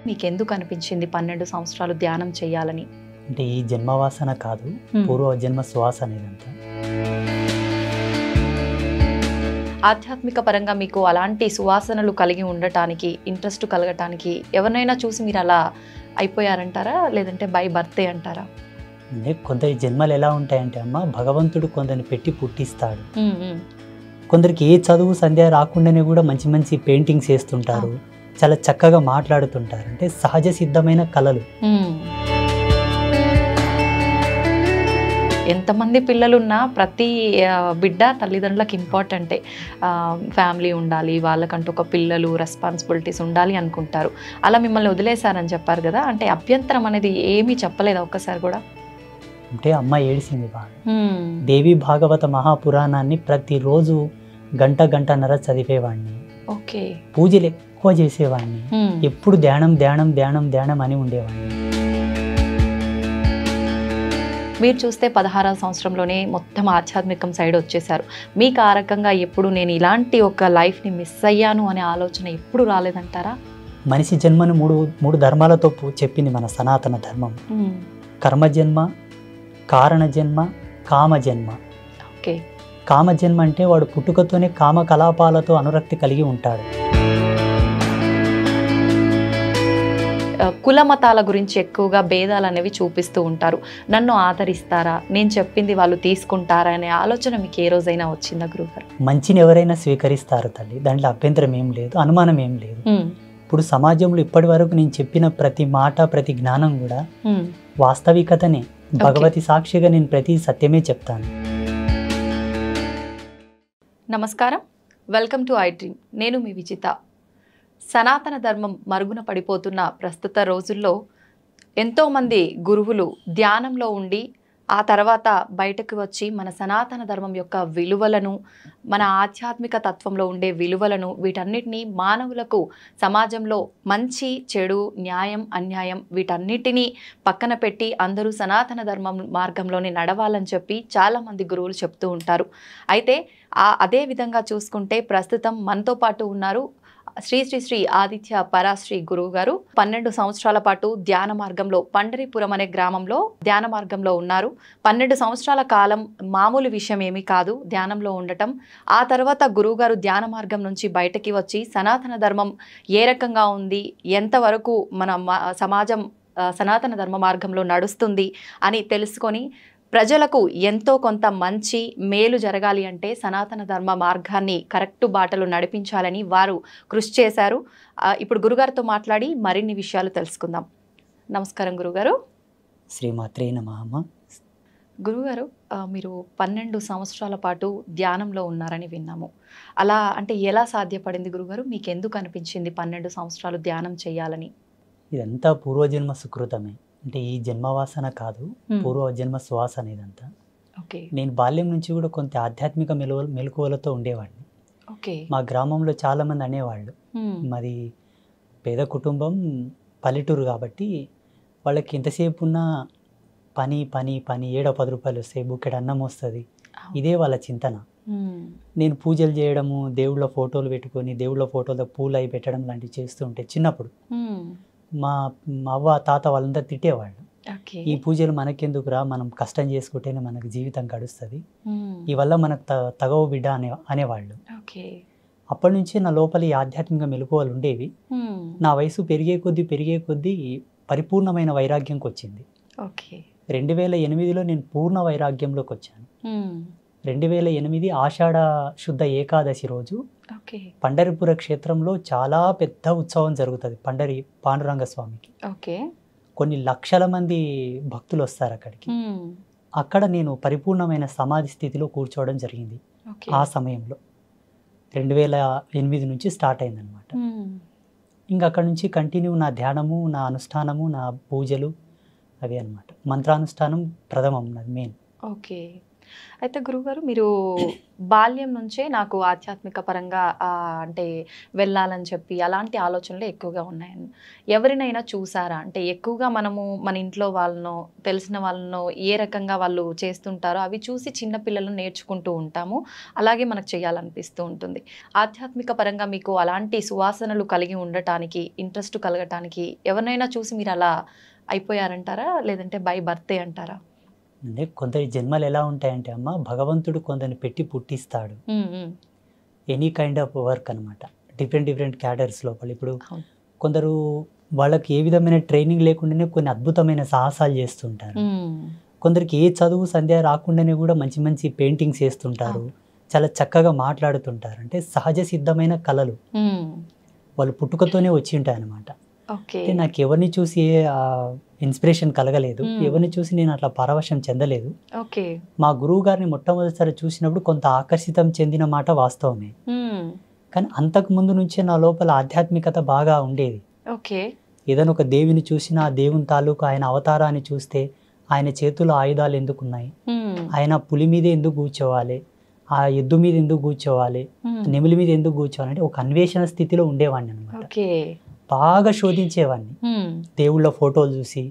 మీకెందుకు అనిపించింది 12 సంవత్సరాలు ధ్యానం చేయాలని? అంటే ఈ జన్మవాసన కాదు, పూర్వ జన్మ శ్వాస అనేదంతా. ఆధ్యాత్మిక పరంగా మీకు అలాంటి సువాసనలు కలిగి ఉండటానికి, ఇంట్రెస్ట్ కలగటానికి ఎవరినైనా చూసి మీరు అలా అయిపోయారంటారా, లేదంటే బై బర్తే అంటారా? అంటే కొందరి జన్మలు ఎలా ఉంటాయంటే అమ్మ, భగవంతుడు కొందరిని పెట్టి పుట్టిస్తాడు. కొందరికి ఏ చదువు సంధ్య రాకుండానే కూడా మంచి మంచి పెయింటింగ్స్ వేస్తుంటారు, చాలా చక్కగా మాట్లాడుతుంటారు. అంటే సహజ సిద్ధమైన కళలు. ఎంతమంది పిల్లలున్నా ప్రతి బిడ్డ తల్లిదండ్రులకు ఇంపార్టెంటే. ఫ్యామిలీ ఉండాలి, వాళ్ళకంటూ ఒక పిల్లలు రెస్పాన్సిబిలిటీస్ ఉండాలి అనుకుంటారు. అలా మిమ్మల్ని వదిలేశారని చెప్పారు కదా, అంటే అభ్యంతరం అనేది ఏమీ చెప్పలేదు ఒక్కసారి కూడా? అంటే అమ్మ ఏడిసింది బాగా. దేవి భాగవత మహాపురాణాన్ని ప్రతిరోజు గంటన్నర చదివేవాడిని. ఓకే. పూజలు ఎక్కువ చేసేవాడిని. ఎప్పుడు ధ్యానం ధ్యానం ధ్యానం ధ్యానం అని ఉండేవాడిని. మీరు చూస్తే 16వ సంవత్సరంలోనే మొత్తం ఆధ్యాత్మికం సైడ్ వచ్చేసారు. మీకు ఆ రకంగా ఎప్పుడు నేను ఇలాంటి ఒక లైఫ్ని మిస్ అయ్యాను అనే ఆలోచన ఎప్పుడు రాలేదంటారా? మనిషి జన్మను మూడు ధర్మాలతో చెప్పింది మన సనాతన ధర్మం. కర్మజన్మ, కారణజన్మ, కామజన్మ. ఓకే. కామజన్మ అంటే వాడు పుట్టుకతోనే కామకలాపాలతో అనురక్తి కలిగి ఉంటాడు. కుల మతాల గురించి ఎక్కువగా భేదాలు అనేవి చూపిస్తూ ఉంటారు. నన్ను ఆదరిస్తారా, నేను చెప్పింది వాళ్ళు తీసుకుంటారా అనే ఆలోచన మీకు ఏ రోజైనా వచ్చిందా గురుగారు? మంచిని ఎవరైనా స్వీకరిస్తారు తల్లి, దాంట్లో అభ్యంతరం ఏం లేదు, అనుమానం ఏం లేదు. ఇప్పుడు సమాజంలో ఇప్పటి వరకు నేను చెప్పిన ప్రతి మాట, ప్రతి జ్ఞానం కూడా వాస్తవికతనే. భగవతి సాక్షిగా నేను ప్రతి సత్యమే చెప్తాను. నమస్కారం, వెల్కమ్ టు ఐ డ్రీమ్. నేను మీ విజిత. సనాతన ధర్మం మరుగున పడిపోతున్న ప్రస్తుత రోజుల్లో ఎంతోమంది గురువులు ధ్యానంలో ఉండి ఆ తర్వాత బయటకు వచ్చి మన సనాతన ధర్మం యొక్క విలువలను, మన ఆధ్యాత్మిక తత్వంలో ఉండే విలువలను, వీటన్నిటినీ మానవులకు సమాజంలో మంచి చెడు, న్యాయం అన్యాయం వీటన్నిటినీ పక్కన పెట్టి అందరూ సనాతన ధర్మం మార్గంలోనే నడవాలని చెప్పి చాలామంది గురువులు చెప్తూ ఉంటారు. అయితే అదే విధంగా చూసుకుంటే ప్రస్తుతం మనతో పాటు ఉన్నారు శ్రీ శ్రీ శ్రీ ఆదిత్య పరాశ్రీ గురువు గారు. 12 సంవత్సరాల పాటు ధ్యాన మార్గంలో పండరీపురం అనే గ్రామంలో ధ్యాన మార్గంలో ఉన్నారు. 12 సంవత్సరాల కాలం మామూలు విషయం ఏమీ కాదు ధ్యానంలో ఉండటం. ఆ తర్వాత గురువుగారు ధ్యాన మార్గం నుంచి బయటకి వచ్చి సనాతన ధర్మం ఏ రకంగా ఉంది, ఎంతవరకు మన సమాజం సనాతన ధర్మ మార్గంలో నడుస్తుంది అని తెలుసుకొని ప్రజలకు ఎంతో కొంత మంచి మేలు జరగాలి అంటే సనాతన ధర్మ మార్గాన్ని కరెక్ట్ బాటలు నడిపించాలని వారు కృషి చేశారు. ఇప్పుడు గురుగారితో మాట్లాడి మరిన్ని విషయాలు తెలుసుకుందాం. నమస్కారం గురుగారు. శ్రీమాత్రే నమః. గురుగారు, మీరు 12 సంవత్సరాల పాటు ధ్యానంలో ఉన్నారని విన్నాము. అలా అంటే ఎలా సాధ్యపడింది గురుగారు? మీకు ఎందుకు అనిపించింది 12 సంవత్సరాలు ధ్యానం చేయాలని? ఇదంతా పూర్వజన్మ సుకృతమే. అంటే ఈ జన్మవాసన కాదు, పూర్వజన్మ శ్వాస అనేదంతా. ఓకే. నేను బాల్యం నుంచి కూడా కొంత ఆధ్యాత్మిక మెలకువలతో ఉండేవాడిని. ఓకే. మా గ్రామంలో చాలామంది అనేవాళ్ళు, మాది పేద కుటుంబం, పల్లెటూరు కాబట్టి వాళ్ళకి ఎంతసేపు ఉన్న పని పని పని, 7-10 రూపాయలు వస్తాయి, బుక్కెడు అన్నం వస్తుంది, ఇదే వాళ్ళ చింతన. నేను పూజలు చేయడము, దేవుళ్ళ ఫోటోలు పెట్టుకొని దేవుళ్ళ ఫోటోలో పూలు అవి పెట్టడం లాంటివి చేస్తూ ఉంటే చిన్నప్పుడు మా అవ్వ తాత వాళ్ళందరూ తిట్టేవాళ్ళు. ఈ పూజలు మనకెందుకురా, మనం కష్టం చేసుకుంటేనే మనకు జీవితం గడుస్తుంది, ఈ వల్ల మనకు తగవు బిడ్డ అనేవాళ్ళు. అప్పటి నుంచి నా లోపల ఈ ఆధ్యాత్మిక మెలకువలు ఉండేవి. నా వయసు పెరిగే కొద్దీ పరిపూర్ణమైన వైరాగ్యంకి వచ్చింది. 2008లో నేను పూర్ణ వైరాగ్యంలోకి వచ్చాను. 2008 ఆషాఢ శుద్ధ ఏకాదశి రోజు పండరిపుర క్షేత్రంలో చాలా పెద్ద ఉత్సవం జరుగుతుంది పాండురంగ స్వామికి. కొన్ని లక్షల మంది భక్తులు వస్తారు అక్కడికి. అక్కడ నేను పరిపూర్ణమైన సమాధి స్థితిలో కూర్చోవడం జరిగింది. ఆ సమయంలో 2008 నుంచి స్టార్ట్ అయిందనమాట. ఇంకా అక్కడ నుంచి కంటిన్యూ నా ధ్యానము, నా అనుష్ఠానము, నా పూజలు అవి అనమాట. మంత్రానుష్ఠానం ప్రథమం నాది మెయిన్. ఓకే. అయితే గురుగారు మీరు బాల్యం నుంచే నాకు ఆధ్యాత్మిక పరంగా అంటే వెళ్ళాలని చెప్పి అలాంటి ఆలోచనలు ఎక్కువగా ఉన్నాయని ఎవరినైనా చూసారా? అంటే ఎక్కువగా మనము మన ఇంట్లో వాళ్ళనో తెలిసిన వాళ్ళనో ఏ రకంగా వాళ్ళు చేస్తుంటారో అవి చూసి చిన్న పిల్లలను నేర్చుకుంటూ ఉంటాము. అలాగే మనకు చేయాలనిపిస్తూ ఉంటుంది. ఆధ్యాత్మిక పరంగా మీకు అలాంటి సువాసనలు కలిగి ఉండటానికి ఇంట్రెస్ట్ కలగటానికి ఎవరినైనా చూసి మీరు అలా అయిపోయారంటారా? లేదంటే బై బర్తే అంటారా? అంటే కొందరి జన్మలు ఎలా ఉంటాయంటే అమ్మ, భగవంతుడు కొందరిని పెట్టి పుట్టిస్తాడు. ఎనీ కైండ్ ఆఫ్ వర్క్ అనమాట. డిఫరెంట్ క్యాడర్స్ లోపల. ఇప్పుడు కొందరు వాళ్ళకి ఏ విధమైన ట్రైనింగ్ లేకుండానే కొన్ని అద్భుతమైన సాహసాలు చేస్తుంటారు. కొందరికి ఏ చదువు సంధ్య రాకుండానే కూడా మంచి మంచి పెయింటింగ్స్ వేస్తుంటారు. చాలా చక్కగా మాట్లాడుతుంటారు. అంటే సహజ సిద్ధమైన కళలు వాళ్ళు పుట్టుకతోనే వచ్చి ఉంటాయి అనమాట. అంటే నాకు ఎవరిని చూసి ఇన్స్పిరేషన్ కలగలేదు, ఎవరిని చూసి నేను అట్లా పరవశం చెందలేదు. మా గురువు గారిని మొట్టమొదటిసారి చూసినప్పుడు కొంత ఆకర్షితం చెందిన మాట వాస్తవమే. కానీ అంతకు ముందు నుంచే నా లోపల ఆధ్యాత్మికత బాగా ఉండేది. ఏదైనా ఒక దేవిని చూసినా ఆ దేవుని తాలూకు ఆయన అవతారాన్ని చూస్తే ఆయన చేతుల్లో ఆయుధాలు ఎందుకు ఉన్నాయి, ఆయన పులి మీద ఎందుకు కూర్చోవాలి, ఆ ఎద్దు మీద ఎందుకు కూర్చోవాలి, నెమిలి మీద ఎందుకు కూర్చోవాలి అంటే ఒక అన్వేషణ స్థితిలో ఉండేవాడిని అనమాట. బాగా శోధించేవాడిని. దేవుళ్ళ ఫోటోలు చూసి,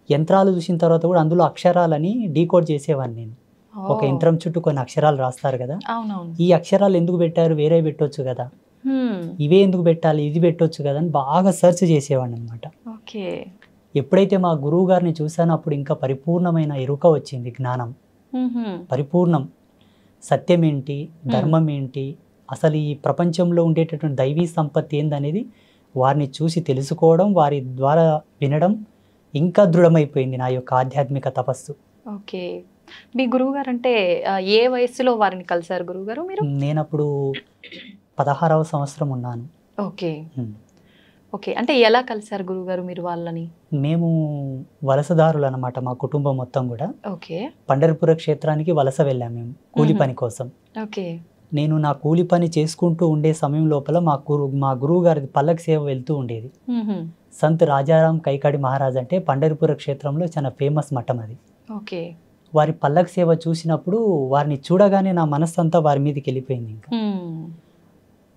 యంత్రాలు చూసిన తర్వాత కూడా అందులో అక్షరాలని డీకోడ్ చేసేవాడిని నేను. ఒక యంత్రం చుట్టూ కొన్ని అక్షరాలు రాస్తారు కదా, ఈ అక్షరాలు ఎందుకు పెట్టారు, వేరే పెట్టొచ్చు కదా, ఇవే ఎందుకు పెట్టాలి, ఇది పెట్టొచ్చు కదా అని బాగా సెర్చ్ చేసేవాడిని అనమాట. ఎప్పుడైతే మా గురువు గారిని చూసానో అప్పుడు ఇంకా పరిపూర్ణమైన ఎరుక వచ్చింది, జ్ఞానం పరిపూర్ణం. సత్యం ఏంటి, ధర్మం ఏంటి, అసలు ఈ ప్రపంచంలో ఉండేటటువంటి దైవీ సంపత్తి ఏందనేది వారిని చూసి తెలుసుకోవడం, వారి ద్వారా వినడం ఇంకా దృఢమైపోయింది నా యొక్క ఆధ్యాత్మిక తపస్సు. మీ గురువు గారు అంటే ఏ వయసులో వారిని కలిసారు గురువుగారు మీరు? నేను అప్పుడు 16వ సంవత్సరం ఉన్నాను. అంటే ఎలా కలిసారు గురువుగారు మీరు వాళ్ళని? మేము వలసదారులు అనమాట, మా కుటుంబం మొత్తం కూడా. పండరిపుర క్షేత్రానికి వలస వెళ్ళాము మేము కూలి పని కోసం. నేను నా కూలి పని చేసుకుంటూ ఉండే సమయం లోపల మా గురువు గారి పల్లకి సేవ వెళ్తూ ఉండేది. సంత్ రాజారాం కైకాడి మహారాజ్ అంటే పండరిపుర క్షేత్రంలో చాలా ఫేమస్ మఠం అది. వారి పల్లకి సేవ చూసినప్పుడు వారిని చూడగానే నా మనస్సు అంతా వారి మీదకి వెళ్ళిపోయింది. ఇంకా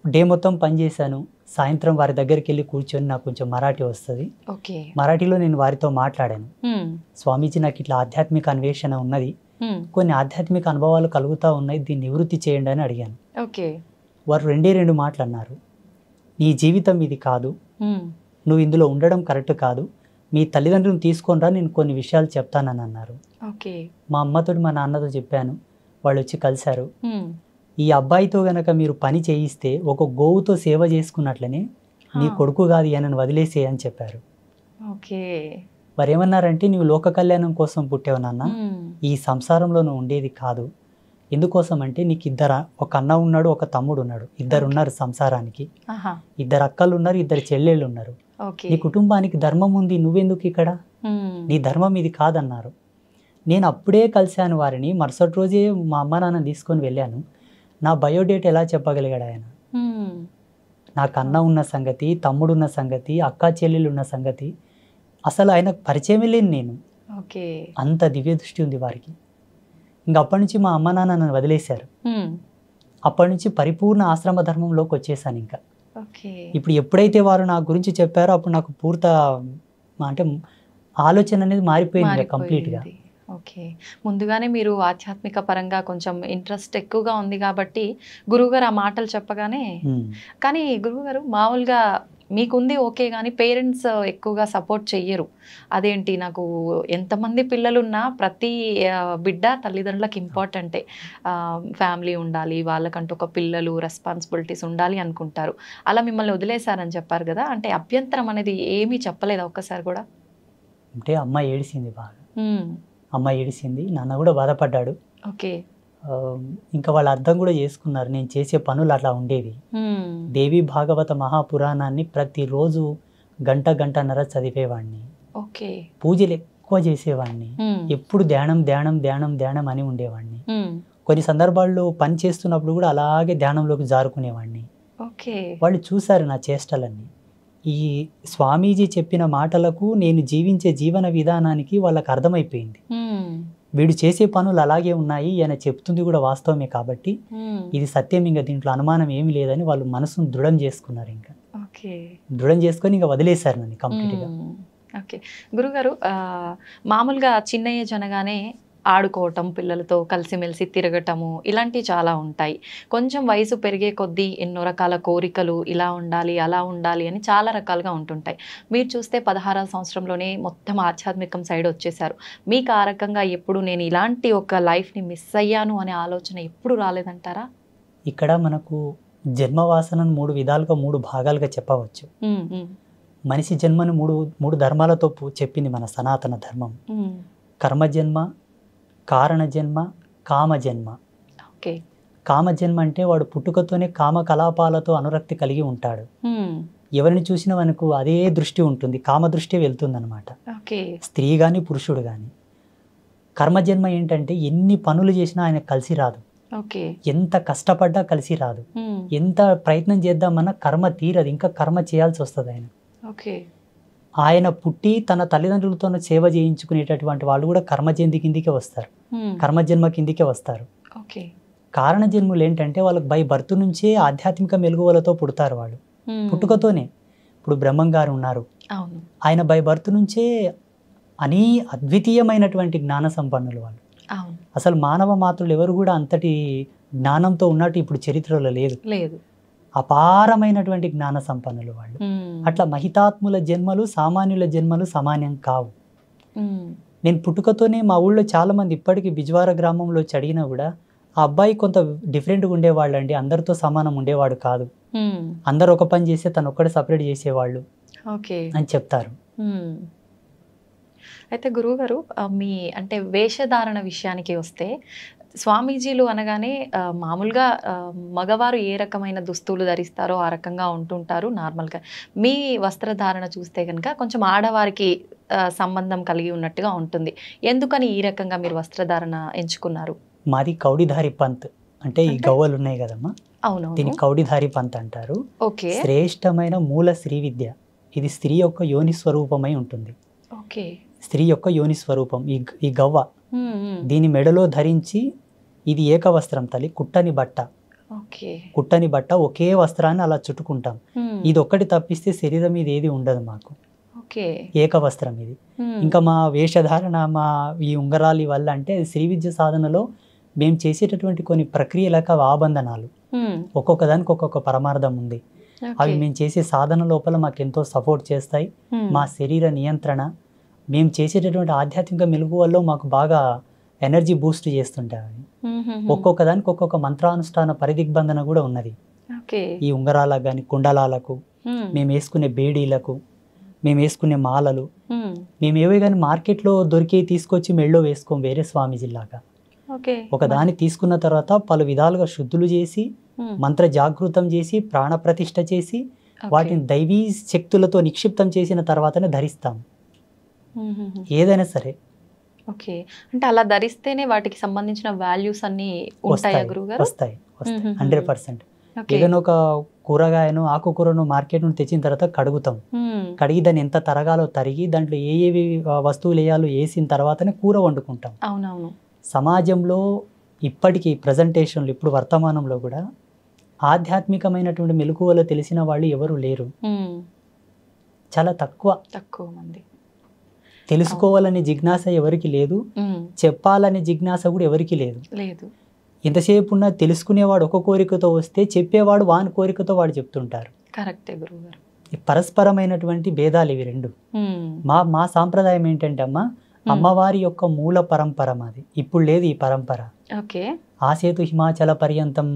డే మొత్తం పనిచేశాను. సాయంత్రం వారి దగ్గరికి వెళ్ళి కూర్చొని, నాకు కొంచెం మరాఠీ వస్తుంది, మరాఠీలో నేను వారితో మాట్లాడాను. స్వామీజీ, నాకు ఇట్లా ఆధ్యాత్మిక అన్వేషణ ఉన్నది, కొన్ని ఆధ్యాత్మిక అనుభవాలు కలుగుతూ ఉన్నాయి, దీన్ని నివృత్తి చేయండి అని అడిగాను. వారు 2 మాటలు అన్నారు. నీ జీవితం ఇది కాదు, నువ్వు ఇందులో ఉండడం కరెక్ట్ కాదు, మీ తల్లిదండ్రులను తీసుకొని రా, నేను కొన్ని విషయాలు చెప్తానని అన్నారు. మా అమ్మతో మా నాన్నతో చెప్పాను, వాళ్ళు వచ్చి కలిశారు. ఈ అబ్బాయితో గనక మీరు పని చేయిస్తే ఒక గోవుతో సేవ చేసుకున్నట్లనే నీ కొడుకు కాదు అని వదిలేసే అని చెప్పారు. వారు ఏమన్నారంటే, నువ్వు లోక కళ్యాణం కోసం పుట్టావు నాన్న, ఈ సంసారంలో నువ్వు ఉండేది కాదు. ఎందుకోసం అంటే నీకు ఒక అన్న ఉన్నాడు, ఒక తమ్ముడు ఉన్నాడు, 2 ఉన్నారు సంసారానికి, 2 అక్కలు ఉన్నారు, 2 చెల్లెళ్ళు ఉన్నారు. నీ కుటుంబానికి ధర్మం ఉంది, నువ్వెందుకు ఇక్కడ, నీ ధర్మం ఇది కాదన్నారు. నేను అప్పుడే కలిశాను వారిని. మరుసటి రోజే మా అమ్మ నాన్న తీసుకొని వెళ్ళాను. నా బయోడేట్ ఎలా చెప్పగలిగాడు ఆయన? నాకు అన్న ఉన్న సంగతి, తమ్ముడు ఉన్న సంగతి, అక్క చెల్లెళ్ళు ఉన్న సంగతి అసలు ఆయనకు పరిచయం లేని నేను. అంత దివ్య దృష్టి ఉంది వారికి. ఇంకా అప్పటి నుంచి మా అమ్మ నాన్న నన్ను వదిలేశారు. అప్పటి నుంచి పరిపూర్ణ ఆశ్రమ ధర్మంలోకి వచ్చేసాను. ఇంకా ఇప్పుడు ఎప్పుడైతే వారు నా గురించి చెప్పారో అప్పుడు నాకు అంటే ఆలోచన అనేది మారిపోయింది కంప్లీట్గా. ముందుగానే మీరు ఆధ్యాత్మిక పరంగా కొంచెం ఇంట్రెస్ట్ ఎక్కువగా ఉంది కాబట్టి గురువుగారు ఆ మాటలు చెప్పగానే, కానీ గురువుగారు మామూలుగా మీకుంది ఓకే, కానీ పేరెంట్స్ ఎక్కువగా సపోర్ట్ చెయ్యరు. అదేంటి, నాకు ఎంతమంది పిల్లలున్నా ప్రతి బిడ్డ తల్లిదండ్రులకు ఇంపార్టెంటే, ఫ్యామిలీ ఉండాలి, వాళ్ళకంటూ ఒక పిల్లలు రెస్పాన్సిబిలిటీస్ ఉండాలి అనుకుంటారు. అలా మిమ్మల్ని వదిలేశారని చెప్పారు కదా, అంటే అభ్యంతరం అనేది ఏమీ చెప్పలేదా ఒక్కసారి కూడా? అంటే అమ్మ ఏడిసింది బాగా, అమ్మ ఏడిసింది, నాన్న కూడా బాధపడ్డాడు. ఇంకా వాళ్ళు అర్థం కూడా చేసుకున్నారు నేను చేసే పనులు అట్లా ఉండేవి. దేవి భాగవత మహాపురాణాన్ని ప్రతిరోజు గంటన్నర చదివేవాడిని. పూజలు ఎక్కువ చేసేవాడిని. ఎప్పుడు ధ్యానం అని ఉండేవాడిని. కొన్ని సందర్భాల్లో పని చేస్తున్నప్పుడు కూడా అలాగే ధ్యానంలోకి జారుకునేవాడిని. వాళ్ళు చూశారు నా చేష్టలన్నీ. ఈ స్వామీజీ చెప్పిన మాటలకు నేను జీవించే జీవన విధానానికి వాళ్ళకి అర్థమైపోయింది. వీడు చేసే పనులు అలాగే ఉన్నాయి, ఈయన చెప్తుంది కూడా వాస్తవమే కాబట్టి ఇది సత్యం, ఇంకా దీంట్లో అనుమానం ఏమీ లేదని వాళ్ళు మనసును దృఢం చేసుకున్నారు. ఇంకా దృఢం చేసుకొని ఇంకా వదిలేశారు నన్ను కంప్లీట్గా. ఓకే గురుగారు, మామూలుగా చిన్న ఏజ్ అనగానే ఆడుకోవటం, పిల్లలతో కలిసిమెలిసి తిరగటము ఇలాంటివి చాలా ఉంటాయి. కొంచెం వయసు పెరిగే కొద్దీ ఎన్నో రకాల కోరికలు, ఇలా ఉండాలి అలా ఉండాలి అని చాలా రకాలుగా ఉంటుంటాయి. మీరు చూస్తే 16వ సంవత్సరంలోనే మొత్తం ఆధ్యాత్మికం సైడ్ వచ్చేసారు. మీకు ఆ రకంగా ఎప్పుడు నేను ఇలాంటి ఒక లైఫ్ని మిస్ అయ్యాను అనే ఆలోచన ఎప్పుడు రాలేదంటారా? ఇక్కడ మనకు జన్మవాసనను 3 విధాలుగా 3 భాగాలుగా చెప్పవచ్చు. మనిషి జన్మను మూడు ధర్మాలతో చెప్పింది మన సనాతన ధర్మం. కర్మజన్మ, కారణజన్మ, కామజన్మ. ఓకే. కామజన్మ అంటే వాడు పుట్టుకతోనే కామకలాపాలతో అనురక్తి కలిగి ఉంటాడు. ఎవరిని చూసినా మనకు అదే దృష్టి ఉంటుంది, కామ దృష్టి వెళ్తుంది అనమాట. స్త్రీ కానీ పురుషుడు కానీ. కర్మజన్మ ఏంటంటే ఎన్ని పనులు చేసినా ఆయన కలిసి రాదు, ఎంత కష్టపడ్డా కలిసి రాదు, ఎంత ప్రయత్నం చేద్దామన్నా కర్మ తీరదు, ఇంకా కర్మ చేయాల్సి వస్తుంది ఆయన. ఆయన పుట్టి తన తల్లిదండ్రులతో సేవ చేయించుకునేటటువంటి వాళ్ళు కూడా కర్మజన్మ కిందికే వస్తారు, కర్మజన్మ కిందికే వస్తారు. కారణ జన్ములు ఏంటంటే వాళ్ళకి బై బర్త్ నుంచే ఆధ్యాత్మిక మెలుగువలతో పుడతారు వాళ్ళు, పుట్టుకతోనే. ఇప్పుడు బ్రహ్మం గారు ఉన్నారు, ఆయన బై బర్త్ నుంచే అద్వితీయమైనటువంటి జ్ఞాన సంపన్నులు వాళ్ళు. అసలు మానవ మాతృలు ఎవరు కూడా అంతటి జ్ఞానంతో ఉన్నట్టు ఇప్పుడు చరిత్రలో లేదు. అపారమైనటువంటి జ్ఞాన సంపన్నులు వాళ్ళు. అట్లా మహితాత్ముల జన్మలు సామాన్యుల జన్మలు సమానం కావు. నేను పుట్టుకతోనే మా ఊళ్ళో చాలా మంది ఇప్పటికీ బిజ్వార గ్రామంలో అడిగినా కూడా ఆ అబ్బాయి కొంత డిఫరెంట్గా ఉండేవాళ్ళు అండి, అందరితో సమానం ఉండేవాడు కాదు, అందరు ఒక పని చేస్తే తను ఒక్కడే సపరేట్ చేసేవాళ్ళు అని చెప్తారు. అయితే గురువుగారు, మీ అంటే వేషధారణ విషయానికి వస్తే స్వామీజీలు అనగానే మామూలుగా మగవారు ఏ రకమైన దుస్తులు ధరిస్తారో ఆ రకంగా ఉంటుంటారు నార్మల్గా. మీ వస్త్రధారణ చూస్తే కనుక కొంచెం ఆడవారికి సంబంధం కలిగి ఉన్నట్టుగా ఉంటుంది. ఎందుకని ఈ రకంగా మీరు వస్త్రధారణ ఎంచుకున్నారు? మాది కౌడిధారి పంత్, అంటే ఈ గవ్వలు ఉన్నాయి కదమ్మా, అవును, దీన్ని కౌడిధారి పంత్ అంటారు. శ్రేష్టమైన మూల శ్రీ విద్య, ఇది స్త్రీ యొక్క యోని స్వరూపమై ఉంటుంది. స్త్రీ యొక్క యోని స్వరూపం ఈ గవ్వ, దీని మెడలో ధరించి ఇది ఏకవస్త్రం తల్లి, కుట్టని బట్ట ఒకే వస్త్రాన్ని అలా చుట్టుకుంటాం. ఇది ఒక్కటి తప్పిస్తే శరీరం మీద ఏది ఉండదు మాకు, ఏకవస్త్రం ఇది. ఇంకా మా వేషధారణ, మా ఈ ఉంగరాలి వల్ల అంటే శ్రీ విద్య సాధనలో మేము చేసేటటువంటి కొన్ని ప్రక్రియలకు ఆబంధనాలు, ఒక్కొక్క దానికి ఒక్కొక్క పరమార్థం ఉంది. అవి మేము చేసే సాధన లోపల మాకు ఎంతో సపోర్ట్ చేస్తాయి. మా శరీర నియంత్రణ, మేము చేసేటటువంటి ఆధ్యాత్మిక మెలుగువల్లో మాకు బాగా ఎనర్జీ బూస్ట్ చేస్తుంటాయి. ఒక్కొక్క దానికి ఒక్కొక్క మంత్రానుష్ఠాన పరిదిగ్బంధన కూడా ఉన్నది. ఈ ఉంగరాలకు కానీ, కుండలాలకు, మేము వేసుకునే బేడీలకు, మేము వేసుకునే మాలలు, మేము ఏవే కానీ మార్కెట్లో దొరికి తీసుకొచ్చి మెళ్ళో వేసుకోం వేరే స్వామీజీలాగా. ఒక దాన్ని తీసుకున్న తర్వాత పలు విధాలుగా శుద్ధులు చేసి, మంత్ర జాగృతం చేసి, ప్రాణ ప్రతిష్ఠ చేసి, వాటిని దైవీ శక్తులతో నిక్షిప్తం చేసిన తర్వాతనే ధరిస్తాం ఏదైనా సరే. అంటే అలా ధరిస్తేనే వాటికి సంబంధించిన వాల్యూస్ అన్ని వస్తాయి 100%. ఏదైనా ఒక కూరగాయను, ఆకుకూరను మార్కెట్ నుండి తెచ్చిన తర్వాత కడుగుతాం, కడిగి దాన్ని ఎంత తరగాలో తరిగి దాంట్లో ఏవి వస్తువులు వేయాలో వేసిన తర్వాతనే కూర వండుకుంటాం. అవునవును. సమాజంలో ఇప్పటికీ ప్రజెంటేషన్లు, ఇప్పుడు వర్తమానంలో కూడా ఆధ్యాత్మికమైనటువంటి మెలకువలు తెలిసిన వాళ్ళు ఎవరు లేరు, చాలా తక్కువ మంది. తెలుసుకోవాలనే జిజ్ఞాస ఎవరికి లేదు, చెప్పాలనే జిజ్ఞాస కూడా ఎవరికి లేదు. ఎంతసేపు ఉన్నా తెలుసుకునేవాడు ఒక కోరికతో వస్తే చెప్పేవాడు వాని కోరికతో వాడు చెప్తుంటారు. పరస్పరమైనటువంటి భేదాలు ఇవి రెండు. మా సాంప్రదాయం ఏంటంటే అమ్మవారి యొక్క మూల పరంపర మాది, ఇప్పుడు లేదు ఈ పరంపర. ఆసేతు హిమాచల పర్యంతం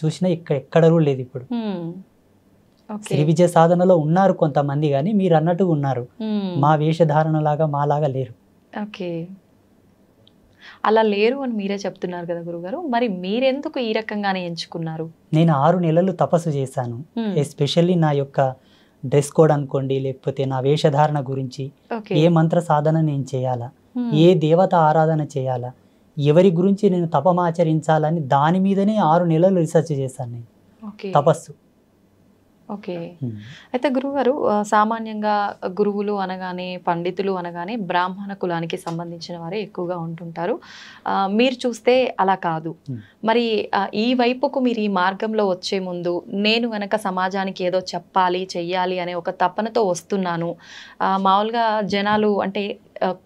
చూసినా ఎక్కడ కూడా లేదు ఇప్పుడు. శ్రీ విద్య సాధనలో ఉన్నారు కొంతమంది, కానీ మీరు అన్నట్టుగా ఉన్నారు, మా వేషధారణ లాగా మాలాగా లేరు. అలా లేరు అని మీరే చెప్తున్నారు కదా గురుగారు, మరి మీరెందుకు ఈ రకంగానే ఎంచుకున్నారు? నేను 6 నెలలు తపస్సు చేశాను. ఎస్పెషల్లీ నా యొక్క డ్రెస్ కోడ్ అనుకోండి, లేకపోతే నా వేషధారణ గురించి, ఏ మంత్ర సాధన నేను చేయాలా, ఏ దేవత ఆరాధన చేయాలా, ఎవరి గురించి నేను తపమాచరించాలని దాని మీదనే 6 నెలలు రీసెర్చ్ చేశాను నేను, తపస్సు. ఓకే. అయితే గురువుగారు సామాన్యంగా గురువులు అనగానే పండితులు అనగానే బ్రాహ్మణ కులానికి సంబంధించిన వారే ఎక్కువగా ఉంటుంటారు. మీరు చూస్తే అలా కాదు. మరి ఈ వైపుకు మీరు ఈ మార్గంలో వచ్చే ముందు నేను గనక సమాజానికి ఏదో చెప్పాలి చెయ్యాలి అనే ఒక తపనతో వస్తున్నాను. మామూలుగా జనాలు అంటే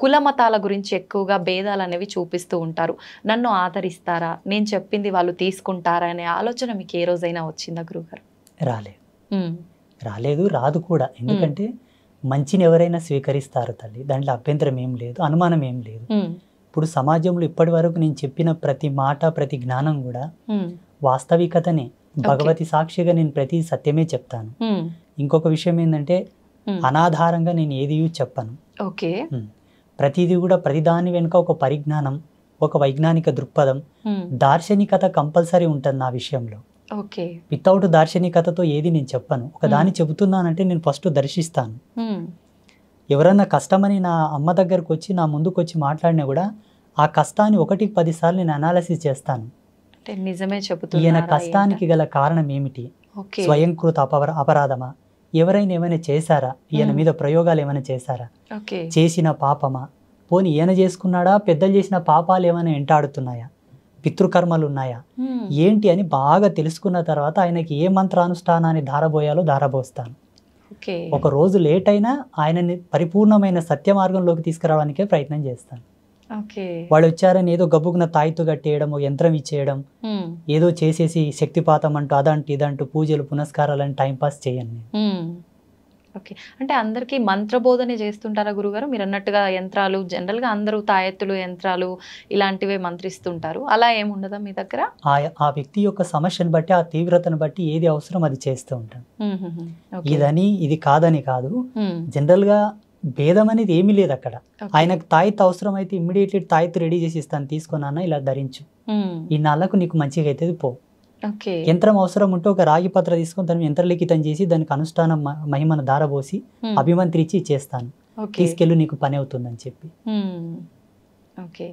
కుల మతాల గురించి ఎక్కువగా భేదాలు అనేవి చూపిస్తూ ఉంటారు. నన్ను ఆదరిస్తారా, నేను చెప్పింది వాళ్ళు తీసుకుంటారా అనే ఆలోచన మీకు ఏ రోజైనా వచ్చిందా గురువుగారు? రాలేదు, రాదు కూడా. ఎందుకంటే మంచిని ఎవరైనా స్వీకరిస్తారు తల్లి, దాంట్లో అభ్యంతరం ఏం లేదు, అనుమానం ఏం లేదు. ఇప్పుడు సమాజంలో ఇప్పటి వరకు నేను చెప్పిన ప్రతి మాట ప్రతి జ్ఞానం కూడా వాస్తవికతనే, భగవతి సాక్షిగా నేను ప్రతి సత్యమే చెప్తాను. ఇంకొక విషయం ఏంటంటే అనాధారంగా నేను ఏది చెప్పను. ఓకే. ప్రతిదీ కూడా ప్రతిదాని వెనుక ఒక పరిజ్ఞానం, ఒక వైజ్ఞానిక దృక్పథం, దార్శనికత కంపల్సరీ ఉంటుంది నా విషయంలో. ఓకే. వితౌట్ దార్శనికతతో ఏది నేను చెప్పను. ఒక దాన్ని చెబుతున్నానంటే నేను ఫస్ట్ దర్శిస్తాను. ఎవరన్నా కష్టమని నా అమ్మ దగ్గరకు వచ్చి నా ముందుకు వచ్చి మాట్లాడినా కూడా ఆ కష్టాన్ని 1-10 సార్లు నేను అనాలిసిస్ చేస్తాను. నిజమే చెబుతున్నా, ఈయన కష్టానికి గల కారణం ఏమిటి? స్వయంకృత అపరాధమా? ఎవరైనా ఏమైనా చేశారా? ఈయన మీద ప్రయోగాలు ఏమైనా చేశారా? చేసిన పాపమా? పోనీ ఈయన చేసుకున్నాడా? పెద్దలు చేసిన పాపాలు ఏమైనా వెంటాడుతున్నాయా? పితృకర్మలు ఉన్నాయా? ఏంటి అని బాగా తెలుసుకున్న తర్వాత ఆయనకి ఏ మంత్రానుష్ఠానాన్ని ధారబోయాలో ధారబోస్తాను. ఒక రోజు లేట్ అయినా ఆయనని పరిపూర్ణమైన సత్య మార్గంలోకి తీసుకురావడానికే ప్రయత్నం చేస్తాను. వాళ్ళు వచ్చారని ఏదో గబ్బుకున్న తాయితో కట్టేయడం, యంత్రం ఇచ్చేయడం, ఏదో చేసేసి శక్తిపాతం అంటూ అదంటూ ఇదంటూ పూజలు పునస్కారాలని టైంపాస్ చేయను. ఓకే. అంటే అందరికీ మంత్రబోధనే చేస్తుంటారా గురుగారు? మీరు అన్నట్టుగా యంత్రాలు జనరల్గా అందరూ తాయెత్తులు యంత్రాలు ఇలాంటివే మంత్రిస్తుంటారు, అలా ఏముండదా మీ దగ్గర? ఆ వ్యక్తి యొక్క సమస్యను బట్టి, ఆ తీవ్రతను బట్టి ఏది అవసరం అది చేస్తూ ఉంటాను. ఇదని ఇది కాదని కాదు, జనరల్గా భేదం అనేది ఏమీ లేదు అక్కడ. ఆయనకు తాయెత్తు అవసరం అయితే ఇమ్మీడియట్లీ తాయెత్తు రెడీ చేసి ఇస్తాను, తీసుకున్నా ఇలా ధరించు, ఈ నాళ్ళకు నీకు మంచిగా అవుతుంది పో. యంత్రం అవసరం ఉంటే ఒక రాగి పత్ర తీసుకొని దాన్ని యంత్రలిఖితం చేసి దానికి అనుష్ఠానం మహిమను దారబోసి అభిమంత్రించి చేస్తాను, తీసుకెళ్ళి నీకు పని అవుతుందని చెప్పి. ఓకే.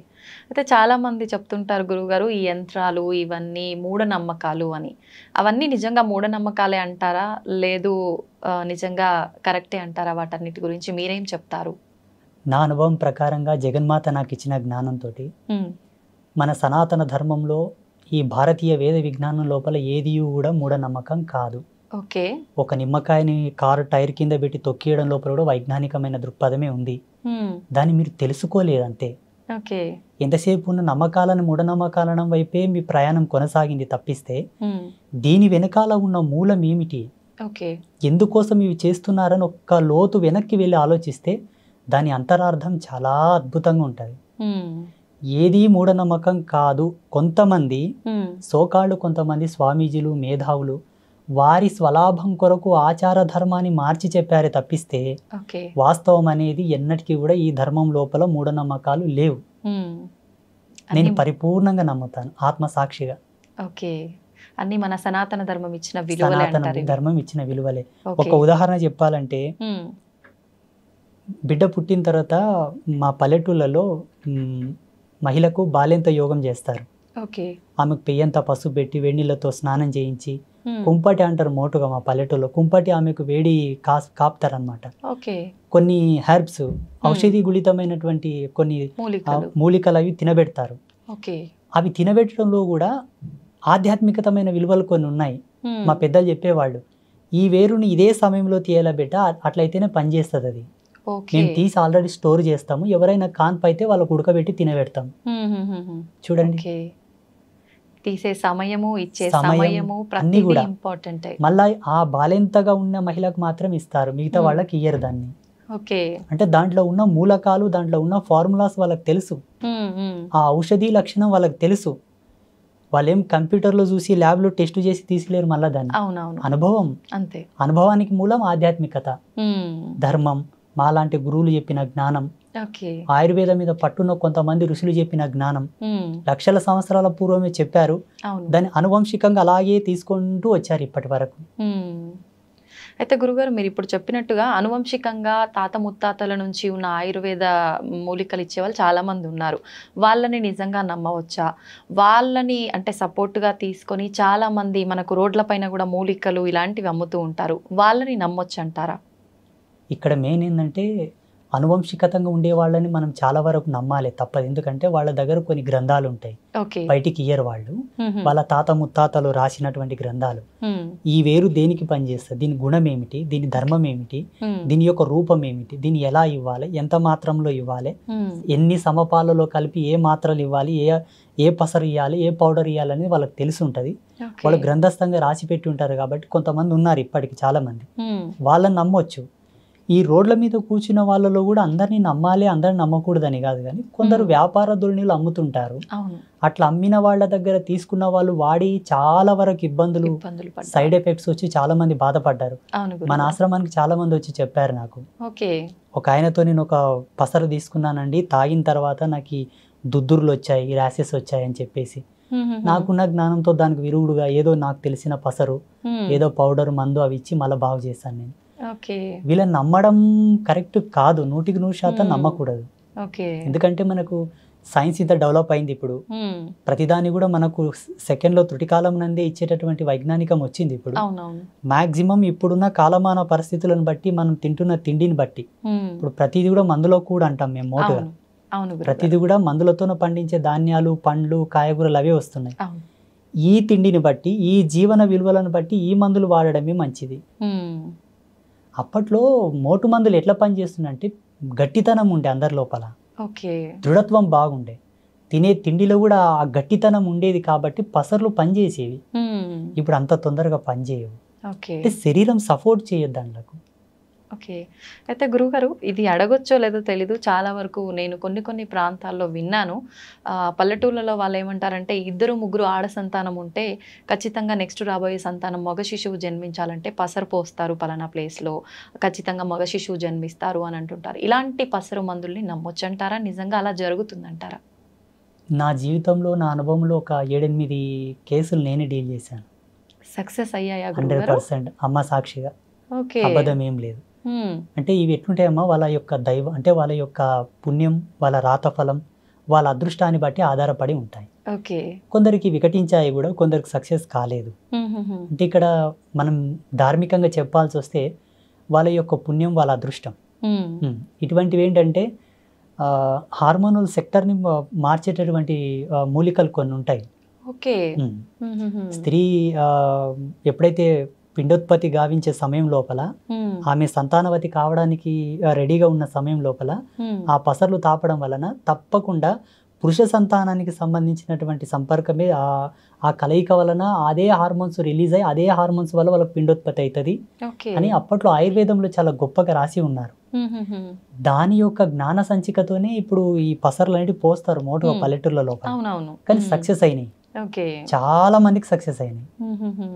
అయితే చాలా మంది చెప్తుంటారు గురువుగారు ఈ యంత్రాలు ఇవన్నీ మూఢనమ్మకాలు అని. అవన్నీ నిజంగా మూఢనమ్మకాలే అంటారా, లేదు నిజంగా కరెక్టే అంటారా? వాటన్నిటి గురించి మీరేం చెప్తారు? నా అనుభవం ప్రకారంగా జగన్మాత నాకు ఇచ్చిన జ్ఞానంతో మన సనాతన ధర్మంలో ఈ భారతీయ వేద విజ్ఞానం లోపల ఏది కూడా మూఢనమ్మకం కాదు. ఓకే. ఒక నిమ్మకాయని కారు టైర్ కింద పెట్టి తొక్కియడం లోపల కూడా వైజ్ఞానికమైన దృక్పథమే ఉంది. దాన్ని మీరు తెలుసుకోలేదంతే. ఎంతసేపు ఉన్న నమ్మకాలను మూఢనమ్మకాలను వైపే మీ ప్రయాణం కొనసాగింది తప్పిస్తే దీని వెనకాల ఉన్న మూలం ఏమిటి, ఎందుకోసం ఇవి చేస్తున్నారని ఒక్క లోతు వెనక్కి వెళ్ళి ఆలోచిస్తే దాని అంతరార్థం చాలా అద్భుతంగా ఉంటుంది. ఏది మూఢనమ్మకం కాదు. కొంతమంది సోకాళ్ళు, కొంతమంది స్వామీజీలు, మేధావులు వారి స్వలాభం కొరకు ఆచార ధర్మాన్ని మార్చి చెప్పారే తప్పిస్తే వాస్తవం అనేది ఎన్నటికీ కూడా ఈ ధర్మం లోపల మూఢనమ్మకాలు లేవు. నేను పరిపూర్ణంగా నమ్ముతాను ఆత్మసాక్షిగా. ఓకే. అన్ని మన సనాతన ధర్మం ఇచ్చిన విలువలే, సనాతన ధర్మం ఇచ్చిన విలువలే. ఒక ఉదాహరణ చెప్పాలంటే బిడ్డ పుట్టిన తర్వాత మా పల్లెటూళ్ళలో మహిళకు బాల్యంత యోగం చేస్తారు. ఆమెకు పెయ్యంత పసుపు పెట్టి వేడినీళ్ళతో స్నానం చేయించి కుంపటి అంటారు మోటుగా మా పల్లెటూరులో. కుంపటి ఆమెకు వేడి కాపుతారనమాట. కొన్ని హెర్బ్స్, ఔషధి గుళితమైనటువంటి కొన్ని మూలికలు అవి తినబెడతారు. అవి తినబెట్టడంలో కూడా ఆధ్యాత్మికతమైన విలువలు కొన్ని ఉన్నాయి. మా పెద్దలు చెప్పేవాళ్ళు, ఈ వేరుని ఇదే సమయంలో తీయాల బిడ్డ, అట్లయితేనే పనిచేస్తుంది అది. మేము తీసి ఆల్రెడీ స్టోర్ చేస్తాము, ఎవరైనా కాన్పు అయితే వాళ్ళకు ఉడకబెట్టి తినబెడతాం. చూడండి, తీసే సమయము, ఇచ్చే సమయము అన్ని కూడా ఇంపార్టెంట్. మళ్ళీ ఆ బాలెంతగా ఉన్న మహిళకు మాత్రం ఇస్తారు, మిగతా వాళ్ళకి ఇయ్యరు దాన్ని. అంటే దాంట్లో ఉన్న మూలకాలు, దాంట్లో ఉన్న ఫార్ములాస్ వాళ్ళకి తెలుసు, ఆ ఔషధి లక్షణం వాళ్ళకి తెలుసు. వాళ్ళేం కంప్యూటర్లో చూసి ల్యాబ్లో టెస్ట్ చేసి తీసిలేరు మళ్ళీ దాన్ని. అనుభవం, అంతే. అనుభవానికి మూలం ఆధ్యాత్మికత, ధర్మం, మాలాంటి గురువులు చెప్పిన జ్ఞానం, ఆయుర్వేదం మీద పట్టున్న కొంతమంది ఋషులు చెప్పిన జ్ఞానం లక్షల సంవత్సరాల పూర్వమే చెప్పారు. దాన్ని అనువంశికంగా అలాగే తీసుకుంటూ వచ్చారు ఇప్పటి వరకు. అయితే గురుగారు మీరు ఇప్పుడు చెప్పినట్టుగా అనువంశికంగా తాత ముత్తాతల నుంచి ఉన్న ఆయుర్వేద మూలికలు ఇచ్చేవాళ్ళు చాలా మంది ఉన్నారు. వాళ్ళని నిజంగా నమ్మవచ్చా? వాళ్ళని అంటే సపోర్ట్‌గా తీసుకొని చాలా మంది మనకు రోడ్ల పైన కూడా మూలికలు ఇలాంటివి అమ్ముతూ ఉంటారు. వాళ్ళని నమ్మొచ్చంటారా? ఇక్కడ మెయిన్ ఏందంటే అనువంశికతంగా ఉండే వాళ్ళని మనం చాలా వరకు నమ్మాలి తప్పదు. ఎందుకంటే వాళ్ళ దగ్గర కొన్ని గ్రంథాలు ఉంటాయి, ఓకే. బయటికి ఇయ్యరు వాళ్ళు. హుహు. వాళ్ళ తాత ముత్తాతలు రాసినటువంటి గ్రంథాలు. హ్మ్. ఈ వేరు దేనికి పనిచేస్తుంది, దీని గుణం ఏమిటి, దీని ధర్మం ఏమిటి, హ్మ్. దీని యొక్క రూపం ఏమిటి, దీన్ని ఎలా ఇవ్వాలి, ఎంత మాత్రంలో ఇవ్వాలి, హ్మ్. ఎన్ని సమపాలలో కలిపి ఏ మాత్రలు ఇవ్వాలి, ఏ పసరు ఇవ్వాలి, ఏ పౌడర్ ఇవ్వాలని వాళ్ళకి తెలిసి ఉంటుంది. ఓకే. వాళ్ళు గ్రంథస్థంగా రాసి పెట్టి ఉంటారు కాబట్టి కొంతమంది ఉన్నారు ఇప్పటికి చాలామంది, హ్మ్. వాళ్ళని నమ్మొచ్చు. ఈ రోడ్ల మీద కూర్చున్న వాళ్ళలో కూడా అందరినీ నమ్మాలి, అందరిని నమ్మకూడదని కాదు, కానీ కొందరు వ్యాపార ధోరణిలో అమ్ముతుంటారు. అవును. అట్లా అమ్మిన వాళ్ళ దగ్గర తీసుకున్న వాళ్ళు వాడి చాలా వరకు ఇబ్బందులు, పడ్డారు. సైడ్ ఎఫెక్ట్స్ వచ్చి చాలా మంది బాధపడ్డారు. అవును మన గురుగారు. ఆశ్రమానికి చాలా మంది వచ్చి చెప్పారు నాకు. ఓకే. ఒక ఆయనతో నేను ఒక పసరు తీసుకున్నానండి, తాగిన తర్వాత నాకు ఈ దుద్దుర్లు వచ్చాయి, ర్యాసెస్ వచ్చాయి అని చెప్పేసి, హుహుహు. నాకున్న జ్ఞానంతో దానికి విరుగుడుగా ఏదో నాకు తెలిసిన పసరు, హ్మ్. ఏదో పౌడర్, మందు అవి ఇచ్చి మళ్ళీ బాగు చేశాను నేను. ఓకే. వీళ్ళని నమ్మడం కరెక్ట్ కాదు, 100% Hmm. నమ్మకూడదు. ఓకే. ఎందుకంటే మనకు సైన్స్ ఇంత డెవలప్ అయింది ఇప్పుడు, హ్మ్. ప్రతిదాన్ని కూడా మనకు సెకండ్లో త్రుటికాలం నందే ఇచ్చేటటువంటి వైజ్ఞానికం వచ్చింది ఇప్పుడు. అవునవును. మ్యాక్సిమం ఇప్పుడున్న కాలమాన పరిస్థితులను బట్టి, మనం తింటున్న తిండిని బట్టి, హ్మ్. ఇప్పుడు ప్రతిదీ కూడా మందులో కూడా అంటాం మేము మోటుగా. అవును. అవును గురుగారు. ప్రతిదీ కూడా మందులతోనే పండించే ధాన్యాలు, పండ్లు, కాయగూరలు అవే వస్తున్నాయి. అవును. ఈ తిండిని బట్టి, ఈ జీవన విలువలను బట్టి ఈ మందులు వాడడమే మంచిది. హ్మ్. అప్పట్లో మోటు మందులు ఎట్లా పనిచేస్తుందంటే గట్టితనం ఉండే అందరి లోపల, ఓకే. దృఢత్వం బాగుండే, తినే తిండిలో కూడా ఆ గట్టితనం ఉండేది కాబట్టి పసర్లు పనిచేసేవి. హ్మ్. ఇప్పుడు అంత తొందరగా పనిచేయవు. ఓకే. అంటే శరీరం సపోర్ట్ చేయొద్దు దాంట్లకు. ఓకే. అయితే గురుగారు ఇది అడగొచ్చో లేదో తెలీదు. చాలా వరకు నేను కొన్ని ప్రాంతాల్లో విన్నాను. పల్లెటూళ్ళలో వాళ్ళు ఏమంటారంటే ఇద్దరు ముగ్గురు ఆడ సంతానం ఉంటే ఖచ్చితంగా నెక్స్ట్ రాబోయే సంతానం మగ శిశువు జన్మించాలంటే పసరు పోస్తారు పలానా ప్లేస్‌లో. ఖచ్చితంగా మగ శిశువు జన్మిస్తారు అని అంటుంటారు. ఇలాంటి పసరు మందుల్ని నమ్మొచ్చంటారా? నిజంగా అలా జరుగుతుందంటారా? నా జీవితంలో, నా అనుభవంలో ఒక 7-8 కేసులు నేనే డీల్ చేశాను. సక్సెస్ అయ్యాయా గురుగారు? 100% అమ్మ సాక్షిగా, ఓకే. అబద్ధం ఏం లేదు. హ్మ్. అంటే ఇవి ఎట్లుంటాయమ్మా, వాళ్ళ యొక్క దైవం అంటే వాళ్ళ యొక్క పుణ్యం, వాళ్ళ రాతఫలం, వాళ్ళ అదృష్టాన్ని బట్టి ఆధారపడి ఉంటాయి. ఓకే. కొందరికి వికటించాయి కూడా, కొందరికి సక్సెస్ కాలేదు. హుహుహు. అంటే ఇక్కడ మనం ధార్మికంగా చెప్పాల్సి వస్తే వాళ్ళ యొక్క పుణ్యం, వాళ్ళ అదృష్టం. హ్మ్. ఇటువంటివి ఏంటంటే హార్మోనల్ సెక్టర్ని మార్చేటటువంటి మూలికలు కొన్ని ఉంటాయి. ఓకే. ఉమ్. హుహుహు. స్త్రీ ఎప్పుడైతే పిండోత్పత్తి గావించే సమయం లోపల, హ్మ్. ఆమె సంతానవతి కావడానికి రెడీగా ఉన్న సమయం లోపల హ్మ్. ఆ పసర్లు తాపడం వలన తప్పకుండా పురుష సంతానానికి సంబంధించినటువంటి సంపర్కమే ఆ కలయిక వలన అదే హార్మోన్స్ రిలీజ్ అయ్యి అదే హార్మోన్స్ వల్ల వాళ్ళకి పిండోత్పత్తి అవుతుంది ఓకే. అని అప్పట్లో ఆయుర్వేదంలో చాలా గొప్పగా రాసి ఉన్నారు. హుహుహు. దాని యొక్క జ్ఞాన సంచికతోనే ఇప్పుడు ఈ పసర్లు అనేవి పోస్తారు మోటుగా పల్లెటూర్ల లోపల. అవునవును. కానీ సక్సెస్ అయినాయి, ఓకే. చాలా మందికి సక్సెస్ అయినాయి. హుహుహు.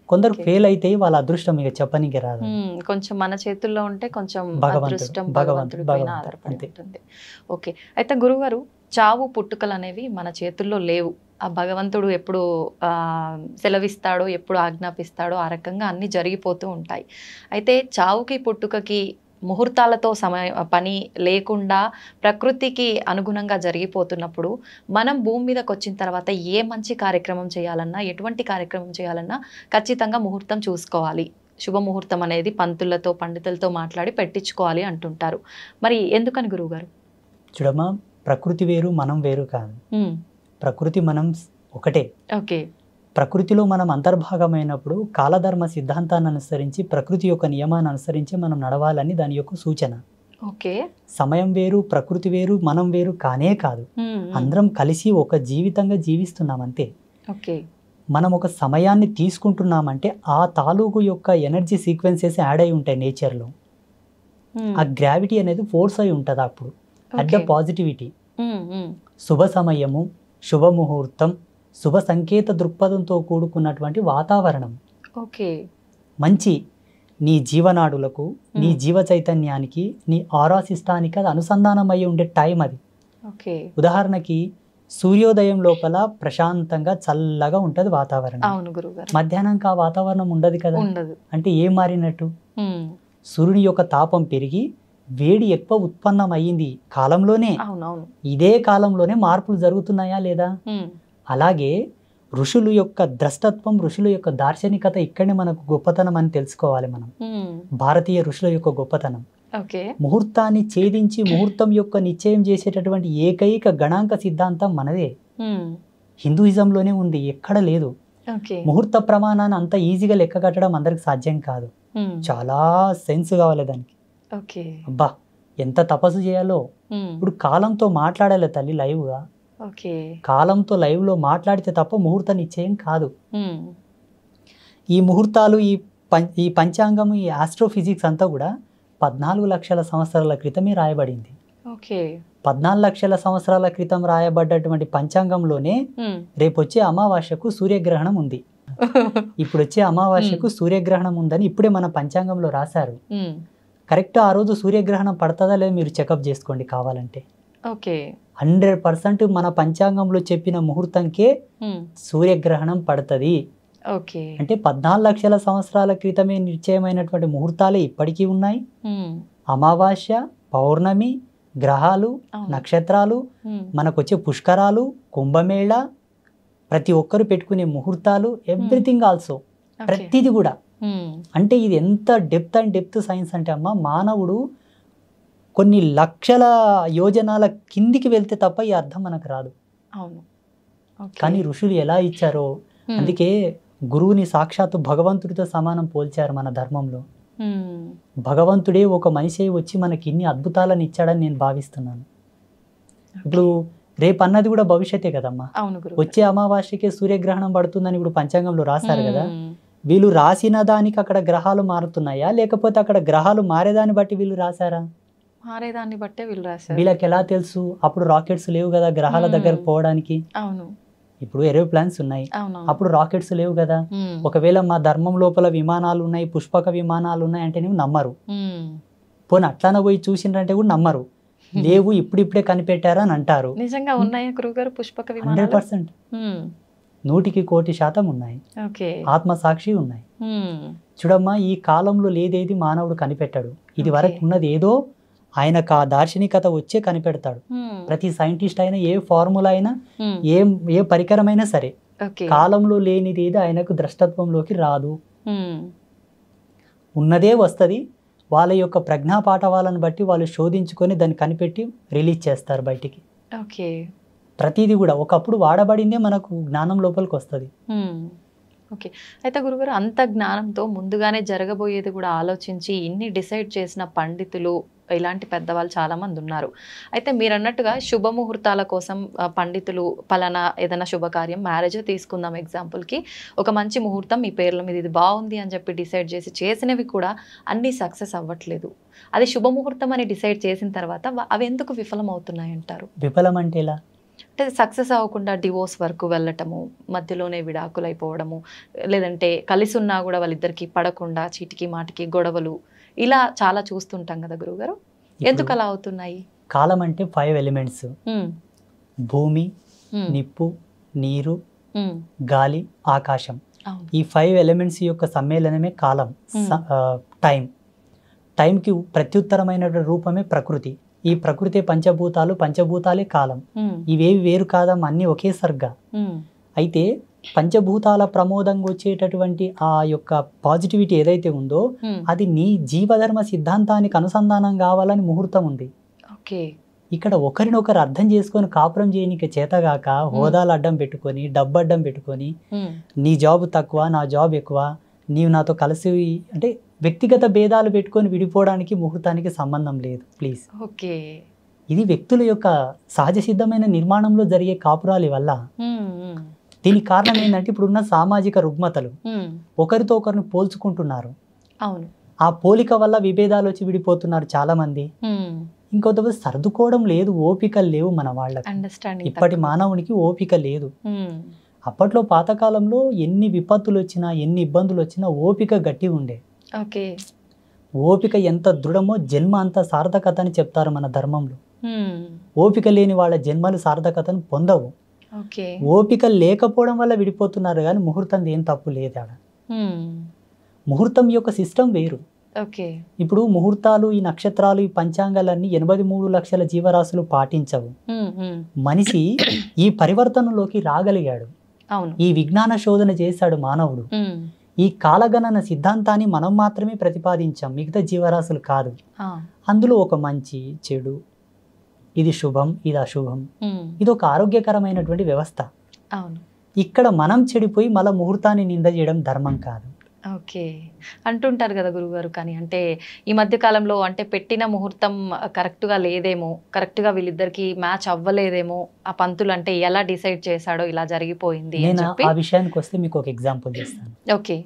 కొందరు ఫెయిల్ అయితే వాళ్ళ అదృష్టం ఇక చెప్పనీకి రాదు. కొంచెం మన చేతుల్లో ఉంటే కొంచెం భగవంతుడు, అదృష్టం భగవంతుడు, భగవంతుడి పైన భగవంతుడు, ఆధారపడి అంతే. ఉంటుంది. ఓకే. అయితే గురుగారు చావు పుట్టుకలు అనేవి మన చేతుల్లో లేవు. ఆ భగవంతుడు ఎప్పుడు సెలవిస్తాడో, ఎప్పుడు ఆజ్ఞాపిస్తాడో ఆ రకంగా అన్నీ జరిగిపోతూ ఉంటాయి. అయితే చావుకి పుట్టుకకి ముహూర్తాలతో పని లేకుండా ప్రకృతికి అనుగుణంగా జరిగిపోతున్నప్పుడు మనం భూమి మీదకి వచ్చిన తర్వాత ఏ మంచి కార్యక్రమం చేయాలన్నా, ఎటువంటి కార్యక్రమం చేయాలన్నా ఖచ్చితంగా ముహూర్తం చూసుకోవాలి. శుభముహూర్తం అనేది పంతులతో, పండితులతో మాట్లాడి పెట్టించుకోవాలి అంటుంటారు. మరి ఎందుకని గురువుగారు? చూడమ్మా, ప్రకృతి వేరు, మనం వేరు కాదు. ప్రకృతి మనం ఒకటే. ఓకే. ప్రకృతిలో మనం అంతర్భాగమైనప్పుడు కాలధర్మ సిద్ధాంతాన్ని అనుసరించి, ప్రకృతి యొక్క నియమాన్ని అనుసరించి మనం నడవాలని దాని యొక్క సూచన. ఓకే. సమయం వేరు, ప్రకృతి వేరు, మనం వేరు కానే కాదు. అందరం కలిసి ఒక జీవితంగా జీవిస్తున్నాం అంతే. ఓకే. మనం ఒక సమయాన్ని తీసుకుంటున్నామంటే ఆ తాలూకు యొక్క ఎనర్జీ సీక్వెన్సెస్ యాడ్ అయి ఉంటాయి నేచర్లో. ఆ గ్రావిటీ అనేది ఫోర్స్ అయి ఉంటుంది అప్పుడు. అట్ ద పాజిటివిటీ, శుభ సమయము, శుభముహూర్తం, శుభ సంకేత దృక్పథంతో కూడుకున్నటువంటి వాతావరణం. ఓకే. మంచి నీ జీవనాడులకు, నీ జీవ చైతన్యానికి, నీ ఆరా సిస్టానికి అది అనుసంధానం అయ్యి ఉండే టైం అది. ఓకే. ఉదాహరణకి సూర్యోదయం లోపల ప్రశాంతంగా చల్లగా ఉంటుంది వాతావరణం. అవును గురుగారు. మధ్యాహ్నం ఆ వాతావరణం ఉండదు కదా. ఉండదు. అంటే ఏం మారినట్టు? సూర్యుని యొక్క తాపం పెరిగి వేడి ఎక్కువ ఉత్పన్నం అయ్యింది కాలంలోనే. అవునవును. ఇదే కాలంలోనే మార్పులు జరుగుతున్నాయా లేదా? అలాగే ఋషుల యొక్క ద్రష్టత్వం, ఋషుల యొక్క దార్శనికత ఇక్కడనే మనకు గొప్పతనం అని తెలుసుకోవాలి మనం. భారతీయ ఋషుల యొక్క గొప్పతనం. ముహూర్తాన్ని ఛేదించి ముహూర్తం యొక్క నిశ్చయం చేసేటటువంటి ఏకైక గణాంక సిద్ధాంతం మనదే. హిందూయిజంలోనే ఉంది, ఎక్కడ లేదు. ముహూర్త ప్రమాణాన్ని అంత ఈజీగా లెక్క కట్టడం అందరికి సాధ్యం కాదు. చాలా సెన్స్ కావాలి దానికి. అబ్బా ఎంత తపస్సు చేయాలో. ఇప్పుడు కాలంతో మాట్లాడాలి తల్లి లైవ్గా. కాలంతో లైవ్లో మాట్లాడితే తప్ప ముహూర్త నిశ్చయం కాదు. ఈ ముహూర్తాలు, ఈ పంచాంగం, ఈ ఆస్ట్రోఫిజిక్స్ అంతా కూడా 14 లక్షల సంవత్సరాల క్రితమే రాయబడింది. 14 లక్షల సంవత్సరాల క్రితం రాయబడ్డటువంటి పంచాంగంలోనే రేపు వచ్చే అమావాస్యకు సూర్యగ్రహణం ఉంది, ఇప్పుడు వచ్చే అమావాస్యకు సూర్యగ్రహణం ఉందని ఇప్పుడే మన పంచాంగంలో రాశారు. కరెక్ట్ ఆ రోజు సూర్యగ్రహణం పడుతుందా లేదా మీరు చెకప్ చేసుకోండి కావాలంటే. 100% మన పంచాంగంలో చెప్పిన ముహూర్తంకే సూర్యగ్రహణం పడుతుంది. అంటే 14 లక్షల సంవత్సరాల క్రితమే నిశ్చయమైనటువంటి ముహూర్తాలే ఇప్పటికీ ఉన్నాయి. అమావాస్య, పౌర్ణమి, గ్రహాలు, నక్షత్రాలు, మనకొచ్చే పుష్కరాలు, కుంభమేళ, ప్రతి ఒక్కరు పెట్టుకునే ముహూర్తాలు, ఎవ్రీథింగ్ ఆల్సో, ప్రతిది కూడా. అంటే ఇది ఎంత డెప్త్ అండ్ డెప్త్ సైన్స్ అంటే అమ్మ, మానవుడు కొన్ని లక్షల యోజనాల కిందికి వెళ్తే తప్ప ఈ అర్థం మనకు రాదు. కానీ ఋషులు ఎలా ఇచ్చారో, అందుకే గురువుని సాక్షాత్తు భగవంతుడితో సమానం పోల్చారు మన ధర్మంలో. భగవంతుడే ఒక మనిషి వచ్చి మనకి ఇన్ని అద్భుతాలను ఇచ్చాడని నేను భావిస్తున్నాను. ఇప్పుడు రేపు అన్నది కూడా భవిష్యత్తే కదమ్మా. వచ్చే అమావాస్యకే సూర్యగ్రహణం పడుతుందని ఇప్పుడు పంచాంగంలో రాశారు కదా. వీళ్ళు రాసిన దానికి అక్కడ గ్రహాలు మారుతున్నాయా, లేకపోతే అక్కడ గ్రహాలు మారేదాన్ని బట్టి వీళ్ళు రాశారా? మారేదాన్ని బట్టే వీళ్ళు రాశారు. వీళ్ళకి ఎలా తెలుసు? అప్పుడు రాకెట్స్ లేవు కదా గ్రహాల దగ్గర పోవడానికి. ఇప్పుడు ఏరోప్లాన్స్ ఉన్నాయి, అప్పుడు రాకెట్స్ లేవు కదా. ఒకవేళ మా ధర్మం లోపల విమానాలు ఉన్నాయి, పుష్పక విమానాలు ఉన్నాయి అంటే నువ్వు నమ్మరు. పోనీ అట్లానే పోయి చూసిండ్రంటే కూడా నమ్మరు. లేవు, ఇప్పుడిప్పుడే కనిపెట్టారా అని అంటారు. నిజంగా ఉన్నాయా గురుగారు పుష్పక విమానాలు? 100%, 100% ఉన్నాయి. ఆత్మసాక్షి ఉన్నాయి. చూడమ్మా, ఈ కాలంలో లేదేది మానవుడు కనిపెట్టాడు. ఇది వరకు ఉన్నది ఏదో ఆయనకు ఆ దార్శనికత వచ్చే కనిపెడతాడు. ప్రతి సైంటిస్ట్ అయినా, ఏ ఫార్ములా అయినా, ఏ పరికరమైనా సరే, కాలంలో లేనిది ఏది ఆయనకు ద్రష్టత్వంలోకి రాదు. ఉన్నదే వస్తుంది. వాళ్ళ యొక్క ప్రజ్ఞా పాఠవాలను బట్టి వాళ్ళు శోధించుకొని దాన్ని కనిపెట్టి రిలీజ్ చేస్తారు బయటికి. ప్రతిదీ కూడా ఒకప్పుడు వాడబడిందే మనకు జ్ఞానం లోపలికి వస్తుంది. అయితే గురుగారు, అంత జ్ఞానంతో ముందుగానే జరగబోయేది కూడా ఆలోచించి ఇన్ని డిసైడ్ చేసిన పండితులు, ఇలాంటి పెద్దవాళ్ళు చాలా మంది ఉన్నారు. అయితే మీరు అన్నట్టుగా శుభముహూర్తాల కోసం పండితులు పలానా ఏదైనా శుభకార్యం, మ్యారేజ్ తీసుకుందాం ఎగ్జాంపుల్కి, ఒక మంచి ముహూర్తం మీ పేర్ల మీద ఇది బాగుంది అని చెప్పి డిసైడ్ చేసినవి కూడా అన్నీ సక్సెస్ అవ్వట్లేదు. అది శుభముహూర్తం అని డిసైడ్ చేసిన తర్వాత అవి ఎందుకు విఫలం అవుతున్నాయి అంటారు? విఫలం అంటే ఎలా? అంటే సక్సెస్ అవ్వకుండా డివోర్స్ వరకు వెళ్ళటము, మధ్యలోనే విడాకులు అయిపోవడము, లేదంటే కలిసి ఉన్నా కూడా వాళ్ళిద్దరికి పడకుండా చీటికి మాటికి గొడవలు, ఇలా చాలా చూస్తుంటాం కదా గురుగారు. ఎందుకు అలా అవుతున్నాయి? కాలం అంటే 5 ఎలిమెంట్స్: భూమి, నిప్పు, నీరు, గాలి, ఆకాశం. ఈ 5 ఎలిమెంట్స్ యొక్క సమ్మేళనమే కాలం, టైంకి ప్రత్యుత్తరమైన రూపమే ప్రకృతి. ఈ ప్రకృతి పంచభూతాలు, పంచభూతాలే కాలం. ఇవేవి వేరు కాదమ్మా, అన్ని ఒకే సర్గా. అయితే పంచభూతాల ప్రమోదంగా వచ్చేటటువంటి ఆ యొక్క పాజిటివిటీ ఏదైతే ఉందో అది నీ జీవధర్మ సిద్ధాంతానికి అనుసంధానం కావాలని ముహూర్తం ఉంది. ఇక్కడ ఒకరినొకరు అర్థం చేసుకొని కాపురం చేయనికి చేతగాక హోదాలు అడ్డం పెట్టుకొని, డబ్బు అడ్డం పెట్టుకొని, నీ జాబ్ తక్కువ నా జాబ్ ఎక్కువ, నీవు నాతో కలిసి అంటే వ్యక్తిగత భేదాలు పెట్టుకొని విడిపోవడానికి ముహూర్తానికి సంబంధం లేదు. ప్లీజ్, ఇది వ్యక్తుల యొక్క సహజ సిద్ధమైన నిర్మాణంలో జరిగే కాపురాలి వల్ల. దీనికి కారణం ఏంటంటే ఇప్పుడున్న సామాజిక రుగ్మతలు, ఒకరితో ఒకరిని పోల్చుకుంటున్నారు. ఆ పోలిక వల్ల విభేదాలు వచ్చి విడిపోతున్నారు చాలా మంది. ఇంకొంతమంది సర్దుకోవడం లేదు, ఓపికలు లేవు మన వాళ్ళకి. ఇప్పటి మానవునికి ఓపిక లేదు. అప్పట్లో పాతకాలంలో ఎన్ని విపత్తులు వచ్చినా, ఎన్ని ఇబ్బందులు వచ్చినా ఓపిక గట్టి ఉండే. ఓపిక ఎంత దృఢమో జన్మ అంత సార్థకత అని చెప్తారు మన ధర్మంలో. ఓపిక లేని వాళ్ళ జన్మలు సార్థకతను పొందవు. ఓపిక లేకపోవడం వల్ల విడిపోతున్నారు కానీ ముహూర్తం ఏం తప్పు లేదు ఆడ. ముహూర్తం యొక్క సిస్టమ్ వేరు, ఓకే. ఇప్పుడు ముహూర్తాలు, ఈ నక్షత్రాలు, ఈ పంచాంగాలన్నీ 83 లక్షల జీవరాశులు పాటించవు. మనిషి ఈ పరివర్తనలోకి రాగలిగాడు. అవును. ఈ విజ్ఞాన శోధన చేశాడు మానవుడు. ఈ కాలగణన సిద్ధాంతాన్ని మనం మాత్రమే ప్రతిపాదించాం, మిగతా జీవరాశులు కాదు. అందులో ఒక మంచి చెడు, ఇది శుభం, ఇది అశుభం, ఇది ఒక ఆరోగ్యకరమైనటువంటి వ్యవస్థ. అవును. ఇక్కడ మనం చెడిపోయి మళ్ళీ ముహూర్తాన్ని నింద చేయడం ధర్మం కాదు. ఓకే. అంటుంటారు కదా గురుగారు, కానీ అంటే ఈ మధ్య కాలంలో అంటే పెట్టిన ముహూర్తం కరెక్ట్గా లేదేమో, కరెక్ట్గా వీళ్ళిద్దరికి మ్యాచ్ అవ్వలేదేమో, ఆ పంతులు అంటే ఎలా డిసైడ్ చేశాడో ఇలా జరిగిపోయింది అని నేను చెప్పి. ఆ విషయానికి వస్తే మీకు ఒక ఎగ్జాంపుల్ చేస్తాను. ఓకే.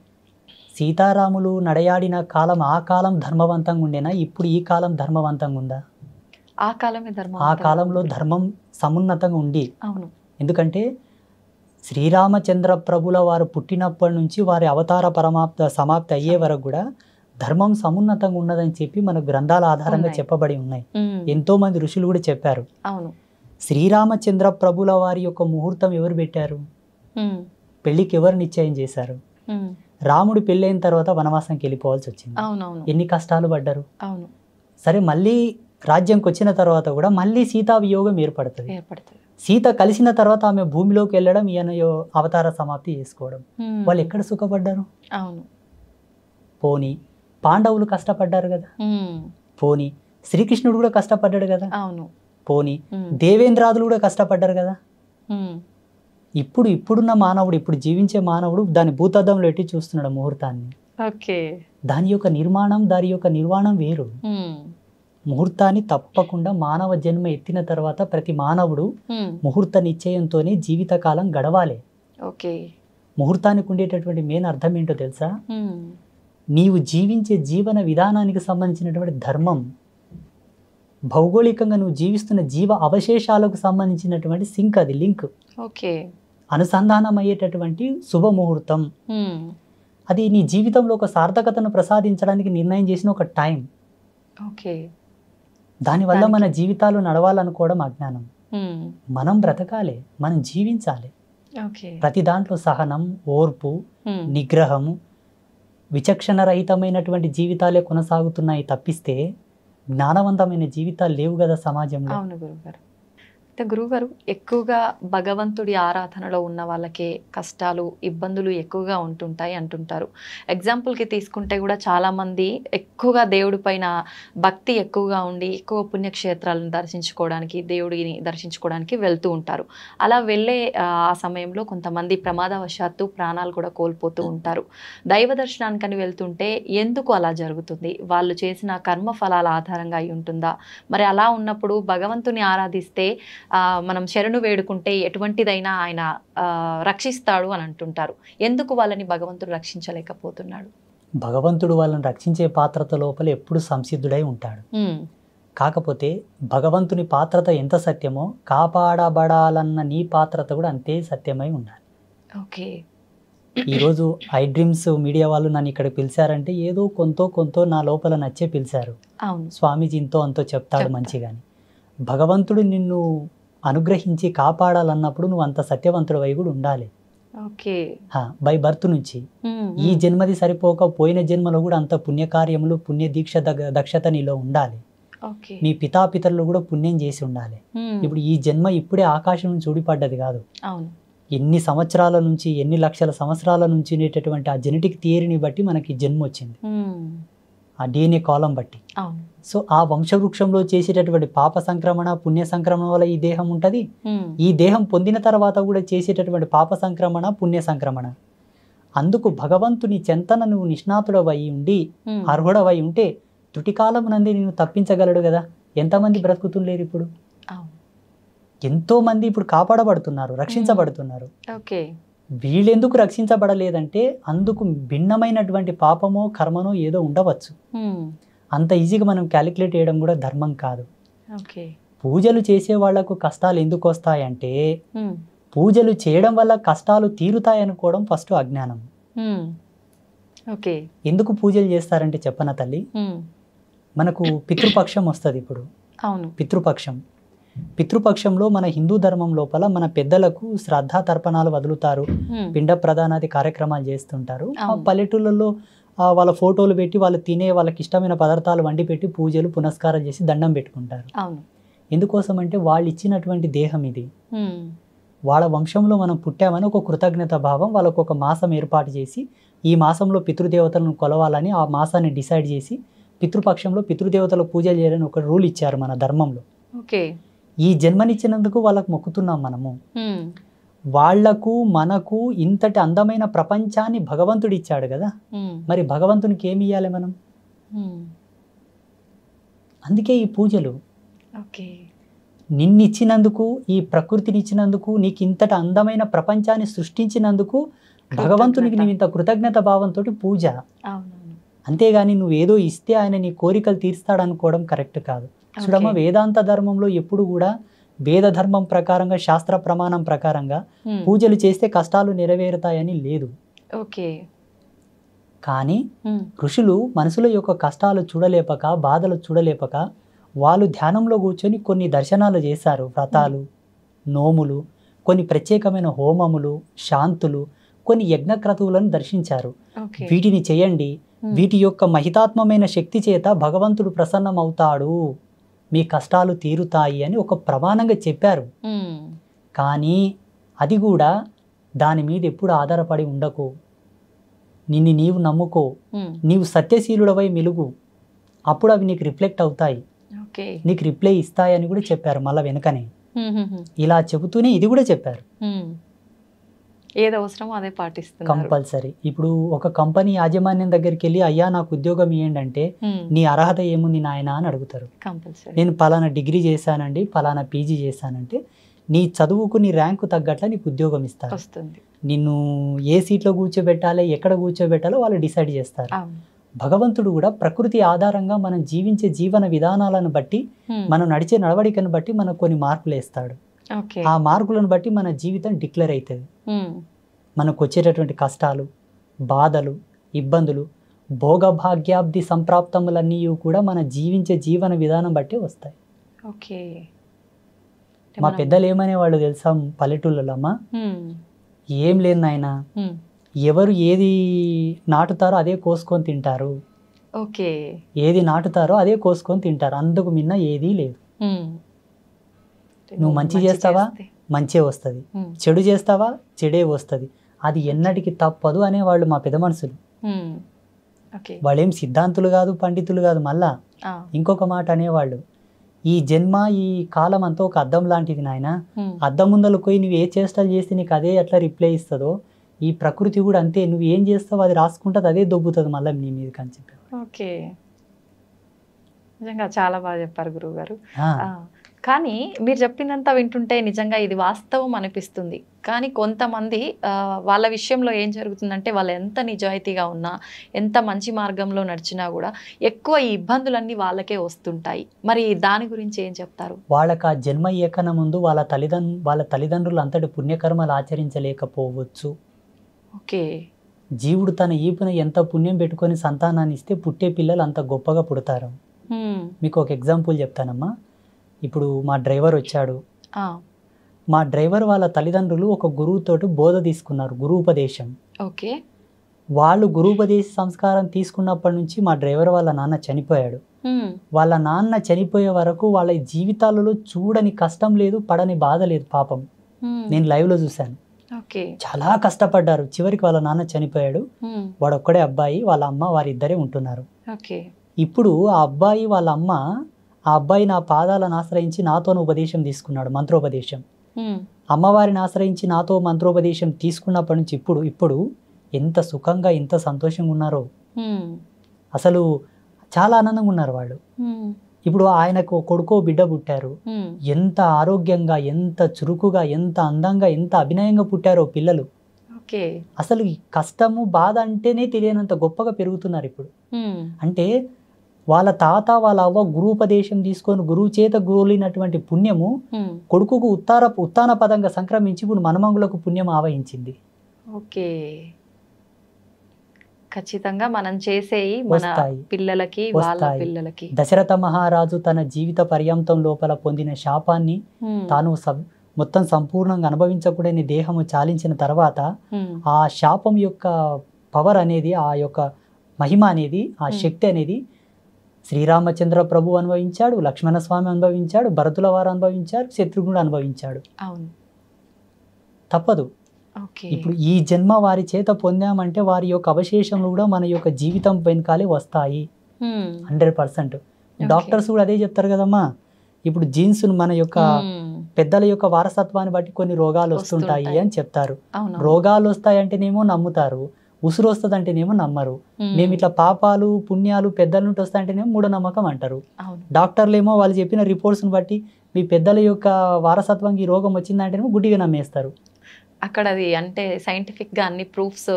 సీతారాములు నడయాడిన కాలం ఆ కాలం ధర్మవంతంగా ఉండేనా, ఇప్పుడు ఈ కాలం ధర్మవంతంగా ఉందా? ఆ కాలమే ధర్మం. ఆ కాలంలో ధర్మం సమున్నతంగా ఉంది. అవును. ఎందుకంటే శ్రీరామచంద్ర ప్రభుల వారు పుట్టినప్పటి నుంచి వారి అవతార సమాప్తి అయ్యే వరకు కూడా ధర్మం సమున్నతంగా ఉన్నదని చెప్పి మన గ్రంథాల ఆధారంగా చెప్పబడి ఉన్నాయి. ఎంతో మంది ఋషులు కూడా చెప్పారు. అవును. శ్రీరామచంద్ర ప్రభుల వారి యొక్క ముహూర్తం ఎవరు పెట్టారు? పెళ్లికి ఎవరు నిశ్చయం చేశారు? రాముడు పెళ్ళైన తర్వాత వనవాసానికి వెళ్ళిపోవాల్సి వచ్చింది. అవునవును. ఎన్ని కష్టాలు పడ్డారు. అవును. సరే, మళ్ళీ రాజ్యంకి వచ్చిన తర్వాత కూడా మళ్ళీ సీతా వియోగం ఏర్పడుతుంది. సీత కలిసిన తర్వాత ఆమె భూమిలోకి వెళ్ళడం, ఈయన అవతార సమాప్తి చేసుకోవడం. వాళ్ళు ఎక్కడ సుఖపడ్డారు? అవును. పోనీ పాండవులు కష్టపడ్డారు కదా. పోనీ శ్రీకృష్ణుడు కూడా కష్టపడ్డాడు కదా. అవును. పోనీ దేవేంద్రాదులు కూడా కష్టపడ్డారు కదా. ఇప్పుడున్న మానవుడు, ఇప్పుడు జీవించే మానవుడు దాని భూతద్దంలో ఎట్టి చూస్తున్నాడు ముహూర్తాన్ని. ఓకే. దాని యొక్క నిర్మాణం, దాని యొక్క నిర్వాణం వేరు. ముహూర్తాన్ని తప్పకుండా మానవ జన్మ ఎత్తిన తర్వాత ప్రతి మానవుడు ముహూర్త నిశ్చయంతోనే జీవితకాలం గడవాలి. ఓకే. ముహూర్తానికి ఉండేటటువంటి మెయిన్ అర్థం ఏంటో తెలుసా? నీవు జీవించే జీవన విధానానికి సంబంధించినటువంటి ధర్మం, భౌగోళికంగా నువ్వు జీవిస్తున్న జీవ అవశేషాలకు సంబంధించినటువంటి సింక్, అది లింక్. ఓకే. అనుసంధానం అయ్యేటటువంటి శుభముహూర్తం. అది నీ జీవితంలో ఒక సార్థకతను ప్రసాదించడానికి నిర్ణయం చేసిన ఒక టైం. ఓకే. దానివల్ల మన జీవితాలు నడవాలనుకోవడం అజ్ఞానం. మనం బ్రతకాలి, మనం జీవించాలి. ప్రతి దాంట్లో సహనం, ఓర్పు, నిగ్రహము, విచక్షణ రహితమైనటువంటి జీవితాలే కొనసాగుతున్నాయి తప్పిస్తే జ్ఞానవంతమైన జీవితాలు లేవు కదా సమాజంలో. అవును గురుగారు. అయితే గురుగారు, ఎక్కువగా భగవంతుడి ఆరాధనలో ఉన్న వాళ్ళకే కష్టాలు, ఇబ్బందులు ఎక్కువగా ఉంటుంటాయి అంటుంటారు. ఎగ్జాంపుల్కి తీసుకుంటే కూడా చాలామంది ఎక్కువగా దేవుడి పైన భక్తి ఎక్కువగా ఉండి ఎక్కువ పుణ్యక్షేత్రాలను దర్శించుకోవడానికి, దేవుడిని దర్శించుకోవడానికి వెళ్తూ ఉంటారు. అలా వెళ్ళే ఆ సమయంలో కొంతమంది ప్రమాదవశాత్తు ప్రాణాలు కూడా కోల్పోతూ ఉంటారు. దైవ దర్శనానికని వెళ్తుంటే ఎందుకు అలా జరుగుతుంది? వాళ్ళు చేసిన కర్మ ఫలాల ఆధారంగా అయి ఉంటుందా? మరి అలా ఉన్నప్పుడు భగవంతుని ఆరాధిస్తే మనం శరణు వేడుకుంటే ఎటువంటిదైనా ఆయన రక్షిస్తాడు అని అంటుంటారు. ఎందుకు వాళ్ళని భగవంతుడు రక్షించలేకపోతున్నాడు? భగవంతుడు వాళ్ళని రక్షించే పాత్రత లోపల ఎప్పుడు సంసిద్ధుడై ఉంటాడు. కాకపోతే భగవంతుని పాత్రత ఎంత సత్యమో కాపాడబడాలన్న నీ పాత్రత కూడా అంతే సత్యమై ఉండాలి. ఓకే. ఈరోజు ఐ డ్రీమ్స్ మీడియా వాళ్ళు నన్ను ఇక్కడ పిలిచారంటే ఏదో కొంతో నా లోపల నచ్చే పిలిచారు. స్వామీజీ ఇంతో అంతో చెప్తాడు మంచిగాని. భగవంతుడు నిన్ను అనుగ్రహించి కాపాడాలన్నప్పుడు నువ్వు అంత సత్యవంతుడు అయి కూడా ఉండాలి. బై బర్త్ నుంచి ఈ జన్మది సరిపోక పోయిన జన్మలో కూడా అంత పుణ్యకార్యములు, పుణ్య దీక్ష దక్షత నీలో ఉండాలి. మీ పితాపితరులు కూడా పుణ్యం చేసి ఉండాలి. ఇప్పుడు ఈ జన్మ ఇప్పుడే ఆకాశం నుంచి ఊడిపడ్డది కాదు. ఎన్ని సంవత్సరాల నుంచి, ఎన్ని లక్షల సంవత్సరాల నుంచి ఉండేటటువంటి ఆ జెనెటిక్ థియరీని బట్టి మనకి జన్మ వచ్చింది, ఆ DNA కాలం బట్టి. సో ఆ వంశవృక్షంలో చేసేటటువంటి పాప సంక్రమణ, పుణ్య సంక్రమణ వల్ల ఈ దేహం ఉంటుంది. ఈ దేహం పొందిన తర్వాత కూడా చేసేటటువంటి పాప సంక్రమణ, పుణ్య సంక్రమణ. అందుకు భగవంతుని చెంతన నువ్వు నిష్ణాతుడవై ఉండి, అర్హుడవై ఉంటే తుటికాలం నంది నేను తప్పించగలడు కదా. ఎంతమంది బ్రతుకుతుండలేరు ఇప్పుడు? ఎంతో మంది ఇప్పుడు కాపాడబడుతున్నారు, రక్షించబడుతున్నారు. వీళ్ళెందుకు రక్షించబడలేదంటే అందుకు భిన్నమైనటువంటి పాపమో కర్మనో ఏదో ఉండవచ్చు. అంత ఈజీగా మనం క్యాలిక్యులేట్ చేయడం కూడా ధర్మం కాదు. పూజలు చేసే వాళ్లకు కష్టాలు ఎందుకు వస్తాయంటే పూజలు చేయడం వల్ల కష్టాలు తీరుతాయనుకోవడం ఫస్ట్ అజ్ఞానం. ఎందుకు పూజలు చేస్తారంటే చెప్పన తల్లి, మనకు పితృపక్షం వస్తుంది. ఇప్పుడు పితృపక్షంలో మన హిందూ ధర్మం లోపల మన పెద్దలకు శ్రద్ధా తర్పణాలు వదులుతారు, పిండ ప్రదానాది కార్యక్రమాలు చేస్తుంటారు. ఆ పల్లెటూళ్ళలో వాళ్ళ ఫోటోలు పెట్టి వాళ్ళు తినే వాళ్ళకి ఇష్టమైన పదార్థాలు వండి పెట్టి పూజలు పునస్కారాలు చేసి దండం పెట్టుకుంటారు. అవును. ఎందుకోసం అంటే వాళ్ళు ఇచ్చినటువంటి దేహం ఇది, వాళ్ళ వంశంలో మనం పుట్టామని ఒక కృతజ్ఞత భావం వాళ్ళకు ఒక మాసం ఏర్పాటు చేసి ఈ మాసంలో పితృదేవతలను కొలవాలని ఆ మాసాన్ని డిసైడ్ చేసి పితృపక్షంలో పితృదేవతలకు పూజలు చేయాలని ఒక రూల్ ఇచ్చారు మన ధర్మంలో. ఓకే. ఈ జన్మనిచ్చినందుకు వాళ్ళకు మొక్కుతున్నాం మనము. వాళ్లకు మనకు ఇంతటి అందమైన ప్రపంచాన్ని భగవంతుడు ఇచ్చాడు కదా, మరి భగవంతునికి ఏమి ఇవ్వాలి మనం? అందుకే ఈ పూజలు. నిన్నిచ్చినందుకు, ఈ ప్రకృతిని ఇచ్చినందుకు, నీకు ఇంతటి అందమైన ప్రపంచాన్ని సృష్టించినందుకు భగవంతునికి నువ్వు ఇంత కృతజ్ఞత భావంతో పూజ. అంతేగాని నువ్వేదో ఇస్తే ఆయన నీ కోరికలు తీర్స్తాడనుకోవడం కరెక్ట్ కాదు. చూడమ్మ, వేదాంత ధర్మంలో ఎప్పుడు కూడా వేద ధర్మం ప్రకారంగా, శాస్త్ర ప్రమాణం ప్రకారంగా పూజలు చేస్తే కష్టాలు నెరవేరుతాయని లేదు. కానీ ఋషులు మనుషుల యొక్క కష్టాలు చూడలేపక, బాధలు చూడలేపక వాళ్ళు ధ్యానంలో కూర్చొని కొన్ని దర్శనాలు చేశారు. వ్రతాలు, నోములు, కొన్ని ప్రత్యేకమైన హోమములు, శాంతులు, కొన్ని యజ్ఞక్రతువులను దర్శించారు. వీటిని చేయండి, వీటి యొక్క మహితాత్మమైన శక్తి చేత భగవంతుడు ప్రసన్నమవుతాడు, మీ కష్టాలు తీరుతాయి అని ఒక ప్రమాణంగా చెప్పారు. కానీ అది కూడా దాని మీద ఎప్పుడు ఆధారపడి ఉండకు. నిన్ను నీవు నమ్ముకో, నీవు సత్యశీలుడవై మెలుగు, అప్పుడు అవి నీకు రిఫ్లెక్ట్ అవుతాయి, నీకు రిప్లై ఇస్తాయని కూడా చెప్పారు. మళ్ళీ వెనుకనే ఇలా చెబుతూనే ఇది కూడా చెప్పారు, ఏది అవసరమో అదే పాటిస్తున్నారు కంపల్సరీ. ఇప్పుడు ఒక కంపెనీ యాజమాన్యం దగ్గరికి వెళ్ళి అయ్యా నాకు ఉద్యోగం ఇవ్వండి అంటే నీ అర్హత ఏముంది నాయన అని అడుగుతారు. నేను పలానా డిగ్రీ చేశానండి, పలానా పీజీ చేశానంటే నీ చదువుకు, నీ ర్యాంకు తగ్గట్ల నీకు ఉద్యోగం ఇస్తారు. నిన్ను ఏ సీట్లో కూర్చోబెట్టాలి, ఎక్కడ కూర్చోబెట్టాలో వాళ్ళు డిసైడ్ చేస్తారు. భగవంతుడు కూడా ప్రకృతి ఆధారంగా మనం జీవించే జీవన విధానాలను బట్టి, మనం నడిచే నడవడికను బట్టి మనకు కొన్ని మార్కులు వేస్తాడు. ఆ మార్కులను బట్టి మన జీవితం డిక్లేర్ అవుతుంది. మనకు వచ్చేటటువంటి కష్టాలు, బాధలు, ఇబ్బందులు, భోగభాగ్యాబ్ది సంప్రాప్తములన్నీ కూడా మన జీవించే జీవన విధానం బట్టి వస్తాయి. మా పెద్దలు ఏమనే వాళ్ళు తెలుసా పల్లెటూళ్ళలో, అమ్మా ఏం లేదు నాయన, ఎవరు ఏది నాటుతారో అదే కోసుకొని తింటారు, ఏది నాటుతారో అదే కోసుకొని తింటారు, అందుకు మిన్న ఏదీ లేదు. నువ్వు మంచి చేస్తావా మంచే వస్తుంది, చెడు చేస్తావా చెడే వస్తుంది, అది ఎన్నటికి తప్పదు అనేవాళ్ళు మా పెద్ద మనుషులు. వాళ్ళేం సిద్ధాంతులు కాదు, పండితులు కాదు. మళ్ళా ఇంకొక మాట అనేవాళ్ళు, ఈ జన్మ, ఈ కాలం అంతా ఒక అద్దం లాంటిది నాయన, అద్దం ముందలు పోయి నువ్వు ఏ చేష్టలు చేస్తే నీకు అదే ఎట్లా రిప్లై ఇస్తుందో, ఈ ప్రకృతి కూడా అంతే, నువ్వు ఏం చేస్తావు అది రాసుకుంటుంది, అదే దొబ్బుతుంది మళ్ళీ నీ మీదకి అని చెప్పారు. నిజంగా చాలా బాగా చెప్పారు గురువు గారు. కానీ మీరు చెప్పినంత వింటుంటే నిజంగా ఇది వాస్తవం అనిపిస్తుంది. కానీ కొంతమంది వాళ్ళ విషయంలో ఏం జరుగుతుందంటే, వాళ్ళు ఎంత నిజాయితీగా ఉన్నా, ఎంత మంచి మార్గంలో నడిచినా కూడా ఎక్కువ ఈ ఇబ్బందులన్నీ వాళ్ళకే వస్తుంటాయి. మరి దాని గురించి ఏం చెప్తారు? వాళ్ళకి ఆ జన్మ ఏకన ముందు వాళ్ళ తల్లిదండ్రులు అంతటి పుణ్యకర్మలు ఆచరించలేకపోవచ్చు. జీవుడు తన ఈపున ఎంత పుణ్యం పెట్టుకొని సంతానాన్ని ఇస్తే పుట్టే పిల్లలు అంత గొప్పగా పుడతారు. మీకు ఒక ఎగ్జాంపుల్ చెప్తానమ్మా. ఇప్పుడు మా డ్రైవర్ వచ్చాడు, మా డ్రైవర్ వాళ్ళ తల్లిదండ్రులు ఒక గురువుతోటి బోధ తీసుకున్నారు, గురూపదేశం. వాళ్ళు గురూపదేశ సంస్కారం తీసుకున్నప్పటి నుంచి మా డ్రైవర్ వాళ్ళ నాన్న చనిపోయాడు. వాళ్ళ నాన్న చనిపోయే వరకు వాళ్ళ జీవితాలలో చూడని కష్టం లేదు, పడని బాధ లేదు. పాపం నేను లైవ్ లో చూశాను, చాలా కష్టపడ్డారు. చివరికి వాళ్ళ నాన్న చనిపోయాడు, వాడొక్కడే అబ్బాయి, వాళ్ళ అమ్మ, వారిద్దరే ఉంటున్నారు. ఇప్పుడు ఆ అబ్బాయి వాళ్ళ అమ్మ, ఆ అబ్బాయి నా పాదాలను ఆశ్రయించి నాతోను ఉపదేశం తీసుకున్నాడు, మంత్రోపదేశం. అమ్మవారిని ఆశ్రయించి నాతో మంత్రోపదేశం తీసుకున్నప్పటి నుంచి ఇప్పుడు ఎంత సుఖంగా, ఎంత సంతోషంగా ఉన్నారో, అసలు చాలా ఆనందంగా ఉన్నారు వాళ్ళు. ఇప్పుడు ఆయనకు కొడుకో బిడ్డ పుట్టారు, ఎంత ఆరోగ్యంగా, ఎంత చురుకుగా, ఎంత అందంగా, ఎంత అభినయంగా పుట్టారో పిల్లలు. అసలు ఈ కష్టము, బాధ అంటేనే తెలియనంత గొప్పగా పెరుగుతున్నారు ఇప్పుడు. అంటే వాళ్ళ తాత, వాళ్ళ అవ్వ గురూపదేశం తీసుకొని గురువు చేత గోలినటువంటి పుణ్యము కొడుకుకు ఉత్తాన పదంగా సంక్రమించి ఇప్పుడు మనమంగులకు పుణ్యం ఆవహించింది. ఖచ్చితంగా మనం చేసేయి మన పిల్లలకి, వాళ్ళ పిల్లలకి. దశరథ మహారాజు తన జీవిత పర్యంతం లోపల పొందిన శాపాన్ని తాను మొత్తం సంపూర్ణంగా అనుభవించకూడని దేహము చాలించిన తర్వాత ఆ శాపం యొక్క పవర్ అనేది, ఆ యొక్క మహిమ అనేది, ఆ Hmm. శక్తి అనేది శ్రీరామచంద్ర ప్రభు అనుభవించాడు, లక్ష్మణస్వామి అనుభవించాడు, భరతుల వారు అనుభవించారు, శత్రుఘ్నుడు అనుభవించాడు. అవును. తప్పదు. ఓకే. ఇప్పుడు ఈ జన్మ వారి చేత పొందామంటే వారి యొక్క అవశేషములు కూడా మన యొక్క జీవితం వెనకాలే వస్తాయి. 100%. డాక్టర్స్ కూడా అదే చెప్తారు కదమ్మా. ఇప్పుడు జీన్స్ మన యొక్క పెద్దల యొక్క వారసత్వాన్ని బట్టి కొన్ని రోగాలు వస్తుంటాయి అని చెప్తారు. రోగాలు వస్తాయంటేనేమో నమ్ముతారు, ఉసురు వస్తుందంటేనేమో నమ్మరు. మేము ఇట్లా పాపాలు పుణ్యాలు పెద్దల నుండి వస్తాయంటేనేమో మూఢనమ్మకం అంటారు. డాక్టర్లు ఏమో వాళ్ళు చెప్పిన రిపోర్ట్స్ని బట్టి మీ పెద్దల యొక్క వారసత్వానికి ఈ రోగం వచ్చిందంటేనేమో గుడ్డిగా నమ్మేస్తారు. అక్కడ అది అంటే సైంటిఫిక్గా అన్ని ప్రూఫ్స్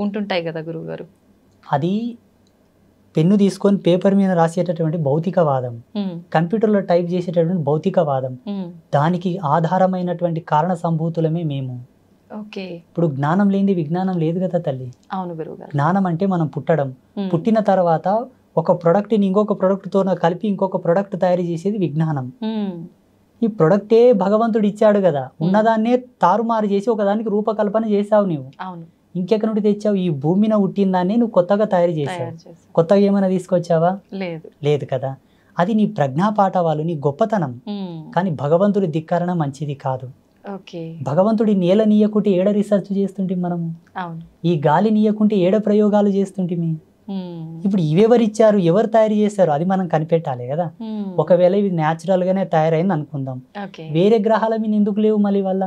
ఉంటుంటాయి కదా గురువుగారు. అది పెన్ను తీసుకొని పేపర్ మీద రాసేటటువంటి భౌతికవాదం, కంప్యూటర్లో టైప్ చేసేటటువంటి భౌతికవాదం, దానికి ఆధారమైనటువంటి కారణ సంభూతులమే మేము. ఓకే. ఇప్పుడు జ్ఞానం లేనిది విజ్ఞానం లేదు కదా తల్లి. అవును గురువుగారు. జ్ఞానం అంటే మనం పుట్టడం, పుట్టిన తర్వాత ఒక ప్రోడక్ట్ని ఇంకొక ప్రోడక్ట్తో కలిపి ఇంకొక ప్రోడక్ట్ తయారు చేసేది విజ్ఞానం. ఈ ప్రొడక్టే భగవంతుడు ఇచ్చాడు కదా, ఉన్నదాన్నే తారుమారు చేసి ఒకదానికి రూపకల్పన చేసావు నువ్వు. అవును. ఇంకెక్కడి నుండి తెచ్చావు? ఈ భూమిన పుట్టిన దాన్ని నువ్వు కొత్తగా తయారు చేసావు. కొత్తగా ఏమైనా తీసుకొచ్చావా? లేదు కదా. అది నీ ప్రజ్ఞాపాఠవాలు, నీ గొప్పతనం. కానీ భగవంతుడి ధిక్కరణ మంచిది కాదు. భగవంతుడి నేల నీయకుంటే ఏడ రీసెర్చ్ చేస్తుంటే మనము, ఈ గాలి నీయకుంటే ఏడ ప్రయోగాలు చేస్తుంటిమి. ఇప్పుడు ఇవెవరిచ్చారు, ఎవరు తయారు చేశారు అది మనం కనిపెట్టాలి కదా. ఒకవేళ ఇవి న్యాచురల్ గానే తయారైంది అనుకుందాం, వేరే గ్రహాల మీద ఎందుకు లేవు మళ్ళీ వల్ల?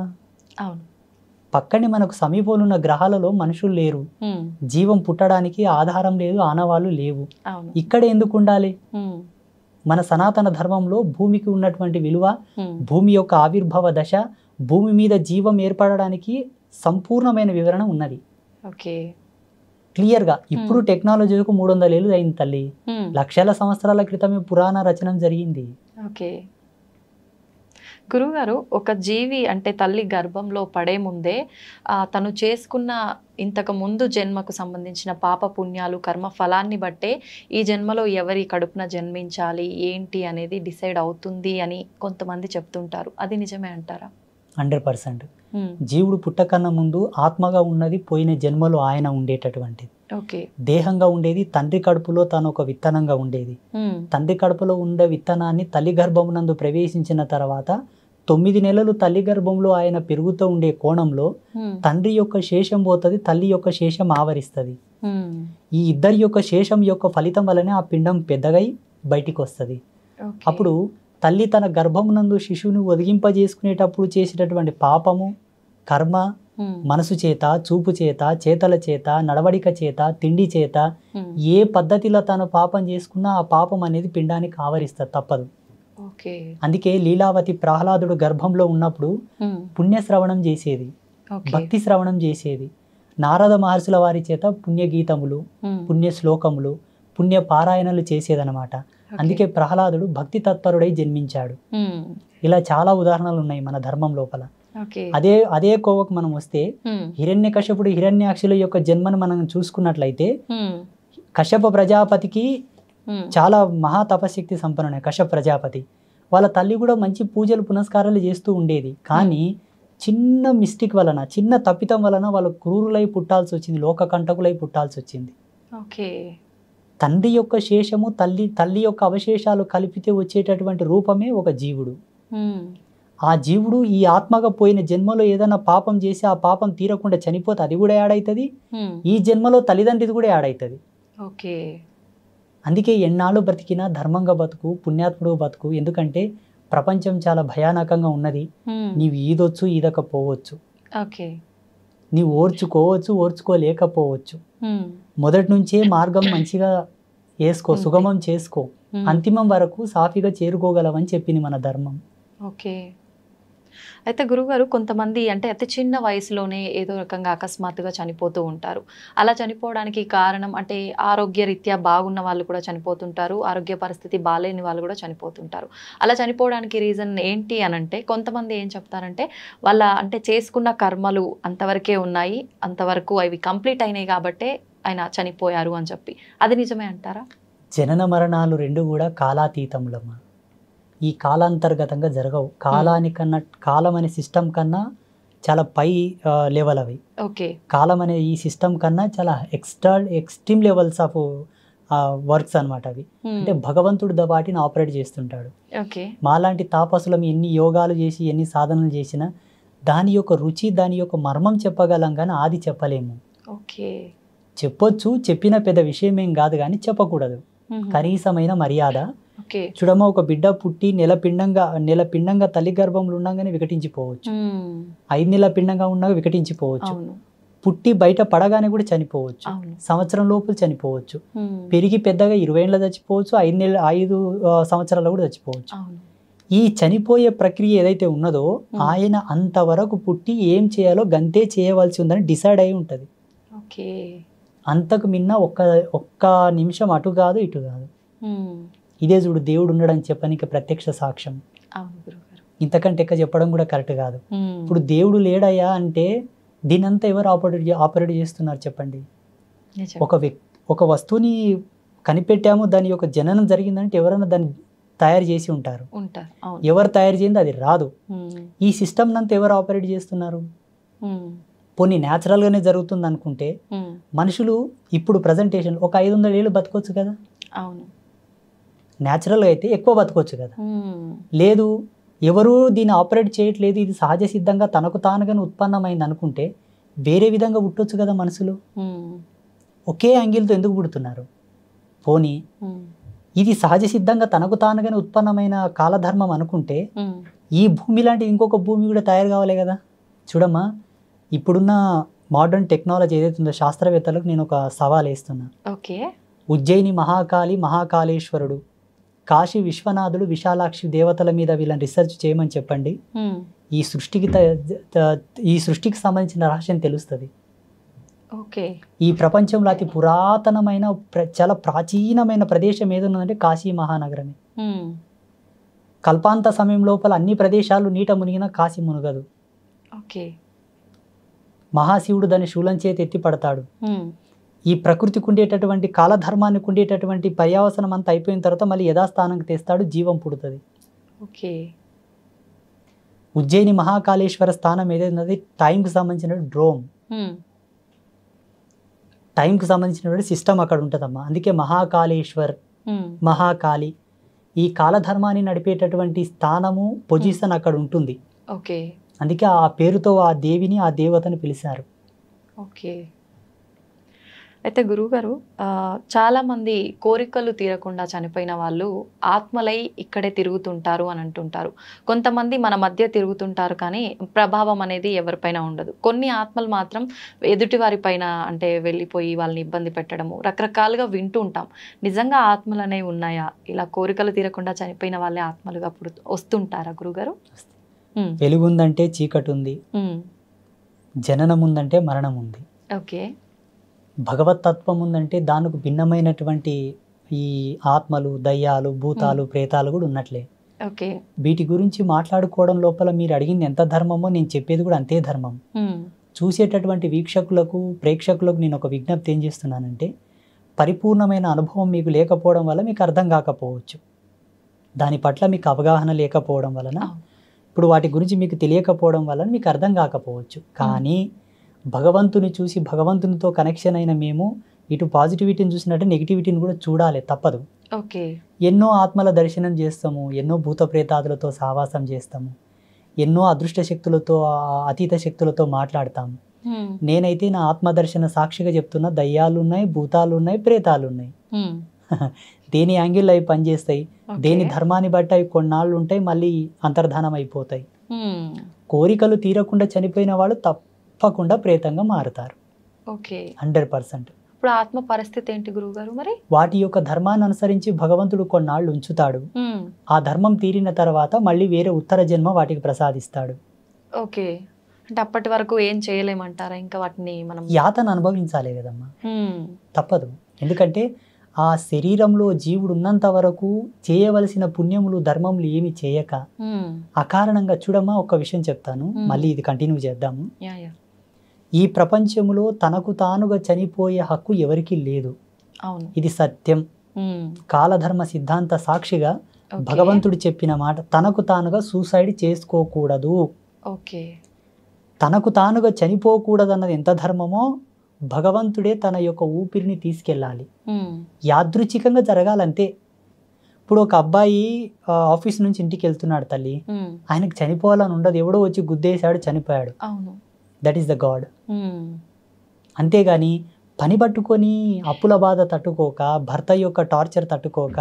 పక్కనే మనకు సమీపంలో ఉన్న గ్రహాలలో మనుషులు లేరు, జీవం పుట్టడానికి ఆధారం లేదు, ఆనవాళ్ళు లేవు. ఇక్కడ ఎందుకు ఉండాలి? మన సనాతన ధర్మంలో భూమికి ఉన్నటువంటి విలువ, భూమి యొక్క ఆవిర్భావ దశ, భూమి మీద జీవం ఏర్పడడానికి సంపూర్ణమైన వివరణ ఉన్నది క్లియర్ గా. ఇప్పుడు టెక్నాలజీకు 300 ఏళ్ళు అయింది తల్లి. లక్షల సంవత్సరాల క్రితమే పురాణ రచన జరిగింది. గురువుగారు, ఒక జీవి అంటే తల్లి గర్భంలో పడే ముందే తను చేసుకున్న ఇంతకు ముందు జన్మకు సంబంధించిన పాప పుణ్యాలు కర్మ ఫలాన్ని బట్టే ఈ జన్మలో ఎవరి కడుపున జన్మించాలి ఏంటి అనేది డిసైడ్ అవుతుంది అని కొంతమంది చెప్తుంటారు. అది నిజమే అంటారా? 100%. జీవుడు పుట్టకన్నా ముందు ఆత్మగా ఉన్నది పోయిన జన్మలో ఆయన ఉండేటటువంటిది. దేహంగా ఉండేది తండ్రి కడుపులో తాను ఒక విత్తనంగా ఉండేది. తండ్రి కడుపులో ఉండే విత్తనాన్ని తల్లి గర్భమునందు ప్రవేశించిన తర్వాత 9 నెలలు తల్లి గర్భంలో ఆయన పెరుగుతూ ఉండే కోణంలో తండ్రి యొక్క శేషం పోతుంది, తల్లి యొక్క శేషం ఆవరిస్తుంది. ఈ ఇద్దరి యొక్క శేషం యొక్క ఫలితం వలనే ఆ పిండం పెద్దగై బయటికి వస్తుంది. అప్పుడు తల్లి తన గర్భమునందు శిశువుని ఒదిగింపజేసుకునేటప్పుడు చేసేటటువంటి పాపము కర్మ, మనసు చేత, చూపు చేత, చేతల చేత, నడవడిక చేత, తిండి చేత, ఏ పద్ధతిలో తను పాపం చేసుకున్నా ఆ పాపం అనేది పిండానికి ఆవరిస్తుంది, తప్పదు. అందుకే లీలావతి ప్రహ్లాదుడు గర్భంలో ఉన్నప్పుడు పుణ్యశ్రవణం చేసేది, భక్తి శ్రవణం చేసేది. నారద మహర్షుల వారి చేత పుణ్యగీతములు, పుణ్య శ్లోకములు, పుణ్య పారాయణలు చేసేదనమాట. అందుకే ప్రహ్లాదుడు భక్తి తత్పరుడై జన్మించాడు. ఇలా చాలా ఉదాహరణలు ఉన్నాయి మన ధర్మం లోపల. అదే కోవకు మనం వస్తే హిరణ్యకశ్యపుడు హిరణ్యాక్షుల యొక్క జన్మను మనం చూసుకున్నట్లయితే కశ్యప ప్రజాపతికి చాలా మహా తపశక్తి సంపన్నుడే కశ్యప ప్రజాపతి. వాళ్ళ తల్లి కూడా మంచి పూజలు పునస్కారాలు చేస్తూ ఉండేది. కానీ చిన్న మిస్టేక్ వలన, చిన్న తప్పితం వలన వాళ్ళు క్రూరులై పుట్టాల్సి వచ్చింది, లోకకంటకులై పుట్టాల్సి వచ్చింది. తండ్రి యొక్క శేషము, తల్లి యొక్క అవశేషాలు కలిపితే వచ్చేటటువంటి రూపమే ఒక జీవుడు. ఆ జీవుడు ఈ ఆత్మగా పోయిన జన్మలో ఏదైనా పాపం చేసి ఆ పాపం తీరకుండా చనిపోతే అది కూడా యాడ్ అవుతుంది, ఈ జన్మలో తల్లిదండ్రిది కూడా యాడ్ అవుతుంది. అందుకే ఎన్నాళ్ళు బ్రతికినా ధర్మంగా బతుకు, పుణ్యాత్ముడు బతుకు. ఎందుకంటే ప్రపంచం చాలా భయానకంగా ఉన్నది. నీవు ఈదొచ్చు, ఈదకపోవచ్చు, నీవు ఓర్చుకోవచ్చు, ఓర్చుకోలేకపోవచ్చు. మొదటి నుంచే మార్గం మంచిగా వేసుకో, సుగమం చేసుకో, అంతిమం వరకు సాఫీగా చేరుకోగలవని చెప్పింది మన ధర్మం. అయితే గురుగారు, కొంతమంది అంటే అతి చిన్న వయసులోనే ఏదో రకంగా అకస్మాత్తుగా చనిపోతూ ఉంటారు. అలా చనిపోవడానికి కారణం అంటే ఆరోగ్య రీత్యా బాగున్న వాళ్ళు కూడా చనిపోతుంటారు, ఆరోగ్య పరిస్థితి బాగాలేని వాళ్ళు కూడా చనిపోతుంటారు. అలా చనిపోవడానికి రీజన్ ఏంటి అని అంటే కొంతమంది ఏం చెప్తారంటే వాళ్ళ అంటే చేసుకున్న కర్మలు అంతవరకే ఉన్నాయి, అంతవరకు అవి కంప్లీట్ అయినాయి కాబట్టే ఆయన చనిపోయారు అని చెప్పి. అది నిజమే అంటారా? జనన మరణాలు రెండు కూడా కాలాతీతములమ్మా. ఈ కాలాంతర్గతంగా జరగవు. కాలానికన్నా, కాలం అనే సిస్టమ్ కన్నా చాలా పై లెవెల్ అవి. ఓకే. కాలం అనే ఈ సిస్టమ్ కన్నా చాలా ఎక్స్ట్రీమ్ లెవెల్స్ ఆఫ్ వర్క్స్ అనమాట అవి. అంటే భగవంతుడు వాటిని ఆపరేట్ చేస్తుంటాడు. ఓకే. మాలాంటి తాపసులం ఎన్ని యోగాలు చేసి ఎన్ని సాధనలు చేసినా దాని యొక్క రుచి దాని యొక్క మర్మం చెప్పగలం కానీ ఆది చెప్పలేము. ఓకే. చెప్పొచ్చు, చెప్పిన పెద్ద విషయం ఏం కాదు కానీ చెప్పకూడదు. కనీసమైన మర్యాద. ఓకే. చూడమ్మా, ఒక బిడ్డ పుట్టి నెల పిండంగా తల్లి గర్భంలో ఉండగానే వికటించిపోవచ్చు, 5 నెలల పిండంగా ఉండగా వికటించిపోవచ్చు, పుట్టి బయట పడగానే కూడా చనిపోవచ్చు, సంవత్సరం లోపల చనిపోవచ్చు, పెరిగి పెద్దగా 20 ఏళ్ళ చచ్చిపోవచ్చు, 5 సంవత్సరాలు కూడా చచ్చిపోవచ్చు. ఈ చనిపోయే ప్రక్రియ ఏదైతే ఉన్నదో ఆయన అంతవరకు పుట్టి ఏం చేయాలో గంతే చేయవలసి ఉందని డిసైడ్ అయి ఉంటుంది. అంతకు మిన్న ఒక్క నిమిషం అటు కాదు ఇటు కాదు. ఇదే చూడు దేవుడు ఉన్నాడని చెప్పడానికి ప్రత్యక్ష సాక్ష్యం. ఇంతకంటే ఎక్క చెప్పడం కూడా కరెక్ట్ కాదు. ఇప్పుడు దేవుడు లేడయ్యా అంటే దీనంతా ఎవరు ఆపరేట్ చేస్తున్నారు చెప్పండి? ఒక వస్తువుని కనిపెట్టాము, దాని యొక్క జననం జరిగిందంటే ఎవరైనా దాన్ని తయారు చేసి ఉంటారు. ఎవరు తయారు చేయండి అది రాదు. ఈ సిస్టమ్ నంతా ఎవరు ఆపరేట్ చేస్తున్నారు? పోనీ న్యాచురల్గానే జరుగుతుంది అనుకుంటే మనుషులు ఇప్పుడు ప్రజెంటేషన్ ఒక 500 ఏళ్ళు బతకొచ్చు కదా. న్యాచురల్గా అయితే ఎక్కువ బతకొచ్చు కదా. లేదు, ఎవరు దీన్ని ఆపరేట్ చేయట్లేదు, ఇది సహజ సిద్ధంగా తనకు తానుగానే ఉత్పన్నమైంది అనుకుంటే వేరే విధంగా పుట్టొచ్చు కదా. మనుషులు ఒకే యాంగిల్తో ఎందుకు పుడుతున్నారు? పోనీ ఇది సహజ సిద్ధంగా తనకు తానుగానే ఉత్పన్నమైన కాలధర్మం అనుకుంటే ఈ భూమి లాంటి ఇంకొక భూమి కూడా తయారు కావాలి కదా. చూడమ్మా, ఇప్పుడున్న మోడర్న్ టెక్నాలజీ ఏదైతే ఉందో శాస్త్రవేత్తలకు నేను ఒక సవాల్ వేస్తున్నా. ఉజ్జయిని మహాకాళి, మహాకాళేశ్వరుడు, కాశీ విశ్వనాథుడు, విశాలాక్షి దేవతల మీద వీళ్ళని రీసెర్చ్ చేయమని చెప్పండి. ఈ సృష్టికి సంబంధించిన రహస్యం తెలుస్తుంది. ఈ ప్రపంచంలో అతి పురాతనమైన చాలా ప్రాచీనమైన ప్రదేశం ఏదన్నదంటే కాశీ మహానగరమే. కల్పాంత సమయం లోపల అన్ని ప్రదేశాలు నీట మునిగిన కాశీ మునగదు. మహాశివుడు దాన్ని శూలం చేతి ఎత్తి పడతాడు. ఈ ప్రకృతికి ఉండేటటువంటి కాలధర్మానికి ఉండేటటువంటి పర్యావసనం అంతా అయిపోయిన తర్వాత మళ్ళీ యథాస్థానానికి తెస్తాడు, జీవం పుడుతుంది. ఉజ్జయిని మహాకాళేశ్వర స్థానం ఏదైతే టైంకి సంబంధించిన డ్రోమ్, టైంకి సంబంధించినటువంటి సిస్టమ్ అక్కడ ఉంటుందమ్మా. అందుకే మహాకాళేశ్వర్, మహాకాళి, ఈ కాలధర్మాన్ని నడిపేటటువంటి స్థానము, పొజిషన్ అక్కడ ఉంటుంది. అందుకే ఆ పేరుతో ఆ దేవిని, ఆ దేవతని పిలిచారు. అయితే గురువుగారు, చాలామంది కోరికలు తీరకుండా చనిపోయిన వాళ్ళు ఆత్మలై ఇక్కడే తిరుగుతుంటారు అని అంటుంటారు. కొంతమంది మన మధ్య తిరుగుతుంటారు కానీ ప్రభావం అనేది ఎవరిపైన ఉండదు. కొన్ని ఆత్మలు మాత్రం ఎదుటి వారి పైన అంటే వెళ్ళిపోయి వాళ్ళని ఇబ్బంది పెట్టడము రకరకాలుగా వింటూ ఉంటాం. నిజంగా ఆత్మలు అనేవి ఉన్నాయా? ఇలా కోరికలు తీరకుండా చనిపోయిన వాళ్ళే ఆత్మలుగా వస్తుంటారా గురుగారు? వెలుగుందంటే చీకటి ఉంది, జననం ఉందంటే మరణం ఉంది. భగవత్ తత్వం ఉందంటే దానికి భిన్నమైనటువంటి ఈ ఆత్మలు, దయ్యాలు, భూతాలు, ప్రేతాలు కూడా ఉన్నట్లే. వీటి గురించి మాట్లాడుకోవడం లోపల మీరు అడిగింది ఎంత ధర్మమో నేను చెప్పేది కూడా అంతే ధర్మం. చూసేటటువంటి వీక్షకులకు, ప్రేక్షకులకు నేను ఒక విజ్ఞప్తి ఏం చేస్తున్నానంటే, పరిపూర్ణమైన అనుభవం మీకు లేకపోవడం వల్ల మీకు అర్థం కాకపోవచ్చు, దాని పట్ల మీకు అవగాహన లేకపోవడం వలన, ఇప్పుడు వాటి గురించి మీకు తెలియకపోవడం వలన మీకు అర్థం కాకపోవచ్చు. కానీ భగవంతుని చూసి భగవంతునితో కనెక్షన్ అయిన మేము ఇటు పాజిటివిటీని చూసినట్టు నెగిటివిటీని కూడా చూడాలి, తప్పదు. ఎన్నో ఆత్మల దర్శనం చేస్తాము, ఎన్నో భూత ప్రేతాదులతో సహవాసం చేస్తాము, ఎన్నో అదృష్ట శక్తులతో, అతీత శక్తులతో మాట్లాడతాము. నేనైతే నా ఆత్మదర్శన సాక్షిగా చెప్తున్నా, దయ్యాలు ఉన్నాయి, భూతాలు ఉన్నాయి, ప్రేతాలు ఉన్నాయి. దేని యాంగిల్లో అవి పనిచేస్తాయి, దేని ధర్మాన్ని బట్టి అవి కొన్నాళ్ళు ఉంటాయి, మళ్ళీ అంతర్ధానం అయిపోతాయి. కోరికలు తీరకుండా చనిపోయిన వాళ్ళు తప్పకుండా ప్రేతంగా మారుతారు. 100%. ఇప్పుడు ఆత్మ పరిస్థితి ఏంటి గురువుగారు మరి? వాటి యొక్క ధర్మాన్ని అనుసరించి భగవంతుడు కొన్నాళ్ళు ఉంచుతాడు. ఆ ధర్మం తీరిన తర్వాత మళ్ళీ వేరే ఉత్తర జన్మ వాటికి ప్రసాదిస్తాడు. అంటే అప్పటి వరకు ఏం చేయలేమంటారా? ఇంకా వాటిని మనం యాతన అనుభవించాలి కదమ్మా, తప్పదు. ఎందుకంటే ఆ శరీరంలో జీవుడు ఉన్నంత వరకు చేయవలసిన పుణ్యములు, ధర్మములు ఏమి చేయక అకారణంగా, చూడమ్మా ఒక విషయం చెప్తాను, మళ్ళీ ఇది కంటిన్యూ చేద్దాము. ఈ ప్రపంచంలో తనకు తానుగా చనిపోయే హక్కు ఎవరికీ లేదు. ఇది సత్యం. కాలధర్మ సిద్ధాంత సాక్షిగా భగవంతుడు చెప్పిన మాట, తనకు తానుగా సూసైడ్ చేసుకోకూడదు. తనకు తానుగా చనిపోకూడదన్నది ఎంత ధర్మమో భగవంతుడే తన యొక్క ఊపిరిని తీసుకెళ్ళాలి. యాదృచ్ఛికంగా జరగాలంతే. ఇప్పుడు ఒక అబ్బాయి ఆఫీస్ నుంచి ఇంటికి వెళ్తున్నాడు తల్లి, ఆయనకు చనిపోవాలని ఉండదు, ఎవడో వచ్చి గుద్దేశాడు చనిపోయాడు, దట్ ఈస్ ద గాడ్. అంతేగాని పని పట్టుకొని అప్పుల బాధ తట్టుకోక, భర్త యొక్క టార్చర్ తట్టుకోక,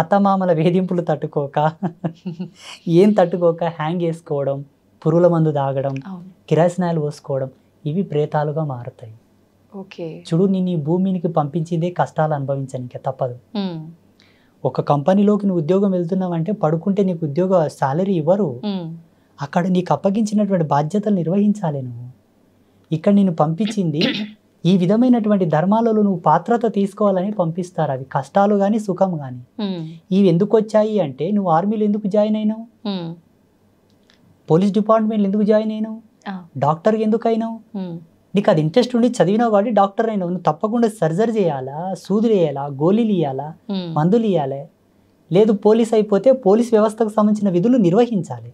అత్తమామల వేధింపులు తట్టుకోక, ఏం తట్టుకోక హ్యాంగ్ వేసుకోవడం, పురుగుల మందు తాగడం, కిరాసినాయలు పోసుకోవడం, ఇవి ప్రేతాలుగా మారుతాయి. చూడు, నేను ఈ భూమికి పంపించిందే కష్టాలు అనుభవించడానికి, తప్పదు. ఒక కంపెనీలోకి నువ్వు ఉద్యోగం వెళ్తున్నావంటే పడుకుంటే నీకు ఉద్యోగ సాలరీ ఇవ్వరు, అక్కడ నీకు అప్పగించినటువంటి బాధ్యతలు నిర్వహించాలి నువ్వు. ఇక్కడ నేను పంపించింది ఈ విధమైనటువంటి ధర్మాలలో నువ్వు పాత్రత తీసుకోవాలని పంపిస్తారు. అవి కష్టాలు కానీ సుఖం కానీ. ఇవి ఎందుకు వచ్చాయి అంటే, నువ్వు ఆర్మీలో ఎందుకు జాయిన్ అయినావు, పోలీస్ డిపార్ట్మెంట్లో ఎందుకు జాయిన్ అయినావు, డాక్టర్కి ఎందుకు అయినావు, నీకు అది ఇంట్రెస్ట్ ఉండి చదివినావు కాబట్టి డాక్టర్ అయినావు. నువ్వు తప్పకుండా సర్జరీ చేయాలా, సూదులు వేయాలా, గోళీలు ఇవ్వాలా, మందులు ఇవ్వాలి. లేదు పోలీస్ అయిపోతే పోలీస్ వ్యవస్థకు సంబంధించిన విధులు నిర్వహించాలి.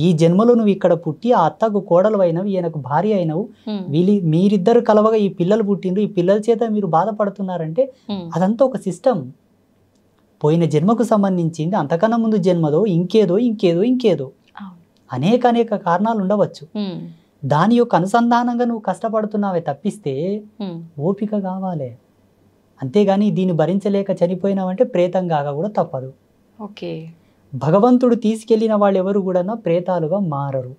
ఈ జన్మలో నువ్వు ఇక్కడ పుట్టి ఆ అత్తకు కోడలు అయినవు, ఈయనకు భార్య అయినవు, మీరిద్దరు కలవగా ఈ పిల్లలు పుట్టిండ్రు, ఈ పిల్లల చేత మీరు బాధపడుతున్నారంటే అదంతా ఒక సిస్టమ్. పోయిన జన్మకు సంబంధించింది, అంతకన్నా ముందు జన్మదో ఇంకేదో ఇంకేదో ఇంకేదో అనేక అనేక కారణాలు ఉండవచ్చు. దాని యొక్క అనుసంధానంగా నువ్వు కష్టపడుతున్నావే తప్పిస్తే ఓపిక కావాలి. అంతేగాని దీన్ని భరించలేక చనిపోయినావంటే ప్రేతం కాక కూడా తప్పదు. భగవంతుడు తీసుకెళ్లిన వాళ్ళు ఎవరు కూడా ప్రేతాలుగా మారరు.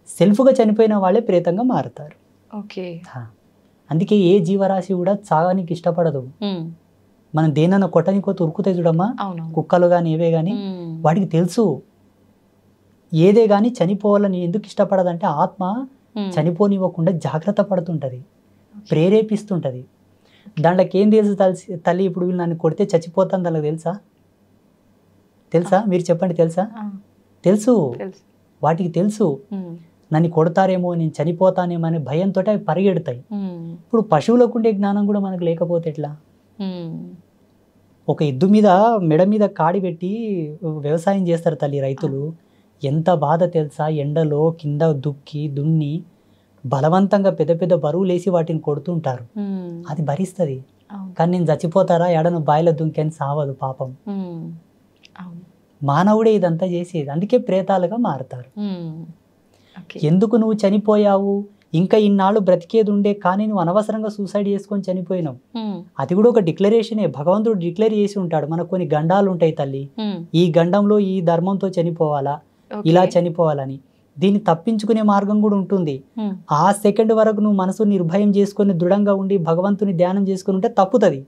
సెల్ఫ్గా చనిపోయిన వాళ్ళే ప్రేతంగా మారుతారు. అందుకే ఏ జీవరాశి కూడా చాగానికి ఇష్టపడదు. మనం దేనన్నా కొట్టనికోతే ఉరుకుతాయి చూడమ్మా, కుక్కలు కానీ ఏవే కానీ, వాడికి తెలుసు ఏదే కానీ చనిపోవాలని ఎందుకు ఇష్టపడదంటే ఆత్మ చనిపోనివ్వకుండా జాగ్రత్త పడుతుంటది, ప్రేరేపిస్తుంటది. దాంట్లోకి ఏం తెలుసు తల్లి, ఇప్పుడు వీళ్ళు నన్ను కొడితే చచ్చిపోతాను దానికి తెలుసా? తెలుసా? మీరు చెప్పండి. తెలుసా? తెలుసు. వాటికి తెలుసు నన్ను కొడతారేమో, నేను చనిపోతానేమో అనే భయంతో అవి పరిగెడతాయి. ఇప్పుడు పశువులకు ఉండే జ్ఞానం కూడా మనకు లేకపోతే ఎట్లా? ఒక ఎద్దు మీద మెడ మీద కాడి పెట్టి వ్యవసాయం చేస్తారు తల్లి రైతులు. ఎంత బాధ తెలుసా? ఎండలో కింద దుక్కి దున్ని బలవంతంగా పెద్ద పెద్ద బరువులు వేసి వాటిని కొడుతుంటారు. అది భరిస్తుంది. కానీ నేను చచ్చిపోతారా, ఎడను బాయిల దుంకని సావదు పాపం. మానవుడే ఇదంతా చేసేది. అందుకే ప్రేతాలుగా మారుతారు. ఎందుకు నువ్వు చనిపోయావు, ఇంకా ఇన్నాళ్ళు బ్రతికేది ఉండే కానీ నువ్వు అనవసరంగా సూసైడ్ చేసుకొని చనిపోయినావు, అది కూడా ఒక డిక్లరేషనే. భగవంతుడు డిక్లేర్ చేసి ఉంటాడు. మనకు కొన్ని గండాలు ఉంటాయి తల్లి, ఈ గండంలో ఈ ధర్మంతో చనిపోవాలా, ఇలా చనిపోవాలని. దీన్ని తప్పించుకునే మార్గం కూడా ఉంటుంది. ఆ సెకండ్ వరకు నువ్వు మనసు నిర్భయం చేసుకుని దృఢంగా ఉండి భగవంతుని ధ్యానం చేసుకుని ఉంటే తప్పుతుంది.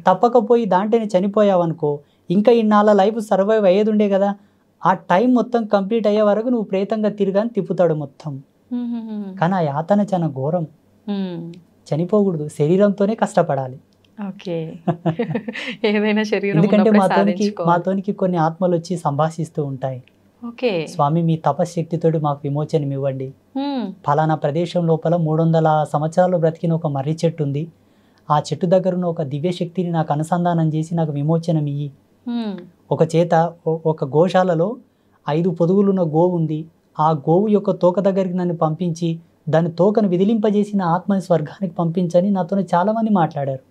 తప్పకపోయి దాంట్లోనే చనిపోయావు అనుకో, ఇంకా ఇన్నాళ్ళ లైఫ్ సర్వైవ్ అయ్యేది ఉండే కదా, ఆ టైం మొత్తం కంప్లీట్ అయ్యే వరకు నువ్వు ప్రేతంగా తిరగాని తిప్పుతాడు మొత్తం. కానీ ఆ యాతన చాలా ఘోరం. చనిపోకూడదు, శరీరంతోనే కష్టపడాలి. ఎందుకంటే మాతోనికి కొన్ని ఆత్మలు వచ్చి సంభాషిస్తూ ఉంటాయి. స్వామి, మీ తపశక్తితోటి మాకు విమోచనం ఇవ్వండి. ఫలానా ప్రదేశం లోపల 300 సంవత్సరాలు బ్రతికిన ఒక మర్రి చెట్టు ఉంది, ఆ చెట్టు దగ్గర ఉన్న ఒక దివ్య శక్తిని నాకు అనుసంధానం చేసి నాకు విమోచనం ఇయ్యి. ఒక చేత ఒక గోశాలలో 5 పొదుగులున్న గోవు ఉంది, ఆ గోవు యొక్క తోక దగ్గరికి నన్ను పంపించి దాని తోకను విదిలింపజేసిన ఆత్మని స్వర్గానికి పంపించని నాతో చాలా మంది మాట్లాడారు.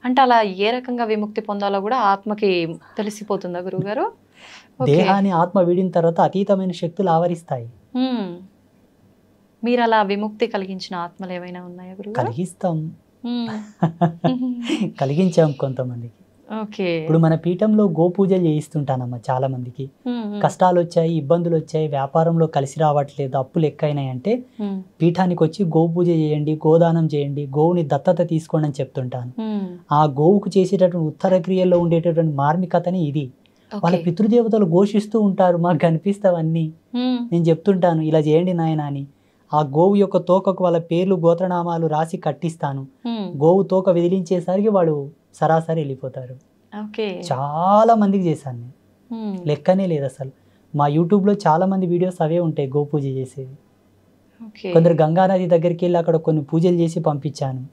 అంటే అలా ఏ రకంగా విముక్తి పొందాలో కూడా ఆత్మకి తెలిసిపోతుందా గురువుగారు? దేహాన్ని ఆత్మ వీడిన తర్వాత అతీతమైన శక్తులు ఆవరిస్తాయి. మీరు అలా విముక్తి కలిగించిన ఆత్మలు ఏమైనా ఉన్నాయా గురువు? కలిగిస్తాం, కలిగించాం కొంతమందికి. ఇప్పుడు మన పీఠంలో గోపూజలు చేయిస్తుంటానమ్మా చాలా మందికి. కష్టాలు వచ్చాయి, ఇబ్బందులు వచ్చాయి, వ్యాపారంలో కలిసి రావట్లేదు, అప్పులు ఎక్కువైనాయి అంటే పీఠానికి వచ్చి గోపూజ చేయండి, గోదానం చేయండి, గోవుని దత్తత తీసుకోండి అని చెప్తుంటాను. ఆ గోవుకు చేసేటటువంటి ఉత్తర క్రియల్లో ఉండేటటువంటి మార్మికతని ఇది. వాళ్ళ పితృదేవతలు ఘోషిస్తూ ఉంటారు, మాకు కనిపిస్తావన్నీ. నేను చెప్తుంటాను ఇలా చేయండి నాయన అని. ఆ గోవు యొక్క తోకకు వాళ్ళ పేర్లు గోత్రనామాలు రాసి కట్టిస్తాను. గోవు తోక విదిలించేసరికి వాడు సరాసరి వెళ్ళిపోతారు. చాలా మందికి చేశాను నేను, లెక్కనే లేదు అసలు. మా యూట్యూబ్లో చాలా మంది వీడియోస్ అవే ఉంటాయి గోపూజ చేసేవి. కొందరు గంగానది దగ్గరికి వెళ్ళి అక్కడ కొన్ని పూజలు చేసి పంపించాను,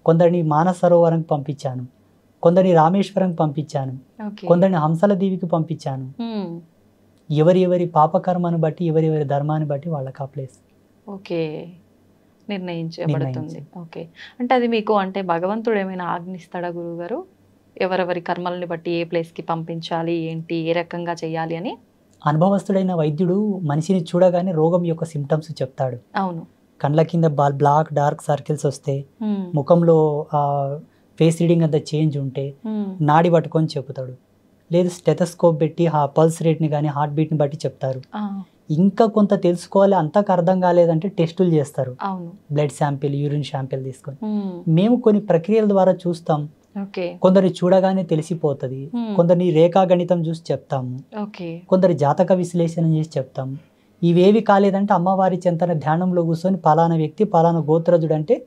కొందరిని మానస సరోవరంకి పంపించాను, కొందరిని రామేశ్వరంకి పంపించాను, కొందరిని హంసల దీవికి పంపించాను. ఎవరి పాపకర్మను బట్టి ఎవరి ధర్మాన్ని బట్టి వాళ్ళకి ఆ ప్లేస్ ఓకే, నిర్ణయించబడుతుంది. ఓకే, అంటే అది మీకు అంటే భగవంతుడు ఏమైనా ఆజ్ఞిస్తాడా గురువుగారు, ఎవరెవరి కర్మల్ని బట్టి ఏ ప్లేస్కి పంపించాలి, ఏంటి, ఏ రకంగా చేయాలి అని? అనుభవస్తుడైన వైద్యుడు మనిషిని చూడగానే రోగం యొక్క సిమ్టమ్స్ చెప్తాడు. అవును. కండ్ల కింద బ్లాక్ డార్క్ సర్కిల్స్ వస్తే, ముఖంలో ఫేస్ రీడింగ్ అంతా చేంజ్ ఉంటే నాడి పట్టుకొని చెప్తాడు. లేదు స్టెథోస్కోప్ పెట్టి పల్స్ రేట్ని కానీ హార్ట్ బీట్ని బట్టి చెప్తారు. ఇంకా కొంత తెలుసుకోవాలి, అంతకు అర్థం కాలేదంటే టెస్టులు చేస్తారు. బ్లడ్ శాంపిల్, యూరిన్ శాంపిల్ తీసుకొని మేము కొన్ని ప్రక్రియల ద్వారా చూస్తాం. కొందరు చూడగానే తెలిసిపోతుంది, కొందరిని రేఖాగణితం చూసి చెప్తాము, కొందరు జాతక విశ్లేషణ చేసి చెప్తాము. ఇవేవి కాలేదంటే అమ్మవారి చెంతన ధ్యానంలో కూర్చొని పలానా వ్యక్తి పలానా గోత్రజుడు అంటే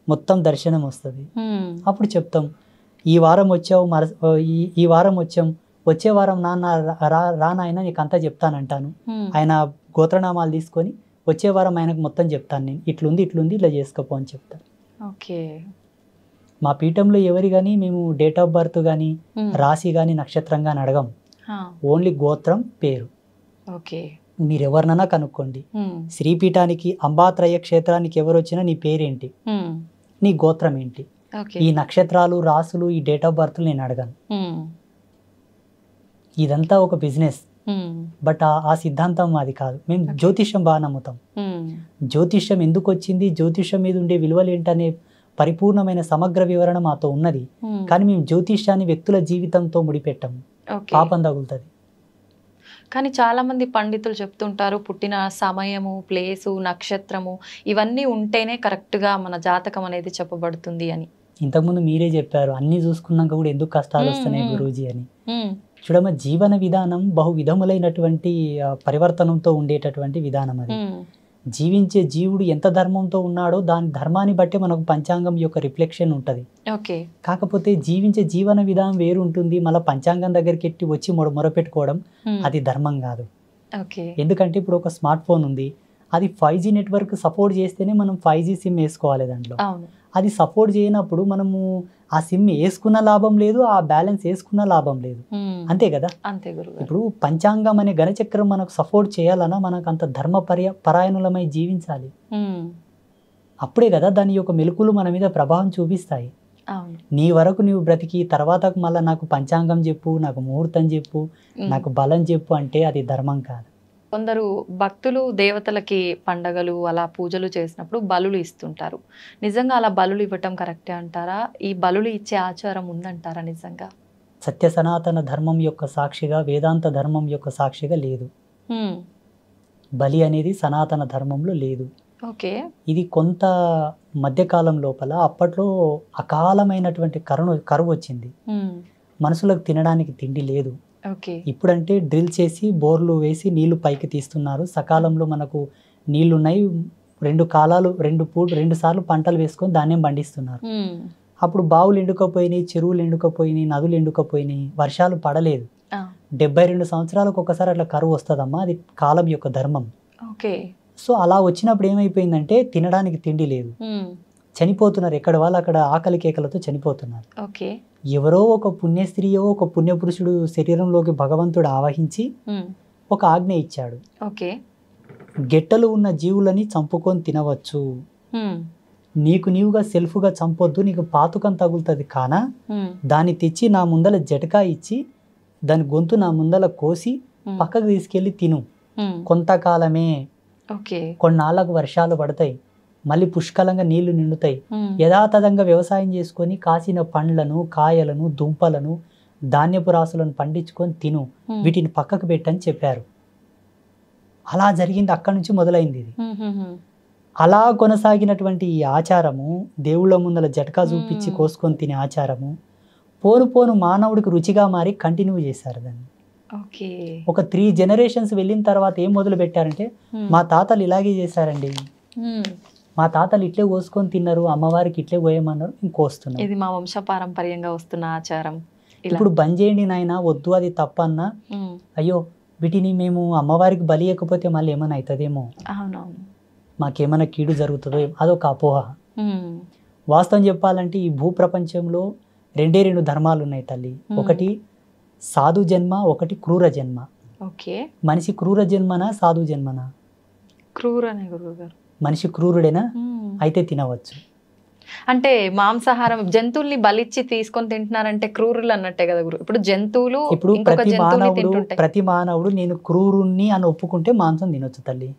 మొత్తం దర్శనం వస్తుంది. అప్పుడు చెప్తాం, ఈ వారం వచ్చావు, ఈ వారం వచ్చాం, వచ్చే వారం రానాయన నీకు అంతా చెప్తానంటాను. ఆయన గోత్రనామాలు తీసుకొని వచ్చే వారం ఆయనకు మొత్తం చెప్తాను, నేను ఇట్లుంది ఇట్లా చేసుకోపో అని చెప్తాను. ఓకే, మా పీఠంలో ఎవరి కానీ మేము డేట్ ఆఫ్ బర్త్ కానీ రాశి కానీ నక్షత్రం కానీ అడగం. ఓన్లీ గోత్రం, పేరు. ఓకే, మీరు ఎవరినైనా కనుక్కోండి. శ్రీపీఠానికి అంబాత్రయ క్షేత్రానికి ఎవరు వచ్చినా నీ పేరేంటి, నీ గోత్రం ఏంటి, ఈ నక్షత్రాలు రాసులు ఈ డేట్ ఆఫ్ బర్త్ నేను అడగను. ఇదంతా ఒక బిజినెస్, బట్ ఆ సిద్ధాంతం అది కాదు. మేము జ్యోతిష్యం బాగా నమ్ముతాం. జ్యోతిష్యం ఎందుకు వచ్చింది, జ్యోతిష్యం మీద ఉండే విలువలు ఏంటనే పరిపూర్ణమైన సమగ్ర వివరణ మాతో ఉన్నది. కానీ మేము జ్యోతిష్యాన్ని వ్యక్తుల జీవితంతో ముడిపెట్టాము, పాపం తగులుతుంది. కానీ చాలా మంది పండితులు చెప్తుంటారు, పుట్టిన సమయము, ప్లేసు, నక్షత్రము ఇవన్నీ ఉంటేనే కరెక్ట్గా మన జాతకం అనేది చెప్పబడుతుంది అని. ఇంతకుముందు మీరే చెప్పారు, అన్ని చూసుకున్నాక కూడా ఎందుకు కష్టాలు వస్తున్నాయి గురూజీ అని. చూడమ్మ, జీవన విధానం బహు విధములైనటువంటి పరివర్తనంతో ఉండేటటువంటి విధానం అది. జీవించే జీవుడు ఎంత ధర్మంతో ఉన్నాడో దాని ధర్మాన్ని బట్టి మనకు పంచాంగం యొక్క రిఫ్లెక్షన్ ఉంటుంది. కాకపోతే జీవించే జీవన విధానం వేరు ఉంటుంది. మళ్ళీ పంచాంగం దగ్గరికి ఎట్టి వచ్చి మొరపెట్టుకోవడం అది ధర్మం కాదు. ఎందుకంటే ఇప్పుడు ఒక స్మార్ట్ ఫోన్ ఉంది, అది 5G నెట్వర్క్ సపోర్ట్ చేస్తేనే మనం 5G సిమ్ వేసుకోవాలి దాంట్లో. అది సపోర్ట్ చేయనప్పుడు మనము ఆ సిమ్ వేసుకున్న లాభం లేదు, ఆ బ్యాలెన్స్ వేసుకున్న లాభం లేదు. అంతే కదా. ఇప్పుడు పంచాంగం అనే ఘనచక్రం మనకు సపోర్ట్ చేయాలన్నా మనకు అంత ధర్మ పరాయణులమై జీవించాలి. అప్పుడే కదా దాని యొక్క మెలకులు మన మీద ప్రభావం చూపిస్తాయి. నీ వరకు నువ్వు బ్రతికి తర్వాత మళ్ళీ నాకు పంచాంగం చెప్పు, నాకు ముహూర్తం చెప్పు, నాకు బలం చెప్పు అంటే అది ధర్మం కాదు. కొందరు భక్తులు దేవతలకి పండగలు అలా పూజలు చేసినప్పుడు బలులు ఇస్తుంటారు. నిజంగా అలా బలులు ఇవ్వటం కరెక్టే అంటారా? ఈ బలులు ఇచ్చే ఆచారం ఉందంటారా నిజంగా? సత్య సనాతన ధర్మం యొక్క సాక్షిగా, వేదాంత ధర్మం యొక్క సాక్షిగా లేదు. బలి అనేది సనాతన ధర్మంలో లేదు. ఇది కొంత మధ్యకాలం లోపల అప్పట్లో అకాలమైనటువంటి కరువు వచ్చింది. మనుషులకు తినడానికి తిండి లేదు. ఇప్పుడంటే డ్రిల్ చేసి బోర్లు వేసి నీళ్లు పైకి తీస్తున్నారు. సకాలంలో మనకు నీళ్లున్నాయి, 2 సార్లు పంటలు వేసుకొని ధాన్యం పండిస్తున్నారు. అప్పుడు బావులు ఎండుకపోయినాయి, చెరువులు ఎండుకపోయినాయి, నదులు ఎండుకపోయినాయి, వర్షాలు పడలేదు. 72 సంవత్సరాలకు ఒకసారి అట్లా కరువు వస్తుందమ్మా, అది కాలం యొక్క ధర్మం. సో అలా వచ్చినప్పుడు ఏమైపోయిందంటే తినడానికి తిండి లేదు, చనిపోతున్నారు. ఎక్కడ వాళ్ళు అక్కడ ఆకలి కేకలతో చనిపోతున్నారు. ఎవరో ఒక పుణ్యస్త్రీయో ఒక పుణ్యపురుషుడు శరీరంలోకి భగవంతుడు ఆవహించి ఒక ఆజ్ఞ ఇచ్చాడు. గెట్టలు ఉన్న జీవులని చంపుకొని తినవచ్చు, నీకు నీవుగా సెల్ఫ్గా చంపొద్దు, నీకు పాతుకం తగులుతుంది కానా, దాన్ని తెచ్చి నా ముందల జటకా ఇచ్చి దాని గొంతు నా ముందల కోసి పక్కకు తీసుకెళ్ళి తిను. కొంతకాలమే, కొన్నాళ్ళకు వర్షాలు పడతాయి, మళ్ళీ పుష్కలంగా నీళ్లు నిండుతాయి, యథాతథంగా వ్యవసాయం చేసుకొని కాసిన పండ్లను, కాయలను, దుంపలను, ధాన్యపు రాసులను పండించుకొని తిను, వీటిని పక్కకు పెట్టని చెప్పారు. అలా జరిగింది, అక్కడి నుంచి మొదలైంది ఇది. అలా కొనసాగినటువంటి ఈ ఆచారము, దేవుళ్ళ ముందల జటకా చూపించి కోసుకొని తినే ఆచారము పోను మానవుడికి రుచిగా మారి కంటిన్యూ చేశారు దాన్ని. ఒక 3 జనరేషన్స్ వెళ్ళిన తర్వాత ఏం మొదలు పెట్టారంటే, మా తాతలు ఇలాగే చేశారండి, మా తాతలు ఇట్లే కోసుకొని తిన్నారు, అమ్మవారికి ఇట్లే కోయమన్నారు, ఇంకోస్తున్నాం, ఇది మా వంశపారంపర్యంగా వస్తున్న ఆచారం. ఇప్పుడు బంద్ చేయండి నాయన, వద్దు అది తప్పన్నా, అయ్యో వీటిని మేము అమ్మవారికి బలి ఇవ్వకపోతే మళ్ళీ ఏమైనా అవుతుందేమో, మాకేమైనా కీడు జరుగుతుందో, అదొక అపోహ. వాస్తవం చెప్పాలంటే ఈ భూప్రపంచంలో 2 ధర్మాలు ఉన్నాయి తల్లి. ఒకటి సాధు జన్మ, ఒకటి క్రూర జన్మ. ఓకే. మనిషి క్రూర జన్మనా సాధు జన్మనా? క్రూరనే గురువు గారు. మనిషి క్రూరుడేనా? అయితే తినవచ్చు. అంటే మాంసాహారం జంతువుల్ని బలిచ్చి తీసుకొని తింటున్నారంటే క్రూరులు అన్నట్టే కదా గురు. ఇప్పుడు జంతువులు ఇప్పుడు ఇంకొక జంతువుని తింటుంటాయి. ప్రతి మానవుడు నేను క్రూరుణ్ణి అని ఒప్పుకుంటే మాంసం తినొచ్చు తల్లి.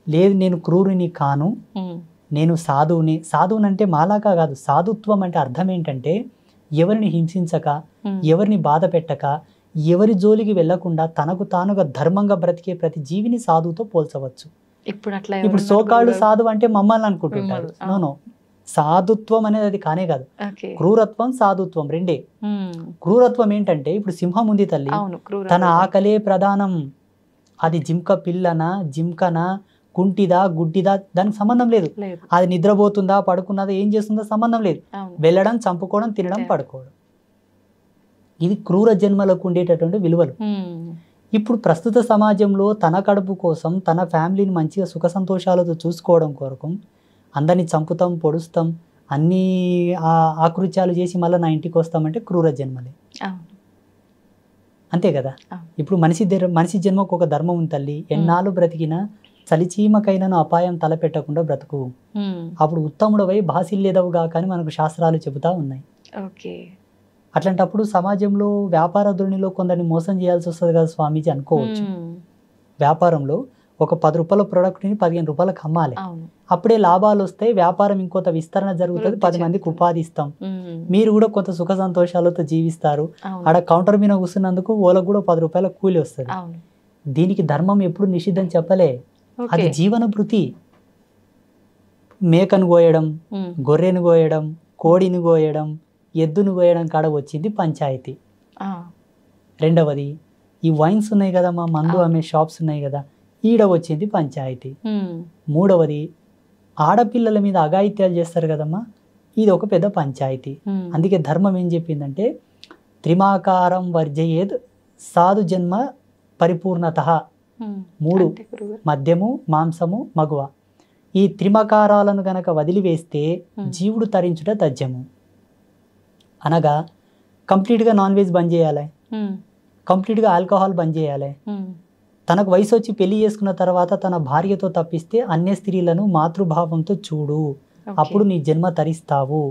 లేదు నేను క్రూరుని కాను, నేను సాధువుని. సాధువుని అంటే మాలాగా కాదు. సాధుత్వం అంటే అర్థం ఏంటంటే ఎవరిని హింసించక, ఎవరిని బాధ పెట్టక, ఎవరి జోలికి వెళ్లకుండా తనకు తానుగా ధర్మంగా బ్రతికే ప్రతి జీవిని సాధువుతో పోల్చవచ్చు. ఇప్పుడు సోకాళ్ళు సాధువు అంటే మమ్మల్ని అనుకుంటుంటారు. నో, సాధుత్వం అనేది అది కానే కాదు. క్రూరత్వం సాధుత్వం రెండే. క్రూరత్వం ఏంటంటే ఇప్పుడు సింహం ఉంది తల్లి, తన ఆకలే ప్రధానం. అది జింక పిల్లనా, జింకనా, కుంటిదా, గుడ్డిదా దానికి సంబంధం లేదు. అది నిద్రపోతుందా, పడుకున్నదా, ఏం చేస్తుందో సంబంధం లేదు. వెళ్ళడం, చంపుకోవడం, తినడం, పడుకోవడం. ఇది క్రూర జన్మలకు ఉండేటటువంటి విలువలు. ఇప్పుడు ప్రస్తుత సమాజంలో తన కడుపు కోసం, తన ఫ్యామిలీని మంచిగా సుఖ సంతోషాలతో చూసుకోవడం కొరకు అందరినీ చంపుతాం, పొడుస్తాం, అన్ని ఆకృత్యాలు చేసి మళ్ళీ నా ఇంటికి వస్తామంటే క్రూర జన్మలే. అంతే కదా. ఇప్పుడు మనిషి జన్మకు ఒక ధర్మం ఉంది తల్లి. ఎన్నాళ్ళు బ్రతికినా చలిచీమకైనను అపాయం తలపెట్టకుండా బ్రతుకు, అప్పుడు ఉత్తముడవై బాసిల్లేదవుగా కానీ మనకు శాస్త్రాలు చెబుతా ఉన్నాయి. అట్లాంటప్పుడు సమాజంలో వ్యాపార ధోరణిలో కొందరిని మోసం చేయాల్సి వస్తుంది కదా స్వామీజీ అనుకోవచ్చు. వ్యాపారంలో ఒక 10 రూపాయల ప్రోడక్ట్ని 15 రూపాయలకు అమ్మాలి. అప్పుడే లాభాలు వస్తాయి, వ్యాపారం ఇంకొంత విస్తరణ జరుగుతుంది, 10 మందికి ఉపాధి ఇస్తాం, మీరు కూడా కొంత సుఖ సంతోషాలతో జీవిస్తారు. ఆడ కౌంటర్ మీద కూర్చున్నందుకు ఓలకు కూడా 10 రూపాయల కూలి వస్తుంది. దీనికి ధర్మం ఎప్పుడు నిషిద్ధం చెప్పలే, అది జీవన భృతి. మేకను కోయడం, గొర్రెను కోయడం, కోడిని కోయడం, ఎద్దును కోయడం కాడ వచ్చింది పంచాయతీ. రెండవది ఈ వైన్స్ ఉన్నాయి కదమ్మా, మందు అమ్మే షాప్స్ ఉన్నాయి కదా, ఈడ వచ్చింది పంచాయతీ. మూడవది ఆడపిల్లల మీద అఘాయిత్యాలు చేస్తారు కదమ్మా, ఇది ఒక పెద్ద పంచాయతీ. అందుకే ధర్మం ఏం చెప్పిందంటే త్రిమాకారం వర్జయేద్ సాధు జన్మ పరిపూర్ణత. 3 మద్యము, మాంసము, మగువ. ఈ త్రిమకారాలను గనక వదిలివేస్తే జీవుడు తరించుట తథ్యము. అనగా కంప్లీట్గా నాన్ వెజ్ బంద్ చేయాలి, కంప్లీట్గా ఆల్కహాల్ బంద్ చేయాలి. తనకు వయసు వచ్చి పెళ్లి చేసుకున్న తర్వాత తన భార్యతో తప్పిస్తే అన్య స్త్రీలను మాతృభావంతో చూడు, అప్పుడు నీ జన్మ తరిస్తావు.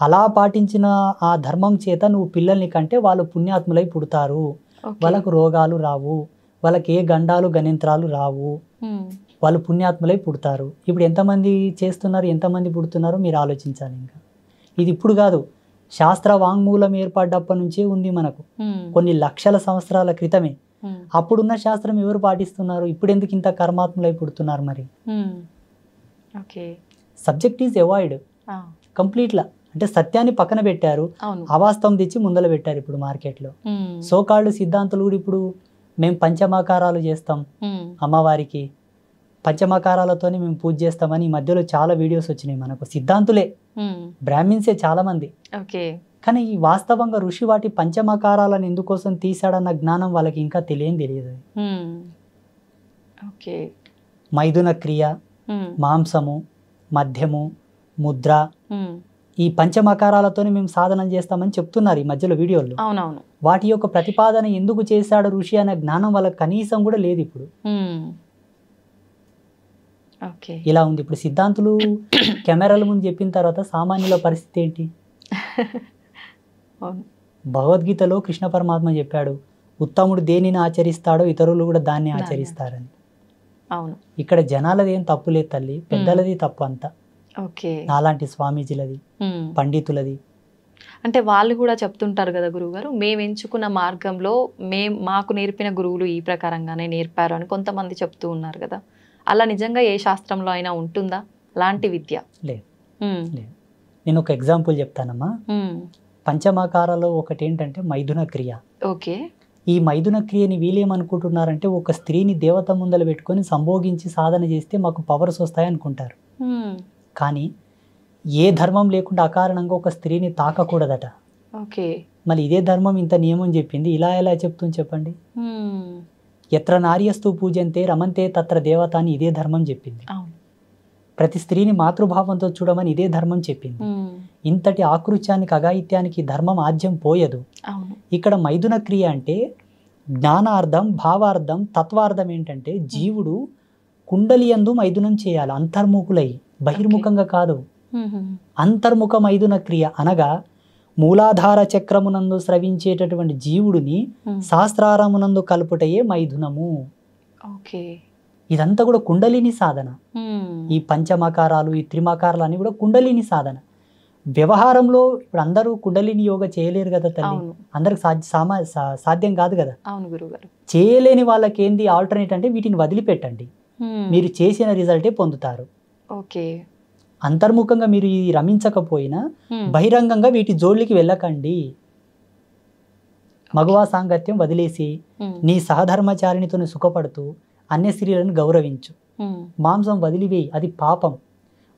అలా పాటించిన ఆ ధర్మం చేత నువ్వు పిల్లల్ని కంటే వాళ్ళు పుణ్యాత్ములై పుడతారు, వాళ్ళకు రోగాలు రావు, వాళ్ళకి ఏ గండాలు గణింత్రాలు రావు, వాళ్ళు పుణ్యాత్ములై పుడతారు. ఇప్పుడు ఎంతమంది చేస్తున్నారు, ఎంతమంది పుడుతున్నారో మీరు ఆలోచించాలి. ఇంకా ఇది ఇప్పుడు కాదు, శాస్త్ర వాంగ్మూలం ఏర్పడ్డప్పటి నుంచే ఉంది మనకు, కొన్ని లక్షల సంవత్సరాల క్రితమే. అప్పుడున్న శాస్త్రం ఎవరు పాటిస్తున్నారు, ఇప్పుడు ఎందుకు ఇంత కర్మాత్ములై పుడుతున్నారు? మరి సబ్జెక్ట్ ఈజ్ అవాయిడ్ కంప్లీట్లా. అంటే సత్యాన్ని పక్కన పెట్టారు, అవాస్తవం తెచ్చి ముందర పెట్టారు ఇప్పుడు మార్కెట్లో. సోకాళ్ళు సిద్ధాంతులు కూడా ఇప్పుడు మేము పంచమాకారాలు చేస్తాం అమ్మవారికి, పంచమకారాలతోనే మేము పూజ చేస్తామని ఈ మధ్యలో చాలా వీడియోస్ వచ్చినాయి మనకు. సిద్ధాంతులే, బ్రాహ్మిన్సే చాలా మంది. కానీ ఈ వాస్తవంగా ఋషి వాటి పంచమకారాలను ఎందుకోసం తీశాడన్న జ్ఞానం వాళ్ళకి ఇంకా తెలియదు. మైథున క్రియ, మాంసము, మద్యము, ముద్ర, ఈ పంచమకారాలతోనే మేము సాధన చేస్తామని చెప్తున్నారు ఈ మధ్యలో వీడియోలో. వాటి యొక్క ప్రతిపాదన ఎందుకు చేశాడు ఋషి అనే జ్ఞానం వాళ్ళకి కనీసం కూడా లేదు ఇప్పుడు. ఇలా ఉంది ఇప్పుడు. సిద్ధాంతులు కెమెరాల ముందు చెప్పిన తర్వాత సామాన్యుల పరిస్థితి ఏంటి? భగవద్గీతలో కృష్ణ పరమాత్మ చెప్పాడు, ఉత్తముడు దేనిని ఆచరిస్తాడో ఇతరులు కూడా దాన్ని ఆచరిస్తారని. ఇక్కడ జనాలది ఏం తప్పు లేదు తల్లి, పెద్దలది తప్పు అంతా. నాలాంటి స్వామీజీలది, పండితులది. అంటే వాళ్ళు కూడా చెప్తుంటారు కదా గురువుగారు, మేము ఎంచుకున్న మార్గంలో మాకు నేర్పిన గురువులు ఈ ప్రకారంగానే నేర్పారు అని కొంతమంది చెప్తూ ఉన్నారు కదా. అలా నిజంగా ఏ శాస్త్రంలో అయినా ఉంటుందా అలాంటి విద్య? లేదు. నేను ఒక ఎగ్జాంపుల్ చెప్తానమ్మా. పంచమకారాలో ఒకటి ఏంటంటే మైథున క్రియ. ఈ మైథున క్రియని వీళ్ళేమనుకుంటున్నారంటే ఒక స్త్రీని దేవత ముందర పెట్టుకొని సంభోగించి సాధన చేస్తే మాకు పవర్స్ వస్తాయి అనుకుంటారు. కానీ ఏ ధర్మం లేకుండా అకారణంగా ఒక స్త్రీని తాకకూడదట. మళ్ళీ ఇదే ధర్మం ఇంత నియమం చెప్పింది, ఇలా ఎలా చెప్తుంది చెప్పండి? ఎత్ర నార్యస్తు పూజంతే రమంతే తత్ర దేవత అని ఇదే ధర్మం చెప్పింది. ప్రతి స్త్రీని మాతృభావంతో చూడమని ఇదే ధర్మం చెప్పింది. ఇంతటి ఆకృత్యానికి, అఘాయిత్యానికి ధర్మం ఆజ్యం పోయదు. ఇక్కడ మైథున క్రియ అంటే జ్ఞానార్థం, భావార్థం, తత్వార్థం ఏంటంటే జీవుడు కుండలియందు మైథునం చేయాలి, అంతర్ముఖులై, బహిర్ముఖంగా కాదు. అంతర్ముఖ మైథున క్రియ అనగా మూలాధార చక్రమునందు స్రవించేటటువంటి జీవుడిని శాస్త్రారమునందు కలుపుటయే మైథునము. ఓకే, ఇదంతా కూడా కుండలిని సాధన. ఈ పంచమకారాలు, ఈ త్రిమకారాలు అన్ని కూడా కుండలిని సాధన. వ్యవహారంలో ఇప్పుడు అందరూ కుండలిని యోగా చేయలేరు కదా తల్లి, అందరికి సాధ్యం కాదు కదా. అవును గురుగారు. చేయలేని వాళ్ళకి ఏంది ఆల్టర్నేట్ అంటే వీటిని వదిలిపెట్టండి, మీరు చేసిన రిజల్టే పొందుతారు. ఓకే, అంతర్ముఖంగా మీరు ఇది రమించకపోయినా బహిరంగంగా వీటి జోళ్ళకి వెళ్ళకండి. మగవా సాంగత్యం వదిలేసి నీ సహధర్మచారినితో సుఖపడుతూ అన్య స్త్రీలను గౌరవించు. మాంసం వదిలివేయి, అది పాపం.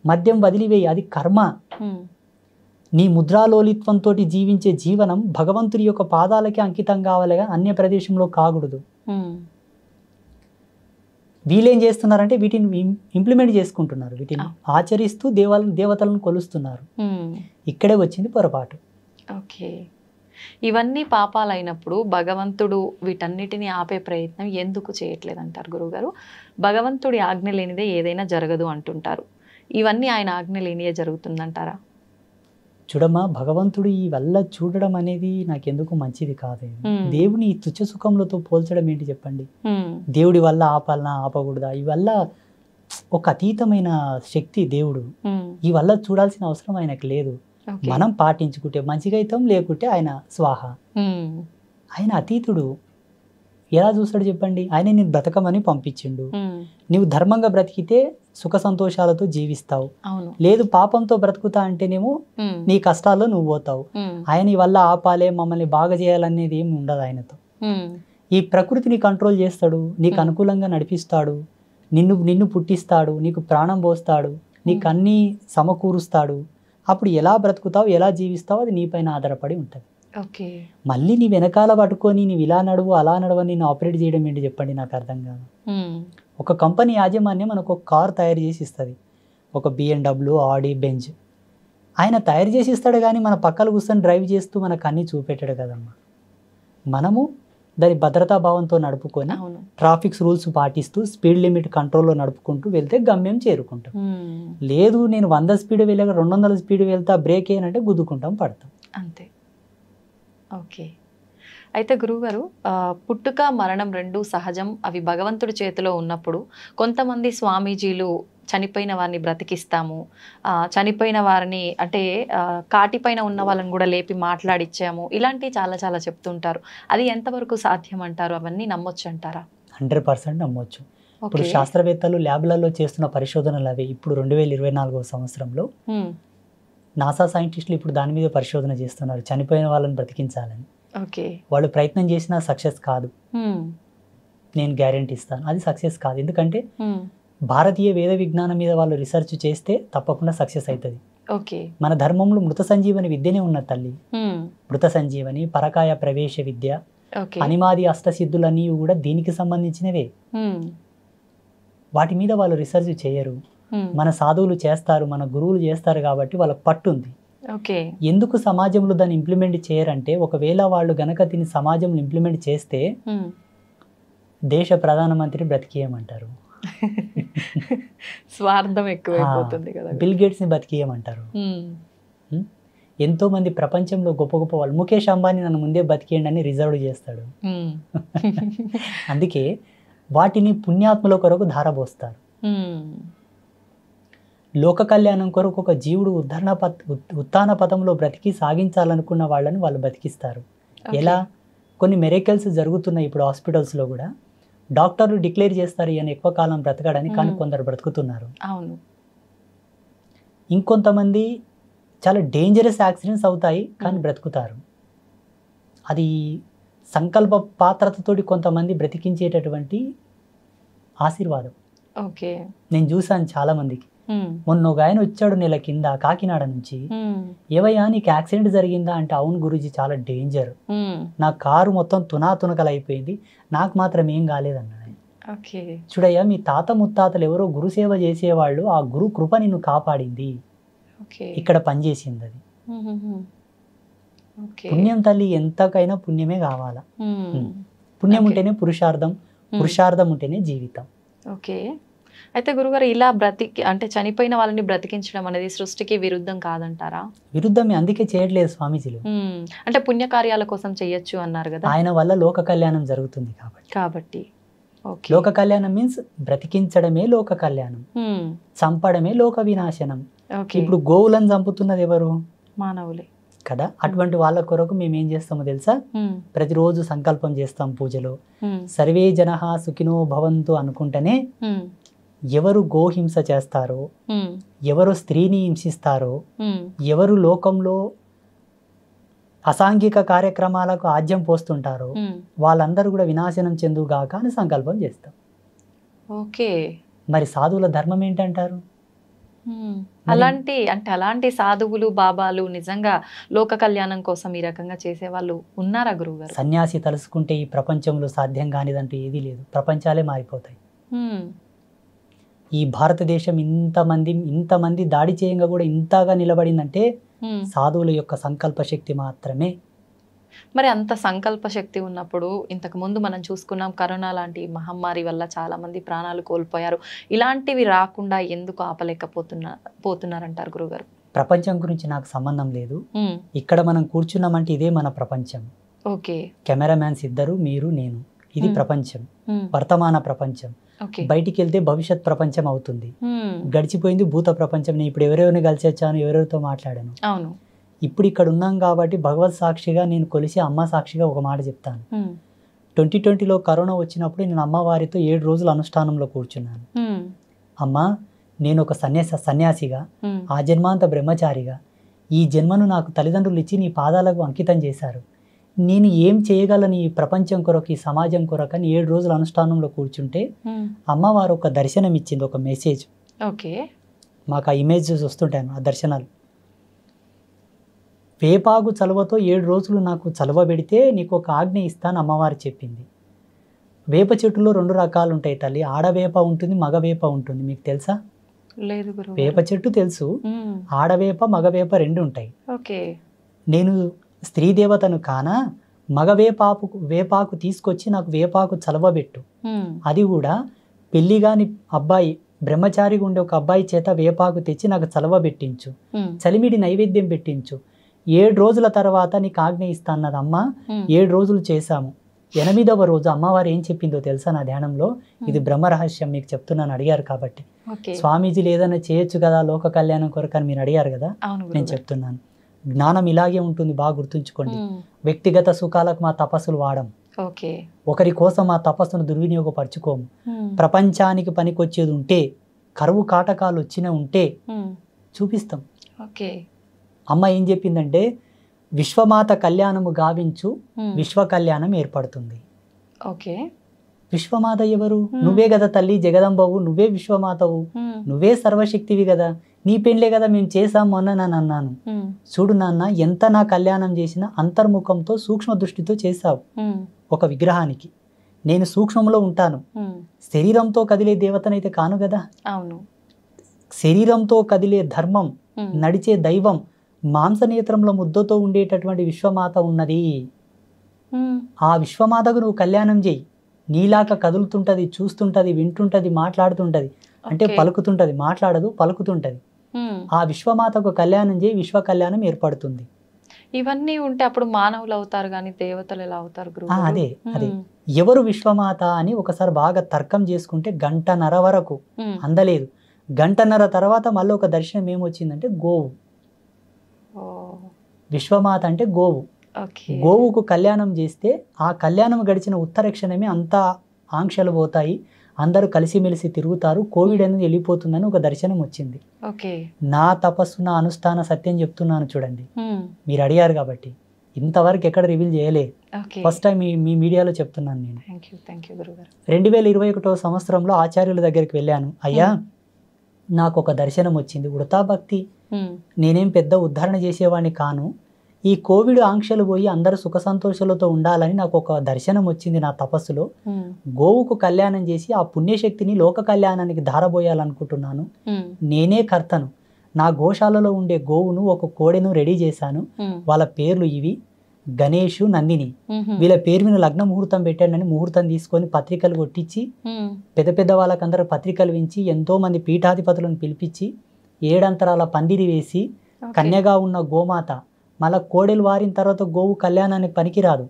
మద్యం వదిలివేయి, అది కర్మ. నీ ముద్రాలోలిత్వంతో జీవించే జీవనం భగవంతుడి యొక్క పాదాలకి అంకితం కావాలిగా, అన్య ప్రదేశంలో కాకూడదు. వీళ్ళేం చేస్తున్నారంటే వీటిని ఇంప్లిమెంట్ చేసుకుంటున్నారు, వీటిని ఆచరిస్తూ దేవతలను కొలుస్తున్నారు. ఇక్కడే వచ్చింది పొరపాటు. ఓకే, ఇవన్నీ పాపాలు అయినప్పుడు భగవంతుడు వీటన్నిటిని ఆపే ప్రయత్నం ఎందుకు చేయట్లేదు అంటారు గురువుగారు? భగవంతుడి ఆజ్ఞ లేనిదే ఏదైనా జరగదు అంటుంటారు. ఇవన్నీ ఆయన ఆజ్ఞ లేనిదే జరుగుతుందంటారా? చూడమ్మా, భగవంతుడు ఈ వల్ల చూడడం అనేది నాకెందుకు మంచిది కాదు. దేవుని ఈ తుచ్చ సుఖములతో పోల్చడం ఏంటి చెప్పండి? దేవుడి వల్ల ఆపాలనా, ఆపకూడదా? ఈ వల్ల ఒక అతీతమైన శక్తి దేవుడు, ఈ వల్ల చూడాల్సిన అవసరం ఆయనకు లేదు. మనం పాటించుకుంటే మంచిగా అవుతాం, లేకుంటే ఆయన స్వాహ. ఆయన అతీతుడు. ఎలా చూస్తాడు చెప్పండి? ఆయన నేను బ్రతకమని పంపించిండు. నీవు ధర్మంగా బ్రతికితే సుఖ సంతోషాలతో జీవిస్తావు, లేదు పాపంతో బ్రతుకుతా అంటేనేమో నీ కష్టాల్లో నువ్వు పోతావు. ఆయన వల్ల ఆపాలే, మమ్మల్ని బాగా చేయాలనేది ఏమి ఉండదు ఆయనతో. ఈ ప్రకృతిని కంట్రోల్ చేస్తాడు, నీకు అనుకూలంగా నడిపిస్తాడు, నిన్ను పుట్టిస్తాడు, నీకు ప్రాణం పోస్తాడు, నీకు అన్నీ సమకూరుస్తాడు. అప్పుడు ఎలా బ్రతుకుతావు, ఎలా జీవిస్తావు, అది నీపైన ఆధారపడి ఉంటుంది. మళ్ళీ నీ వెనకాల పట్టుకొని నీవు ఇలా నడువు అలా నడవని నేను ఆపరేట్ చేయడం ఏంటి చెప్పండి? నాకు అర్థం కాదు. ఒక కంపెనీ యాజమాన్యం మనకు ఒక కార్ తయారు చేసి ఇస్తుంది, ఒక BMW, ఆడి, బెంజ్. ఆయన తయారు చేసి ఇస్తాడు, కానీ మన పక్కన కూర్చొని డ్రైవ్ చేస్తూ మనకు అన్నీ చూపెట్టాడు కదమ్మా. మనము దాని భద్రతా భావంతో నడుపుకొని ట్రాఫిక్స్ రూల్స్ పాటిస్తూ స్పీడ్ లిమిట్ కంట్రోల్లో నడుపుకుంటూ వెళ్తే గమ్యం చేరుకుంటాం. లేదు నేను 100 స్పీడ్ వెళ్ళాక 200 స్పీడ్ వెళ్తా, బ్రేక్ అయ్యానంటే గుద్దుకుంటాం, పడతాం, అంతే. ఓకే, అయితే గురువుగారు, పుట్టుక మరణం రెండు సహజం, అవి భగవంతుడి చేతిలో ఉన్నప్పుడు కొంతమంది స్వామీజీలు చనిపోయిన వారిని బ్రతికిస్తాము, చనిపోయిన వారిని అంటే కాటిపైన ఉన్న వాళ్ళని కూడా లేపి మాట్లాడిచ్చాము, ఇలాంటివి చాలా చాలా చెప్తుంటారు. అది ఎంతవరకు సాధ్యం అంటారు? అవన్నీ నమ్మొచ్చు అంటారా? 100% నమ్మొచ్చు. ఇప్పుడు శాస్త్రవేత్తలు ల్యాబ్లలో చేస్తున్న పరిశోధనలు అవి ఇప్పుడు 2024వ సంవత్సరంలో నాసా సైంటిస్టులు ఇప్పుడు దాని మీద పరిశోధన చేస్తున్నారు, చనిపోయిన వాళ్ళని బ్రతికించాలని. వాళ్ళు ప్రయత్నం చేసినా సక్సెస్ కాదు, నేను గ్యారెంటీ ఇస్తాను, అది సక్సెస్ కాదు. ఎందుకంటే భారతీయ వేద విజ్ఞానం మీద వాళ్ళు రీసెర్చ్ చేస్తే తప్పకుండా సక్సెస్ అవుతుంది. మన ధర్మంలో మృత సంజీవని విద్యనే ఉన్నది తల్లి. మృత సంజీవని, పరకాయ ప్రవేశ విద్య, అనిమాది అష్టసిద్ధులన్నీ కూడా దీనికి సంబంధించినవే. వాటి మీద వాళ్ళు రీసెర్చ్ చేయరు, మన సాధువులు చేస్తారు, మన గురువులు చేస్తారు, కాబట్టి వాళ్ళకి పట్టుంది. ఎందుకు సమాజంలో దాన్ని ఇంప్లిమెంట్ చేయరంటే, ఒకవేళ వాళ్ళు గనక దీన్ని సమాజంలో ఇంప్లిమెంట్ చేస్తే దేశ ప్రధానమంత్రి బ్రతికేయమంటారు, స్వార్థం ఎక్కువైపోతుంది కదా, బిల్ గేట్స్ ని బతికేయమంటారు. ఎంతో మంది ప్రపంచంలో గొప్ప గొప్ప వాళ్ళు, ముఖేష్ అంబానీ నన్ను ముందే బతికేయండి అని రిజర్వ్ చేస్తాడు. అందుకే వాటిని పుణ్యాత్ముల కొరకు ధారపోస్తారు. లోక కళ్యాణం కొరకు ఒక జీవుడు ఉత్థాన పథంలో బ్రతికి సాగించాలనుకున్న వాళ్ళని వాళ్ళు బతికిస్తారు. ఎలా? కొన్ని మెరేకల్స్ జరుగుతున్నాయి ఇప్పుడు హాస్పిటల్స్లో కూడా. డాక్టర్లు డిక్లేర్ చేస్తారు ఈయన ఎక్కువ కాలం బ్రతకడని, కానీ కొందరు బ్రతుకుతున్నారు. ఇంకొంతమంది చాలా డేంజరస్ యాక్సిడెంట్స్ అవుతాయి కానీ బ్రతుకుతారు. అది సంకల్ప పాత్రతతోటి కొంతమంది బ్రతికించేటటువంటి ఆశీర్వాదం. నేను చూసాను చాలా మందికి. మొన్న ఒక ఆయన వచ్చాడు నెల కింద కాకినాడ నుంచి, ఏవయ్యా నీకు యాక్సిడెంట్ జరిగిందా అంటే, అవును గురూజీ చాలా డేంజర్, నా కారు మొత్తం తునాతునకలు అయిపోయింది, నాకు మాత్రం ఏం కాలేదన్నాడు. చూడయ్యా, మీ తాత ముత్తాతలు ఎవరో గురుసేవ చేసేవాళ్ళు, ఆ గురు కృప నిన్ను కాపాడింది, ఇక్కడ పనిచేసింది. అది పుణ్యం తల్లి, ఎంతకైనా పుణ్యమే కావాలా. పుణ్యం Okay. ఉంటేనే పురుషార్థం, పురుషార్థం ఉంటేనే జీవితం. ఓకే. అయితే గురుగారు ఇలా అంటే చనిపోయిన వాళ్ళని బ్రతికించడం అనేది సృష్టికి విరుద్ధం కాదంటారా? విరుద్ధమే, అందుకే చేయట్లేదు స్వామీజీలు. అంటే పుణ్యకార్యాల కోసం చెయ్యొచ్చు అన్నారు కదా, ఆయన వల్ల లోక కళ్యాణం జరుగుతుంది కాబట్టి. కాబట్టి ఓకే. లోక కళ్యాణం మీన్స్ బ్రతికించడమే లోక కళ్యాణం, చంపడమే లోక వినాశనం. ఓకే. ఇప్పుడు గోవులను చంపుతున్నది ఎవరు? మానవులే కదా. అటువంటి వాళ్ళ కొరకు మేము ఏం చేస్తామో తెలుసా? ప్రతిరోజు సంకల్పం చేస్తాం పూజలో, సర్వే జనః సుఖినో భవంతు అనుకుంటేనే ఎవరు గోహింస చేస్తారో, ఎవరు స్త్రీని హింసిస్తారో, ఎవరు లోకంలో అసాంఘిక కార్యక్రమాలకు ఆజ్యం పోస్తుంటారో వాళ్ళందరూ కూడా వినాశనం చెందుగాక అని సంకల్పం చేస్తాం. ఓకే. మరి సాధువుల ధర్మం ఏంటంటారు? అలాంటి సాధువులు బాబాలు నిజంగా లోక కళ్యాణం కోసం ఈ రకంగా చేసే వాళ్ళు ఉన్నారా గురువుగారు? సన్యాసి తలుసుకుంటే ఈ ప్రపంచంలో సాధ్యం కానిదంటూ ఏదీ లేదు, ప్రపంచాలే మారిపోతాయి. ఈ భారతదేశం ఇంతమంది దాడి చేయంగా కూడా ఇంతగా నిలబడిందంటే సాధువుల యొక్క సంకల్ప శక్తి మాత్రమే. మరి అంత సంకల్ప శక్తి ఉన్నప్పుడు ఇంతకు ముందు మనం చూసుకున్నాం, కరోనా లాంటి మహమ్మారి వల్ల చాలా మంది ప్రాణాలు కోల్పోయారు. ఇలాంటివి రాకుండా ఎందుకు పోతున్నారంటారు గురుగారు? ప్రపంచం గురించి నాకు సంబంధం లేదు. ఇక్కడ మనం కూర్చున్నామంటే ఇదే మన ప్రపంచం. ఓకే. కెమెరామ్యాన్స్ ఇద్దరు, మీరు నేను, ఇది ప్రపంచం, వర్తమాన ప్రపంచం. బయటికి వెళ్తే భవిష్యత్ ప్రపంచం అవుతుంది. గడిచిపోయింది భూత ప్రపంచం. నేను ఇప్పుడు ఎవరెవరిని కలిసి వచ్చాను, ఎవరెవరితో మాట్లాడాను. అవును. ఇప్పుడు ఇక్కడ ఉన్నాం కాబట్టి భగవత్ సాక్షిగా నేను కొలిసి అమ్మ సాక్షిగా ఒక మాట చెప్తాను. 2020లో కరోనా వచ్చినప్పుడు నేను అమ్మవారితో 7 రోజులు అనుష్ఠానంలో కూర్చున్నాను. అమ్మ, నేను ఒక సన్యాసిగా, ఆ జన్మాంత బ్రహ్మచారిగా, ఈ జన్మను నాకు తల్లిదండ్రులు ఇచ్చి నీ పాదాలకు అంకితం చేశారు. నేను ఏం చేయగలను ఈ ప్రపంచం కొరకు, ఈ సమాజం కొరకు అని 7 రోజులు అనుష్ఠానంలో కూర్చుంటే అమ్మవారు ఒక దర్శనం ఇచ్చింది, ఒక మెసేజ్. ఓకే. మాకు ఆ ఇమేజెస్ వస్తుంటాయి, ఆ దర్శనాలు. వేపాకు చలువతో 7 రోజులు నాకు చలువ పెడితే నీకు ఒక ఆజ్ఞ ఇస్తాను అమ్మవారు చెప్పింది. వేప చెట్టులో 2 రకాలు ఉంటాయి తల్లి, ఆడవేప ఉంటుంది, మగవేప ఉంటుంది. మీకు తెలుసా? లేదు గురువు. వేప చెట్టు తెలుసు, ఆడవేప మగవేప 2 ఉంటాయి. ఓకే. నేను స్త్రీ దేవతను కానా, వేపాకు తీసుకొచ్చి నాకు వేపాకు చలవబెట్టు. అది కూడా పెళ్లిగాని అబ్బాయి, బ్రహ్మచారిగా ఉండే ఒక అబ్బాయి చేత వేపాకు తెచ్చి నాకు చలవ పెట్టించు, చలిమిడి నైవేద్యం పెట్టించు. 7 రోజుల తర్వాత నీకు ఆజ్ఞ ఇస్తా అన్నది అమ్మ. 7 రోజులు చేశాము. 8వ రోజు అమ్మవారు ఏం చెప్పిందో తెలుసా నా ధ్యానంలో? ఇది బ్రహ్మ రహస్యం, మీకు చెప్తున్నాను, అడిగారు కాబట్టి. స్వామీజీలు ఏదైనా చేయొచ్చు కదా లోక కళ్యాణం కొరకు అని మీరు అడిగారు కదా, నేను చెప్తున్నాను. జ్ఞానం ఇలాగే ఉంటుంది, బాగా గుర్తుంచుకోండి. వ్యక్తిగత సుఖాలకు మా తపస్సులు వాడం, ఒకరి కోసం మా తపస్సును దుర్వినియోగపరచుకోము. ప్రపంచానికి పనికొచ్చేది ఉంటే, కరువు కాటకాలు వచ్చిన ఉంటే చూపిస్తాం. అమ్మ ఏం చెప్పిందంటే, విశ్వమాత కళ్యాణము గావించు, విశ్వ కళ్యాణం ఏర్పడుతుంది. విశ్వమాత ఎవరు? నువ్వే కదా తల్లి, జగదంబవు, నువ్వే విశ్వమాతవు, నువ్వే సర్వశక్తివి కదా, నీ పెళ్ళే కదా మేము చేసాం మొన్న నన్ను అన్నాను. చూడు నాన్న, ఎంత నా కళ్యాణం చేసినా అంతర్ముఖంతో సూక్ష్మ దృష్టితో చేశావు. ఒక విగ్రహానికి నేను సూక్ష్మంలో ఉంటాను, శరీరంతో కదిలే దేవతనైతే కాను కదా. శరీరంతో కదిలే ధర్మం, నడిచే దైవం, మాంసనేత్రంలో ముద్దతో ఉండేటటువంటి విశ్వమాత ఉన్నది. ఆ విశ్వమాతకు నువ్వు కళ్యాణం చేయి. నీలాక కదులుతుంటది, చూస్తుంటది, వింటుంటది, మాట్లాడుతుంటది. అంటే పలుకుతుంటది, మాట్లాడదు, పలుకుతుంటది. ఆ విశ్వమాతకు కళ్యాణం చేయి, విశ్వ కళ్యాణం ఏర్పడుతుంది. ఇవన్నీ ఉంటే అప్పుడు మానవులు అవుతారు కానీ దేవతలు ఎలా అవుతారు? అదే ఎవరు విశ్వమాత అని ఒకసారి బాగా తర్కం చేసుకుంటే 1.5 గంట వరకు అందలేదు. 1.5 గంట తర్వాత మళ్ళీ ఒక దర్శనం ఏమొచ్చిందంటే గోవు. విశ్వమాత అంటే గోవు. గోవుకు కళ్యాణం చేస్తే ఆ కళ్యాణం గడిచిన ఉత్తరక్షణమే అంతా ఆంక్షలు పోతాయి, అందరూ కలిసిమెలిసి తిరుగుతారు, కోవిడ్ అనేది వెళ్ళిపోతుందని ఒక దర్శనం వచ్చింది. నా తపస్సు, నా అనుష్ఠాన సత్యం చెప్తున్నాను చూడండి. మీరు అడిగారు కాబట్టి ఇంతవరకు ఎక్కడ రివీల్ చేయలే, ఫస్ట్ టైం మీ మీడియాలో చెప్తున్నాను నేను. 2021 సంవత్సరంలో ఆచార్యుల దగ్గరికి వెళ్ళాను. అయ్యా, నాకు ఒక దర్శనం వచ్చింది, ఉడతా భక్తి, నేనేం పెద్ద ఉద్ధరణ చేసేవాడిని కాను, ఈ కోవిడ్ ఆంక్షలు పోయి అందరూ సుఖ సంతోషాలతో ఉండాలని నాకు ఒక దర్శనం వచ్చింది నా తపస్సులో. గోవుకు కళ్యాణం చేసి ఆ పుణ్యశక్తిని లోక కళ్యాణానికి ధారబోయాలనుకుంటున్నాను. నేనే కర్తను. నా గోశాలలో ఉండే గోవును, ఒక కోడెను రెడీ చేశాను. వాళ్ళ పేర్లు ఇవి. గణేష్, నందిని వీళ్ళ పేరు మీద లగ్న ముహూర్తం పెట్టాడని ముహూర్తం తీసుకొని పత్రికలు కొట్టించి పెద్ద పెద్ద వాళ్ళకందరూ పత్రికలు వించి ఎంతో మంది పీఠాధిపతులను పిలిపించి 7 అంతరాల పందిరి వేసి కన్యగా ఉన్న గోమాత, మళ్ళా కోడెలు వారిన తర్వాత గోవు కళ్యాణానికి పనికిరాదు.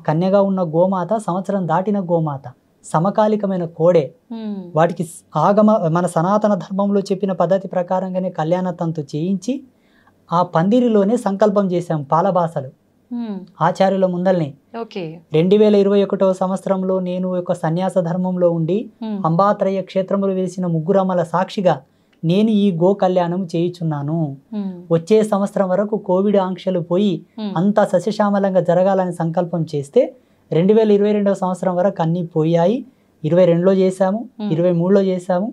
కన్యగా ఉన్న గోమాత, సంవత్సరం దాటిన గోమాత, సమకాలికమైన కోడే, వాటికి మన సనాతన ధర్మంలో చెప్పిన పద్ధతి ప్రకారంగానే కళ్యాణ తంతు చేయించి ఆ పందిరిలోనే సంకల్పం చేశాం పాలభాసలు ఆచార్యుల ముందల్ని. 2021 సంవత్సరంలో నేను ఒక సన్యాస ధర్మంలో ఉండి అంబాత్రయ క్షేత్రములు వేసిన ముగ్గురమ్మల సాక్షిగా నేను ఈ గో కళ్యాణం చేయుచున్నాను. వచ్చే సంవత్సరం వరకు కోవిడ్ ఆంక్షలు పోయి అంతా సస్యశ్యామలంగా జరగాలని సంకల్పం చేస్తే 2022 సంవత్సరం వరకు అన్నీ పోయాయి. 22లో చేశాము, 23లో చేశాము.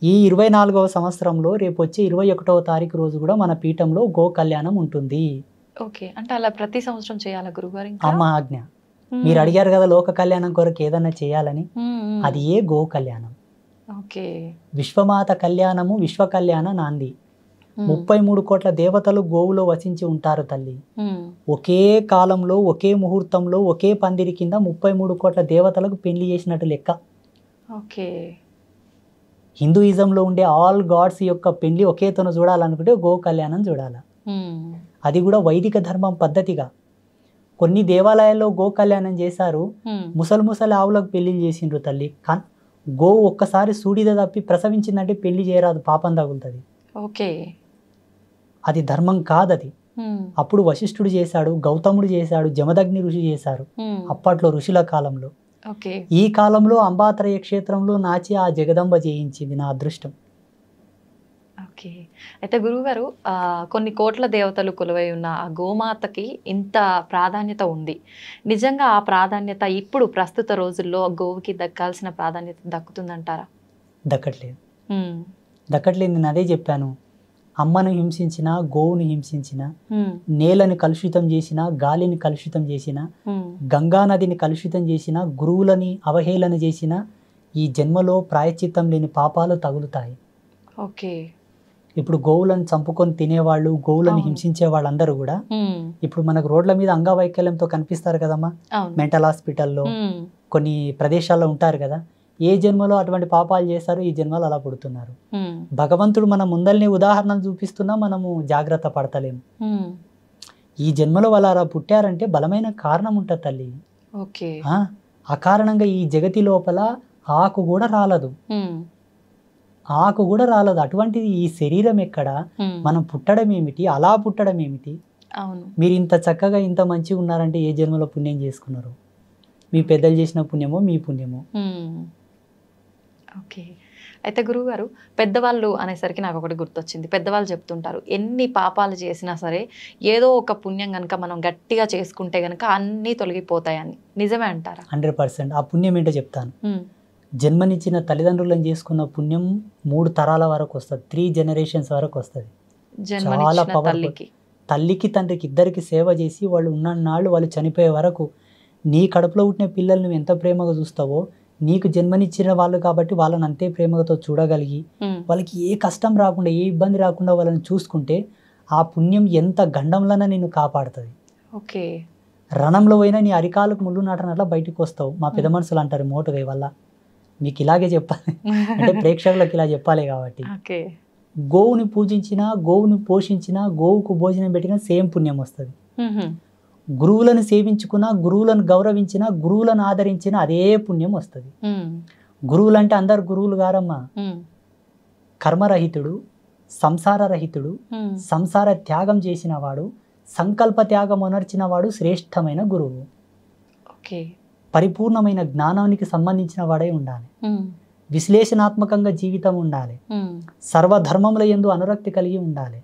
ఈ 24వ సంవత్సరంలో రేపు వచ్చే 21వ తారీఖు రోజు కూడా మన పీఠంలో గో కళ్యాణం ఉంటుంది. ఓకే, అంటే అలా ప్రతి సంవత్సరం చేయాలా గురుగారు? అమ్మ ఆజ్ఞ. మీరు అడిగారు కదా లోక కళ్యాణం కొరకు ఏదన్నా చేయాలని, అది ఏ గో కళ్యాణం. ఓకే, విశ్వమాత కళ్యాణము, విశ్వ కళ్యాణ నాంది. 33 కోట్ల దేవతలు గోవులో వసించి ఉంటారు తల్లి. ఒకే కాలంలో, ఒకే ముహూర్తంలో, ఒకే పందిరి కింద 33 కోట్ల దేవతలకు పెళ్లి చేసినట్టు లెక్క. ఓకే, హిందూయిజంలో ఉండే ఆల్ గాడ్స్ యొక్క పెళ్లి ఒకే తను చూడాలనుకుంటే గో కళ్యాణం చూడాలి. అది కూడా వైదిక ధర్మం పద్ధతిగా. కొన్ని దేవాలయాల్లో గో కళ్యాణం చేశారు, ముసలి ఆవులకు పెళ్లిళ్ళు చేసిండ్రు తల్లి. గోవు ఒక్కసారి సూడిద తప్పి ప్రసవించిందంటే పెళ్లి చేయరాదు, పాపం తగులుతుంది. ఓకే, అది ధర్మం కాదది. అప్పుడు వశిష్ఠుడు చేశాడు, గౌతముడు చేశాడు, జమదగ్ని ఋషి చేశారు అప్పట్లో ఋషుల కాలంలో. ఈ కాలంలో అంబాత్రయ క్షేత్రంలో నాచి ఆ జగదంబ చేయించింది, నా అదృష్టం. ఓకే, అయితే గురువుగారు కొన్ని కోట్ల దేవతలు కొలువై ఉన్న ఆ గోమాతకి ఇంత ప్రాధాన్యత ఉంది. నిజంగా ఆ ప్రాధాన్యత ఇప్పుడు ప్రస్తుత రోజుల్లో గోవుకి దక్కాల్సిన ప్రాధాన్యత దక్కుతుందంటారా? దక్కట్లేదు. నేను అదే చెప్పాను. అమ్మను హింసించిన, గోవుని హింసించిన, నేలను కలుషితం చేసిన, గాలిని కలుషితం చేసిన, గంగా నదిని కలుషితం చేసిన, గురువులని అవహేళన చేసిన ఈ జన్మలో ప్రాయశ్చిత్తం లేని పాపాలు తగులుతాయి. ఓకే, ఇప్పుడు గోవులను చంపుకొని తినేవాళ్ళు, గోవులను హింసించే వాళ్ళందరూ కూడా ఇప్పుడు మనకు రోడ్ల మీద అంగవైకల్యంతో కనిపిస్తారు కదమ్మా, మెంటల్ హాస్పిటల్లో కొన్ని ప్రదేశాల్లో ఉంటారు కదా. ఏ జన్మలో అటువంటి పాపాలు చేశారు, ఈ జన్మలో అలా పుడుతున్నారు. భగవంతుడు మన ముందల్ని ఉదాహరణలు చూపిస్తున్నా మనము జాగ్రత్త పడతలేము. ఈ జన్మలో వాళ్ళు అలా పుట్టారంటే బలమైన కారణం ఉంటుంది తల్లి. ఆ కారణంగా ఈ జగతి లోపల ఆకు కూడా రాలదు, అటువంటిది ఈ శరీరం ఎక్కడ, మనం పుట్టడం ఏమిటి, అలా పుట్టడం ఏమిటి. మీరు ఇంత చక్కగా ఇంత మంచిగా ఉన్నారంటే ఏ జన్మలో పుణ్యం చేసుకున్నారు? మీ పెద్దలు చేసిన పుణ్యమో మీ పుణ్యమో. ఓకే, అయితే గురువుగారు పెద్దవాళ్ళు అనేసరికి నాకు ఒకటి గుర్తొచ్చింది. పెద్దవాళ్ళు చెప్తుంటారు ఎన్ని పాపాలు చేసినా సరే ఏదో ఒక పుణ్యం కనుక మనం గట్టిగా చేసుకుంటే కనుక అన్నీ తొలగిపోతాయని. నిజమే అంటారా? 100%. ఆ పుణ్యం ఏంటో చెప్తాను. జన్మనిచ్చిన తల్లిదండ్రులను చేసుకున్న పుణ్యం 3 తరాల వరకు వస్తుంది, 3 generations వరకు వస్తుంది. చాలా పవర్ఫుల్. తల్లికి తండ్రికి ఇద్దరికి సేవ చేసి వాళ్ళు ఉన్ననాళ్ళు వాళ్ళు చనిపోయే వరకు నీ కడుపులో పుట్టిన పిల్లలు నువ్వు ఎంత ప్రేమగా చూస్తావో, నీకు జన్మనిచ్చిన వాళ్ళు కాబట్టి వాళ్ళని అంతే ప్రేమతో చూడగలిగి వాళ్ళకి ఏ కష్టం రాకుండా, ఏ ఇబ్బంది రాకుండా వాళ్ళని చూసుకుంటే ఆ పుణ్యం ఎంత గండంలోనే నిన్ను కాపాడుతుంది. ఓకే, రణంలో పోయినా నీ అరికాలకు ముళ్ళు నాటనట్లా బయటకు వస్తావు. మా పెద్ద మనుషులు అంటారు మోటుగా వల్ల. మీకు ఇలాగే చెప్పాలి అంటే ప్రేక్షకులకు ఇలా చెప్పాలి కాబట్టి. గోవుని పూజించిన, గోవుని పోషించిన, గోవుకు భోజనం పెట్టిన సేమ్ పుణ్యం వస్తుంది. గురువులను సేవించుకున్న, గురువులను గౌరవించిన, గురువులను ఆదరించిన అదే పుణ్యం వస్తుంది. గురువులు అంటే అందరు గురువులు గారమ్మా. కర్మరహితుడు, సంసారరహితుడు, సంసార త్యాగం చేసిన వాడు, సంకల్ప త్యాగం అనర్చిన వాడు శ్రేష్టమైన గురువు. పరిపూర్ణమైన జ్ఞానానికి సంబంధించిన వాడై ఉండాలి. విశ్లేషణాత్మకంగా జీవితం ఉండాలి. సర్వధర్మముల యందు అనురక్తి కలిగి ఉండాలి.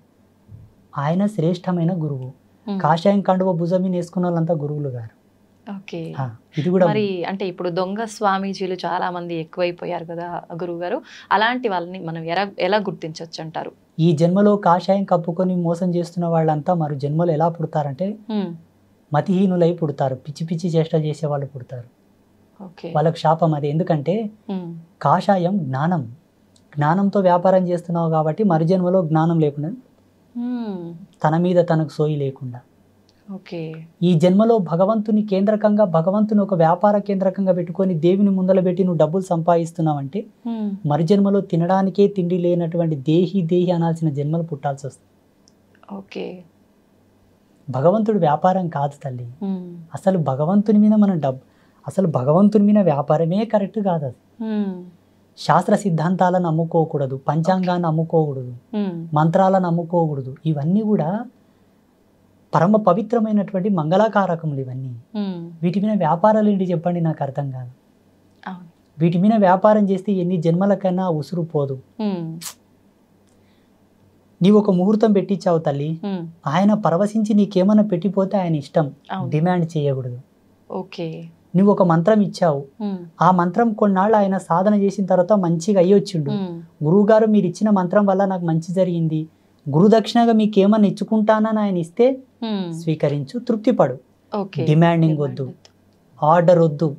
ఆయన శ్రేష్టమైన గురువు. కాషాయం కండువ భుజమి వేసుకున్న వాళ్ళంతా గురువులు గారు. ఇది కూడా మరి అంటే ఇప్పుడు దొంగ స్వామీజీలు చాలా మంది ఎక్కువైపోయారు కదా గురువు గారు, అలాంటి వాళ్ళని మనం ఎలా గుర్తించవచ్చు అంటారు? ఈ జన్మలో కాషాయం కప్పుకొని మోసం చేస్తున్న వాళ్ళంతా మరో జన్మలో ఎలా పుడతారంటే మతిహీనులై పుడతారు, పిచ్చి పిచ్చి చేష్ట చేసే వాళ్ళు పుడతారు. వాళ్ళకు శాపం అది. ఎందుకంటే కాషాయం జ్ఞానం, జ్ఞానంతో వ్యాపారం చేస్తున్నావు కాబట్టి మరు జన్మలో జ్ఞానం లేకుండా, తన మీద తనకు సోయి లేకుండా ఓకే. ఈ జన్మలో భగవంతుని కేంద్రకంగా, భగవంతుని ఒక వ్యాపార కేంద్రకంగా పెట్టుకొని దేవుని ముందల పెట్టి నువ్వు డబ్బులు సంపాదిస్తున్నావంటే మరు జన్మలో తినడానికే తిండి లేనటువంటి దేహి అనాల్సిన జన్మలు పుట్టాల్సి వస్తుంది. ఓకే. భగవంతుడు వ్యాపారం కాదు తల్లి. అసలు భగవంతుని మీద మనం అసలు భగవంతుని మీద వ్యాపారమే కరెక్ట్ కాదు. అది శాస్త్ర సిద్ధాంతాలను అమ్ముకోకూడదు, పంచాంగాన్ని అమ్ముకోకూడదు, మంత్రాలను అమ్ముకోకూడదు. ఇవన్నీ కూడా పరమ పవిత్రమైనటువంటి మంగళకారకములు ఇవన్నీ. వీటి మీద వ్యాపారాలు ఏంటి చెప్పండి, నాకు అర్థం కాదు. వీటి మీద వ్యాపారం చేస్తే ఎన్ని జన్మలకైనా ఉసురు పోదు. నీవు ఒక ముహూర్తం పెట్టించావు తల్లి, ఆయన పరవశించి నీకేమన్నా పెట్టిపోతే ఆయన ఇష్టం, డిమాండ్ చేయకూడదు. ఓకే. నువ్వు ఒక మంత్రం ఇచ్చావు, ఆ మంత్రం కొన్నాళ్ళు ఆయన సాధన చేసిన తర్వాత మంచిగా అయ్యొచ్చిండు. గురువు గారు మీరు ఇచ్చిన మంత్రం వల్ల నాకు మంచి జరిగింది, గురుదక్షిణగా మీకు ఏమన్నా ఇచ్చుకుంటానని ఆయన ఇస్తే స్వీకరించు, తృప్తిపడు. డిమాండింగ్ వద్దు, ఆర్డర్ వద్దు.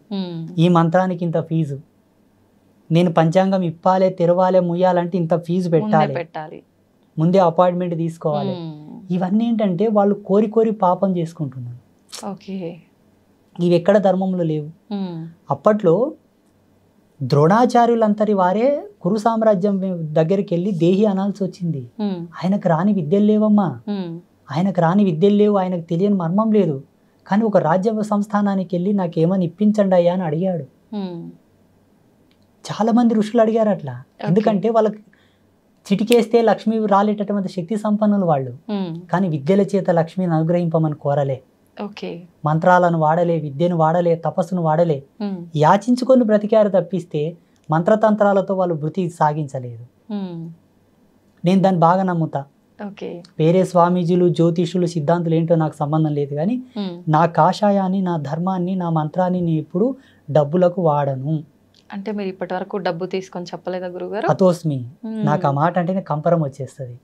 ఈ మంత్రానికి ఇంత ఫీజు, నేను పంచాంగం ఇప్పాలే, తెరవాలే, ముయ్యాలంటే ఇంత ఫీజు పెట్టాలి, ముందే అపాయింట్మెంట్ తీసుకోవాలి. ఇవన్నీ ఏంటంటే వాళ్ళు కోరి కోరి పాపం చేసుకుంటున్నారు. ఇవి ఎక్కడ ధర్మంలో లేవు. అప్పట్లో ద్రోణాచార్యులంతటి వారే కురు సామ్రాజ్యం దగ్గరికి వెళ్ళి దేహి అనాల్సి వచ్చింది. ఆయనకు రాని విద్యలు లేవమ్మా, ఆయనకు రాని విద్యలు లేవు, ఆయనకు తెలియని మర్మం లేదు. కానీ ఒక రాజ్య సంస్థానానికి వెళ్ళి నాకేమని ఇప్పించండి అయ్యా అని అడిగాడు. చాలా మంది ఋషులు అడిగారు అట్లా. ఎందుకంటే వాళ్ళకి చిటికేస్తే లక్ష్మి రాలేటటువంటి శక్తి సంపన్నులు వాళ్ళు. కానీ విద్యల చేత లక్ష్మిని అనుగ్రహింపమని కోరలే, మంత్రాలను వాడలే, విద్యను వాడలే, తపస్సును వాడలే, యాచించుకొని బ్రతికారు తప్పిస్తే మంత్రతంత్రాలతో వాళ్ళు వృత్తి సాగించలేదు. నేను దాన్ని బాగా నమ్ముతా. వేరే స్వామీజీలు, జ్యోతిషులు, సిద్ధాంతులు ఏంటో నాకు సంబంధం లేదు. కానీ నా కాషాయాన్ని, నా ధర్మాన్ని, నా మంత్రాన్ని నేను ఎప్పుడు డబ్బులకు వాడను. అంటే మీరు ఇప్పటి వరకు డబ్బు తీసుకొని చెప్పలేదా గురుగారు? అతోస్మి. నాకు ఆ మాట అంటేనే కంపరం వచ్చేస్తుంది.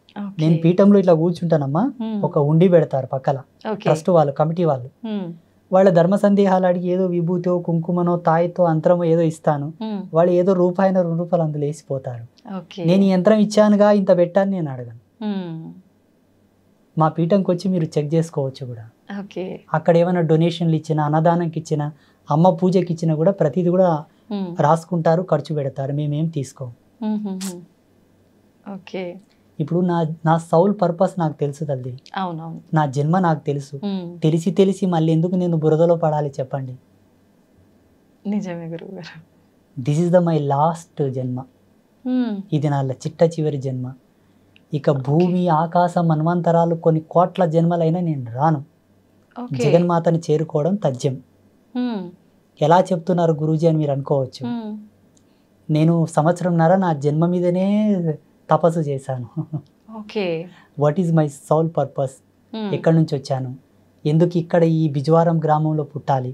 నేను పీఠంలో ఇట్లా కూర్చుంటానమ్మా, ఒక ఉండి పెడతారు పక్కల, ట్రస్ట్ వాళ్ళు, కమిటీ వాళ్ళు. వాళ్ళ ధర్మ సందేహాలు అడిగి ఏదో విభూతో, కుంకుమనో, తాయితో, అంతరమో ఏదో ఇస్తాను. వాళ్ళు ఏదో రూపాయి, 2 రూపాయలు అందులో వేసిపోతారు. నేను ఈ యంత్రం ఇచ్చానుగా, ఇంత పెట్టాను నేను అడగను. మా పీఠంకి వచ్చి మీరు చెక్ చేసుకోవచ్చు కూడా. అక్కడ ఏమైనా డొనేషన్లు ఇచ్చినా, అన్నదానంకి ఇచ్చినా, అమ్మ పూజకి ఇచ్చినా కూడా ప్రతిదీ కూడా రాసుకుంటారు, ఖర్చు పెడతారు, మేమేం తీసుకోం. ఇప్పుడు నా సౌల్ పర్పస్ నాకు తెలుసు తల్లి, నా జన్మ నాకు తెలుసు. తెలిసి మళ్ళీ ఎందుకు నేను బురదలో పడాలి చెప్పండి? నిజమే గురువుగారు. దిస్ ఇస్ మై లాస్ట్ జన్మ, ఇది నా చిట్ట చివరి జన్మ. ఇక భూమి, ఆకాశం, మన్వంతరాలు, కొన్ని కోట్ల జన్మలైనా నేను రాను. జగన్మాతని చేరుకోవడం తథ్యం. ఎలా చెప్తున్నారు గురూజీ అని మీరు అనుకోవచ్చు. నేను 1.5 సంవత్సరంన్నర నా జన్మ మీదనే తపస్సు చేశాను. What is my soul purpose? ఎక్కడి నుంచి వచ్చాను? ఎందుకు ఇక్కడ ఈ బిజవారం గ్రామంలో పుట్టాలి?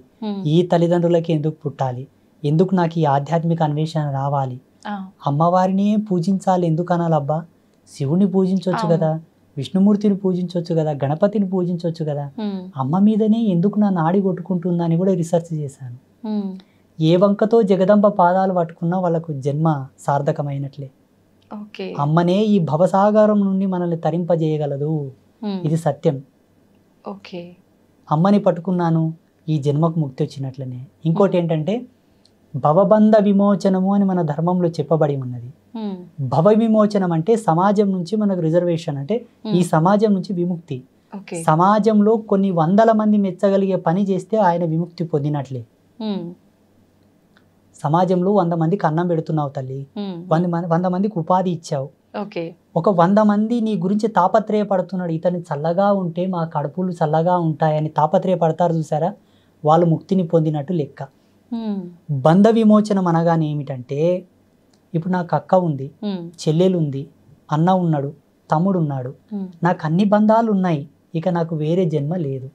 ఈ తల్లిదండ్రులకి ఎందుకు పుట్టాలి? ఎందుకు నాకు ఈ ఆధ్యాత్మిక అన్వేషణ రావాలి? అమ్మవారిని పూజించాలి ఎందుకు అనాలబ్బా? శివుని పూజించవచ్చు కదా, విష్ణుమూర్తిని పూజించవచ్చు కదా, గణపతిని పూజించవచ్చు కదా. అమ్మ మీదనే ఎందుకు నా నాడి కొట్టుకుంటుందని కూడా రీసెర్చ్ చేశాను. ఏ వంకతో జగదంబ పాదాలు పట్టుకున్నా వాళ్ళకు జన్మ సార్థకమైనట్లే. అమ్మనే ఈ భవసాగరం నుండి మనల్ని తరింపజేయగలదు, ఇది సత్యం. అమ్మని పట్టుకున్నాను, ఈ జన్మకు ముక్తి వచ్చినట్లనే. ఇంకోటి ఏంటంటే భవబంధ విమోచనము అని మన ధర్మంలో చెప్పబడి ఉన్నది. భవ విమోచనం అంటే సమాజం నుంచి మనకు రిజర్వేషన్, అంటే ఈ సమాజం నుంచి విముక్తి. సమాజంలో కొన్ని 100 మంది మెచ్చగలిగే పని చేస్తే ఆయన విముక్తి పొందినట్లే. సమాజంలో 100 మందికి అన్నం పెడుతున్నావు తల్లి, 100 మందికి ఉపాధి ఇచ్చావు. ఒక 100 మంది నీ గురించి తాపత్రయపడుతున్నాడు, ఇతని చల్లగా ఉంటే మా కడుపులు చల్లగా ఉంటాయని తాపత్రయపడతారు చూసారా, వాళ్ళు ముక్తిని పొందినట్టు లెక్క. బంధ విమోచనం అనగానే ఏమిటంటే, ఇప్పుడు నాకు అక్క ఉంది, చెల్లెలు ఉంది, అన్న ఉన్నాడు, తమ్ముడు ఉన్నాడు, నాకు అన్ని బంధాలు ఉన్నాయి, ఇక నాకు వేరే జన్మ లేదు.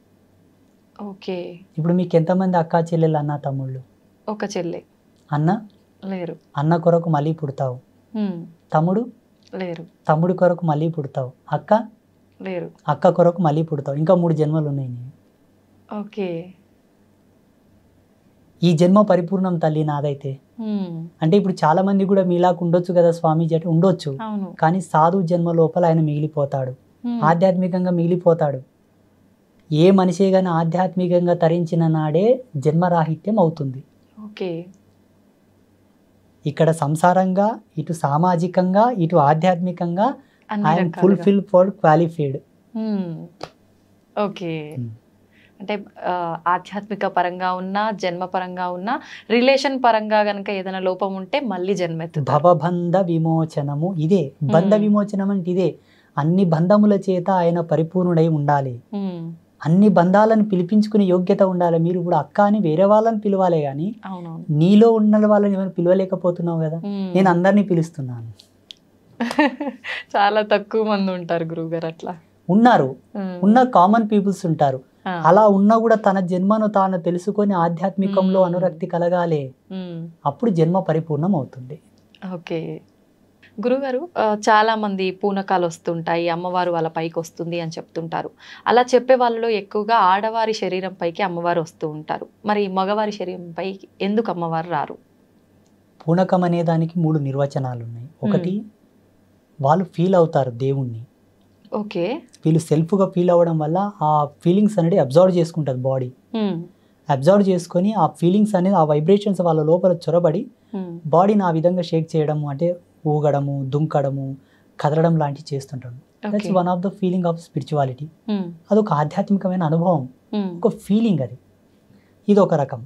ఇప్పుడు మీకు ఎంతమంది అక్క, చెల్లెలు, అన్న, తమ్ముళ్ళు? ఒక చెల్లె. అన్న లేరు. అన్న కొరకు మళ్ళీ పుడతావు. తమ్ముడు లేరు. తమ్ముడి కొరకు మళ్ళీ పుడతావు. అక్క లేరు. అక్క కొరకు మళ్ళీ పుడతావు. ఇంకా 3 జన్మలు ఉన్నాయి. ఈ జన్మ పరిపూర్ణం తల్లి నాదైతే. అంటే ఇప్పుడు చాలా మంది కూడా మీలాగా ఉండొచ్చు కదా స్వామీజీ అంటే, ఉండొచ్చు. కానీ సాధు జన్మ లోపల ఆయన మిగిలిపోతాడు, ఆధ్యాత్మికంగా మిగిలిపోతాడు. ఏ మనిషి కానీ ఆధ్యాత్మికంగా తరించిన నాడే జన్మరాహిత్యం అవుతుంది. ఓకే. ఇక్కడ సంసారంగా, ఇటు సామాజికంగా, ఇటు ఆధ్యాత్మికంగా అన్ని ఐఎమ్ రకాలుగా. Fulfil for qualified. ఓకే. అంటే ఆధ్యాత్మిక పరంగా ఉన్నా, జన్మ పరంగా ఉన్నా, రిలేషన్ పరంగా గనక ఏదైనా లోపం ఉంటే మళ్ళీ జన్మెత్తుతారు. భవబంధ విమోచనము ఇదే. బంధ విమోచనం అంటే ఇదే. అన్ని బంధముల చేత ఆయన పరిపూర్ణుడై ఉండాలి. అన్ని బంధాలను పిలిపించుకునే యోగ్యత ఉండాలి. మీరు ఇప్పుడు అక్క అని వేరే వాళ్ళని పిలవాలే కానీ అవునవును. నీలో ఉన్న వాళ్ళని ఏమైనా పిలవలేకపోతున్నావు కదా. నేను అందరినీ పిలుస్తున్నాను. చాలా తక్కువ మంది ఉంటారు గురువుగారు అట్లా. ఉన్నారు, ఉన్న కామన్ పీపుల్స్ ఉంటారు. అలా ఉన్నా కూడా తన జన్మను తాను తెలుసుకొని ఆధ్యాత్మికంలో అనురక్తి కలగాలి. అప్పుడు జన్మ పరిపూర్ణం అవుతుంది. ఓకే గురుగారు, చాలా మంది పూనకాలు వస్తుంటాయి, అమ్మవారు వాళ్ళ పైకి వస్తుంది అని చెప్తుంటారు. అలా చెప్పే వాళ్ళలో ఎక్కువగా ఆడవారి శరీరం పైకి అమ్మవారు వస్తూ ఉంటారు. మరి మగవారి శరీరం పైకి ఎందుకు అమ్మవారు రారు? పూనకం అనే దానికి 3 నిర్వచనాలు ఉన్నాయి. ఒకటి, వాళ్ళు ఫీల్ అవుతారు దేవుణ్ణి. ఓకే. వీళ్ళు సెల్ఫ్గా ఫీల్ అవ్వడం వల్ల ఆ ఫీలింగ్స్ అనేది అబ్జర్వ్ చేసుకుంటుంది బాడీ. అబ్జర్వ్ చేసుకొని ఆ ఫీలింగ్స్ అనేది, ఆ వైబ్రేషన్స్ వాళ్ళ లోపల చొరబడి బాడీని ఆ విధంగా షేక్ చేయడము, అంటే ఊగడము, దుంకడము, కదలడం లాంటివి చేస్తుంటాడు. That's one of the feeling of spirituality. అదొక ఆధ్యాత్మికమైన అనుభవం, ఒక ఫీలింగ్ అది. ఇది ఒక రకం.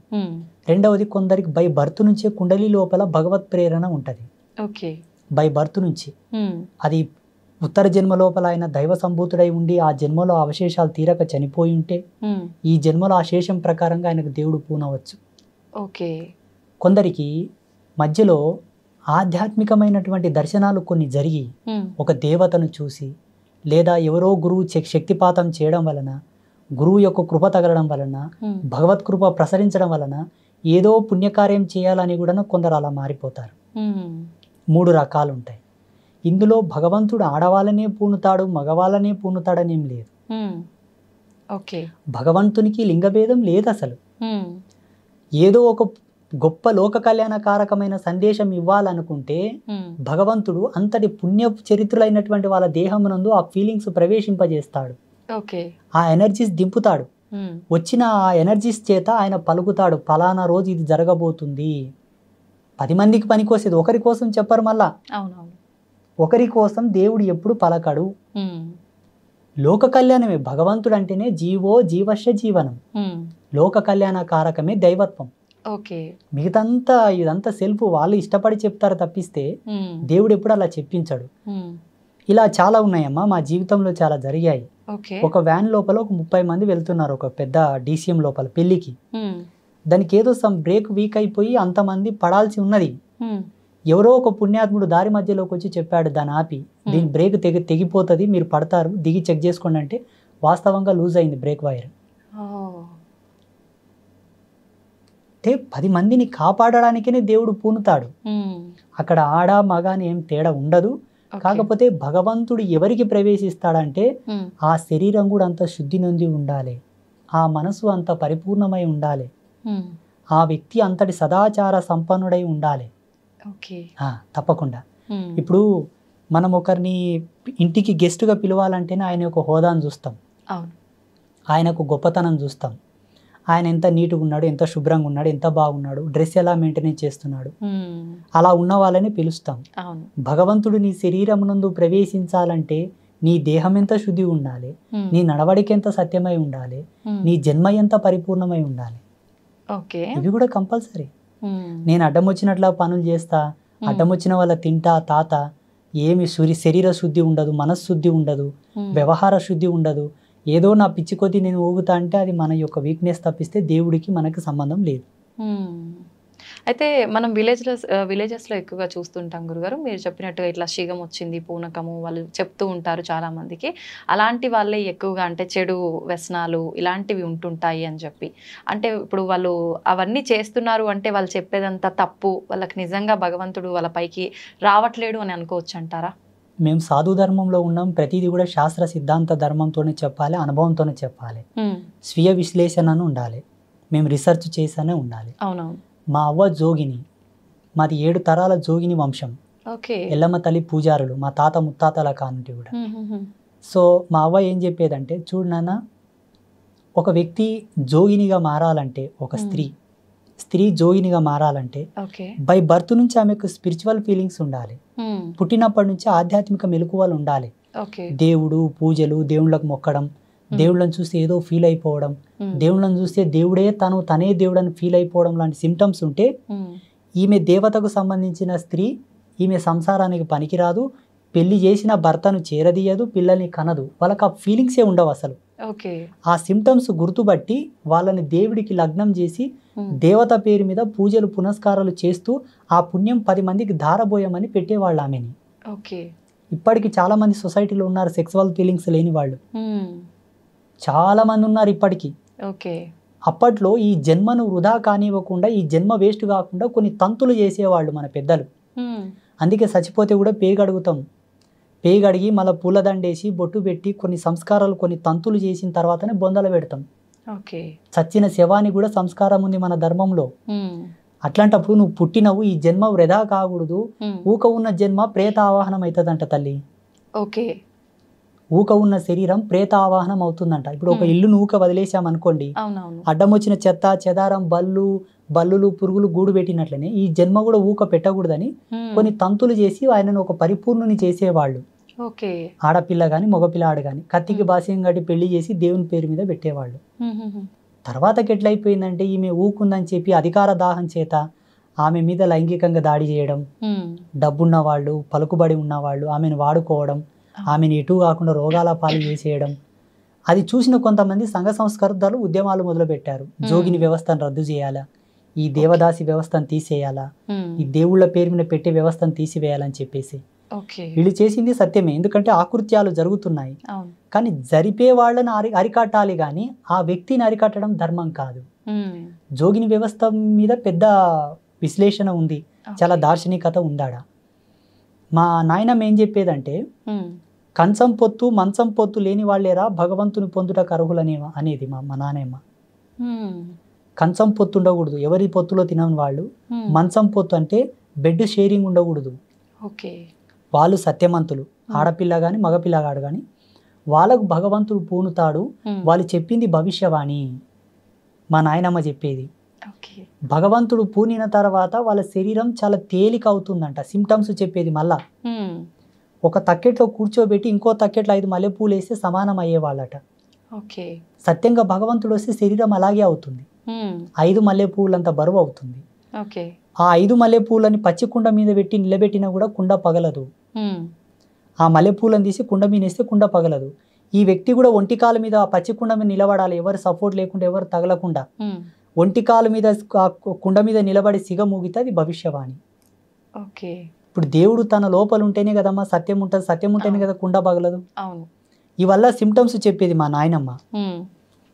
రెండవది, కొందరికి బై బర్త్ నుంచే కుండలి లోపల భగవత్ ప్రేరణ ఉంటుంది. ఓకే. బై బర్త్ నుంచి. అది ఉత్తర జన్మ లోపల ఆయన దైవ సంభూతుడై ఉండి ఆ జన్మలో అవశేషాలు తీరక చనిపోయి ఉంటే ఈ జన్మలో ఆ శేషం ప్రకారంగా ఆయనకు దేవుడు పూనవచ్చు. ఓకే. కొందరికి మధ్యలో ఆధ్యాత్మికమైనటువంటి దర్శనాలు కొన్ని జరిగి ఒక దేవతను చూసి, లేదా ఎవరో గురువు శక్తిపాతం చేయడం వలన, గురువు యొక్క కృప తగలడం వలన, భగవత్ కృప ప్రసరించడం వలన ఏదో పుణ్యకార్యం చేయాలని కూడా కొందరు అలా మారిపోతారు. 3 రకాలు ఉంటాయి. ఇందులో భగవంతుడు ఆడవాళ్ళనే పూనుతాడు, మగవాళ్ళనే పూనుతాడనేం లేదు. ఓకే. భగవంతునికి లింగభేదం లేదు అసలు. ఏదో ఒక గొప్ప లోక కళ్యాణకారకమైన సందేశం ఇవ్వాలనుకుంటే భగవంతుడు అంతటి పుణ్య చరిత్రులైనటువంటి వాళ్ళ దేహమునందు ఆ ఫీలింగ్స్ ప్రవేశింపజేస్తాడు. ఓకే. ఆ ఎనర్జీస్ దింపుతాడు. వచ్చిన ఆ ఎనర్జీస్ చేత ఆయన పలుకుతాడు, ఫలానా రోజు ఇది జరగబోతుంది. 10 మందికి పనికొసేది, ఒకరి కోసం చెప్పరు. మళ్ళా అవునవును, ఒకరి కోసం దేవుడు ఎప్పుడు పలకడు. లోక కళ్యాణమే భగవంతుడు అంటేనే జీవో జీవశ్య జీవనం. లోక కళ్యాణ కారకమే దైవత్వం. ఓకే. మిగతంతా ఇదంతా సెల్ఫ్, వాళ్ళు ఇష్టపడి చెప్తారు తప్పిస్తే దేవుడు ఎప్పుడు అలా చెప్పించాడు. ఇలా చాలా ఉన్నాయమ్మా, మా జీవితంలో చాలా జరిగాయి. ఒక వ్యాన్ లోపల ఒక 30 మంది వెళ్తున్నారు, ఒక పెద్ద DCM లోపల పెళ్లికి. దానికి ఏదో సమ్ బ్రేక్ వీక్ అయిపోయి అంతమంది పడాల్సి ఉన్నది. ఎవరో ఒక పుణ్యాత్ముడు దారి మధ్యలోకి వచ్చి చెప్పాడు, దాన్ని ఆపి, దీని బ్రేక్ తెగిపోతుంది, మీరు పడతారు, దిగి చెక్ చేసుకోండి అంటే వాస్తవంగా లూజ్ అయింది బ్రేక్ వైర్. అంటే 10 మందిని కాపాడడానికే దేవుడు పూనుతాడు. అక్కడ ఆడ మగ అని ఏం తేడా ఉండదు. కాకపోతే భగవంతుడు ఎవరికి ప్రవేశిస్తాడంటే ఆ శరీరం కూడా అంత శుద్ధి నొంది ఉండాలి, ఆ మనసు అంత పరిపూర్ణమై ఉండాలి, ఆ వ్యక్తి అంతటి సదాచార సంపన్నుడై ఉండాలి. తప్పకుండా. ఇప్పుడు మనం ఒకరిని ఇంటికి గెస్ట్గా పిలవాలంటేనే ఆయన యొక్క హోదాను చూస్తాం, ఆయనకు గొప్పతనం చూస్తాం, ఆయన ఎంత నీట్గా ఉన్నాడు, ఎంత శుభ్రంగా ఉన్నాడు, ఎంత బాగున్నాడు, డ్రెస్ ఎలా మెయింటైన్ చేస్తున్నాడు, అలా ఉన్న వాళ్ళని పిలుస్తాం. భగవంతుడు నీ శరీరం నందు ప్రవేశించాలంటే నీ దేహం ఎంత శుద్ధి ఉండాలి, నీ నడవడికి ఎంత సత్యమై ఉండాలి, నీ జన్మ ఎంత పరిపూర్ణమై ఉండాలి. ఇవి కూడా కంపల్సరీ. నేను అడ్డం వచ్చినట్లా పనులు చేస్తా, అడ్డం వచ్చిన వాళ్ళ తింటా తాత, ఏమి శరీర శుద్ధి ఉండదు, మనశ్శుద్ధి ఉండదు, వ్యవహార శుద్ధి ఉండదు, ఏదో నా పిచ్చి కొద్దీ నేను ఊగుతా అంటే అది మన యొక్క వీక్నెస్ తప్పిస్తే దేవుడికి మనకి సంబంధం లేదు. అయితే మనం విలేజెస్లో ఎక్కువగా చూస్తుంటాం గురుగారు, మీరు చెప్పినట్టుగా ఇట్లా శిగం వచ్చింది, పూనకము వాళ్ళు చెప్తూ ఉంటారు చాలా మందికి. అలాంటి వాళ్ళే ఎక్కువగా అంటే చెడు వ్యసనాలు ఇలాంటివి ఉంటుంటాయి అని చెప్పి, అంటే ఇప్పుడు వాళ్ళు అవన్నీ చేస్తున్నారు అంటే వాళ్ళు చెప్పేదంతా తప్పు, వాళ్ళకి నిజంగా భగవంతుడు వాళ్ళ పైకి రావట్లేడు అని అనుకోవచ్చు అంటారా? మేము సాధు ధర్మంలో ఉన్నాం, ప్రతిదీ కూడా శాస్త్ర సిద్ధాంత ధర్మంతోనే చెప్పాలి, అనుభవంతోనే చెప్పాలి, స్వీయ విశ్లేషణను ఉండాలి, మేము రీసెర్చ్ చేసానే ఉండాలి. అవునవును. మా అవ్వ జోగిని, మాది 7 తరాల జోగిని వంశం. ఎల్లమ్మ తల్లి పూజారులు, మా తాత ముత్తాతల కానుంటి కూడా. సో మా అవ్వ ఏం చెప్పేదంటే, చూడు నాన్న, ఒక వ్యక్తి జోగినిగా మారాలంటే, ఒక స్త్రీ జోగినిగా మారాలంటే ఓకే. బై బర్త్ నుంచి ఆమెకు స్పిరిచువల్ ఫీలింగ్స్ ఉండాలి. పుట్టినప్పటి నుంచి ఆధ్యాత్మిక మెలకువలు ఉండాలి. ఓకే. దేవుడు, పూజలు, దేవుళ్ళకు మొక్కడం, దేవుళ్ళని చూస్తే ఏదో ఫీల్ అయిపోవడం, దేవుళ్ళని చూస్తే దేవుడే తనే దేవుడని ఫీల్ అయిపోవడం లాంటి సిమ్టమ్స్ ఉంటే ఈమె దేవతకు సంబంధించిన స్త్రీ, ఈమె సంసారానికి పనికిరాదు, పెళ్లి చేసిన భర్తను చేరదీయదు, పిల్లల్ని కనదు. వాళ్ళకి ఆ ఫీలింగ్సే ఉండవు అసలు. ఓకే. ఆ సిమ్టమ్స్ గుర్తుబట్టి వాళ్ళని దేవుడికి లగ్నం చేసి దేవత పేరు మీద పూజలు పునస్కారాలు చేస్తూ ఆ పుణ్యం 10 మందికి ధారబోయమని పెట్టేవాళ్ళు ఆమెని. ఓకే. ఇప్పటికి చాలా మంది సొసైటీలో ఉన్నారు సెక్సువల్ ఫీలింగ్స్ లేని వాళ్ళు, చాలా మంది ఉన్నారు ఇప్పటికీ. ఓకే. అప్పట్లో ఈ జన్మను వృధా కానివ్వకుండా, ఈ జన్మ వేస్ట్ కాకుండా కొన్ని తంతులు చేసేవాళ్ళు మన పెద్దలు. అందుకే చచ్చిపోతే కూడా పేగడుగుతాం. పేగడిగి మళ్ళీ పూలదండేసి బొట్టు పెట్టి కొన్ని సంస్కారాలు, కొన్ని తంతులు చేసిన తర్వాతనే బొందలు పెడతాం. ఓకే. చచ్చిన శవానికి కూడా సంస్కారం ఉంది మన ధర్మంలో. అట్లాంటప్పుడు నువ్వు పుట్టినవు, ఈ జన్మ వృధా కాకూడదు. ఊక ఉన్న జన్మ ప్రేత ఆవాహనం అవుతుందంట తల్లి. ఓకే. ఊక ఉన్న శరీరం ప్రేత ఆవాహనం అవుతుందంట. ఇప్పుడు ఒక ఇల్లును ఊక వదిలేసామనుకోండి, అడ్డం వచ్చిన చెత్త చెదారం, బల్లులు, పురుగులు గూడు పెట్టినట్లనే ఈ జన్మ కూడా ఊక పెట్టకూడదని కొన్ని తంతులు చేసి ఆయనను ఒక పరిపూర్ణుని చేసేవాళ్ళు. ఓకే. ఆడపిల్ల కానీ మగపిల్లాడు కానీ కత్తికి బాస్యం కట్టి పెళ్లి చేసి దేవుని పేరు మీద పెట్టేవాళ్ళు. తర్వాతకి ఎట్లయిపోయిందంటే ఈమె ఊకుందని చెప్పి అధికార దాహం చేత ఆమె మీద లైంగికంగా దాడి చేయడం, డబ్బున్న వాళ్ళు, పలుకుబడి ఉన్నవాళ్ళు ఆమెను వాడుకోవడం, ఆమెను ఎటు కాకుండా రోగాల పాలు చేసేయడం. అది చూసిన కొంతమంది సంఘ సంస్కర్తలు ఉద్యమాలు మొదలుపెట్టారు. జోగిని వ్యవస్థను రద్దు చేయాలా, ఈ దేవదాసి వ్యవస్థను తీసేయాలా, ఈ దేవుళ్ళ పేరు మీద పెట్టే వ్యవస్థను తీసివేయాలని చెప్పేసి. వీళ్ళు చేసింది సత్యమే, ఎందుకంటే ఆకృత్యాలు జరుగుతున్నాయి. కానీ జరిపే వాళ్ళని అరికట్టాలి కానీ ఆ వ్యక్తిని అరికట్టడం ధర్మం కాదు. జోగిని వ్యవస్థ మీద పెద్ద విశ్లేషణ ఉంది, చాలా దార్శనికత ఉందాడ. మా నాయనమ్మ ఏం చెప్పేదంటే, కంచం పొత్తు మంచం పొత్తు లేని వాళ్ళేరా భగవంతుని పొందుటకు అర్హులనేవా అనేది మా నాయనమ్మ. కంచం పొత్తు ఉండకూడదు, ఎవరి పొత్తులో తినని వాళ్ళు. మంచం పొత్తు అంటే బెడ్ షేరింగ్ ఉండకూడదు. వాళ్ళు సత్యమంతులు, ఆడపిల్ల కానీ మగపిల్లగాడు కానీ వాళ్ళకు భగవంతుడు పూనుతాడు. వాళ్ళు చెప్పింది భవిష్యవాణి, మా నాయనమ్మ చెప్పేది. భగవంతుడు పూనిన తర్వాత వాళ్ళ శరీరం చాలా తేలిక అవుతుందంట. సిమ్టమ్స్ చెప్పేది మళ్ళా ఒక తక్కెట్లో కూర్చోబెట్టి ఇంకో తక్కెట్లో 5 మల్లెపూలు వేస్తే సమానం అయ్యేవాళ్ళట. సత్యంగా భగవంతుడు వస్తే శరీరం అలాగే అవుతుంది. 5 మల్లెపూలంత బరువు అవుతుంది. ఆ 5 మల్లెపూలని పచ్చి కుండ మీద పెట్టి నిలబెట్టినా కూడా కుండ పగలదు. ఆ మల్లెపూలను తీసి కుండ మీద వేస్తే కుండ పగలదు. ఈ వ్యక్తి కూడా ఒంటికాల మీద ఆ పచ్చి కుండ మీద నిలబడాలి, ఎవరు సపోర్ట్ లేకుండా, ఎవరు తగలకుండా. ఒంటికాల మీద కుండ మీద నిలబడి సిగ మూగితే అది భవిష్యవాణి. ఇప్పుడు దేవుడు తన లోపల ఉంటేనే కదమ్మా సత్యం ఉంటుంది, సత్యం ఉంటేనే కదా కుండ పగలదు. ఇవల్ల సిమ్టమ్స్ చెప్పేది మా నాయనమ్మ.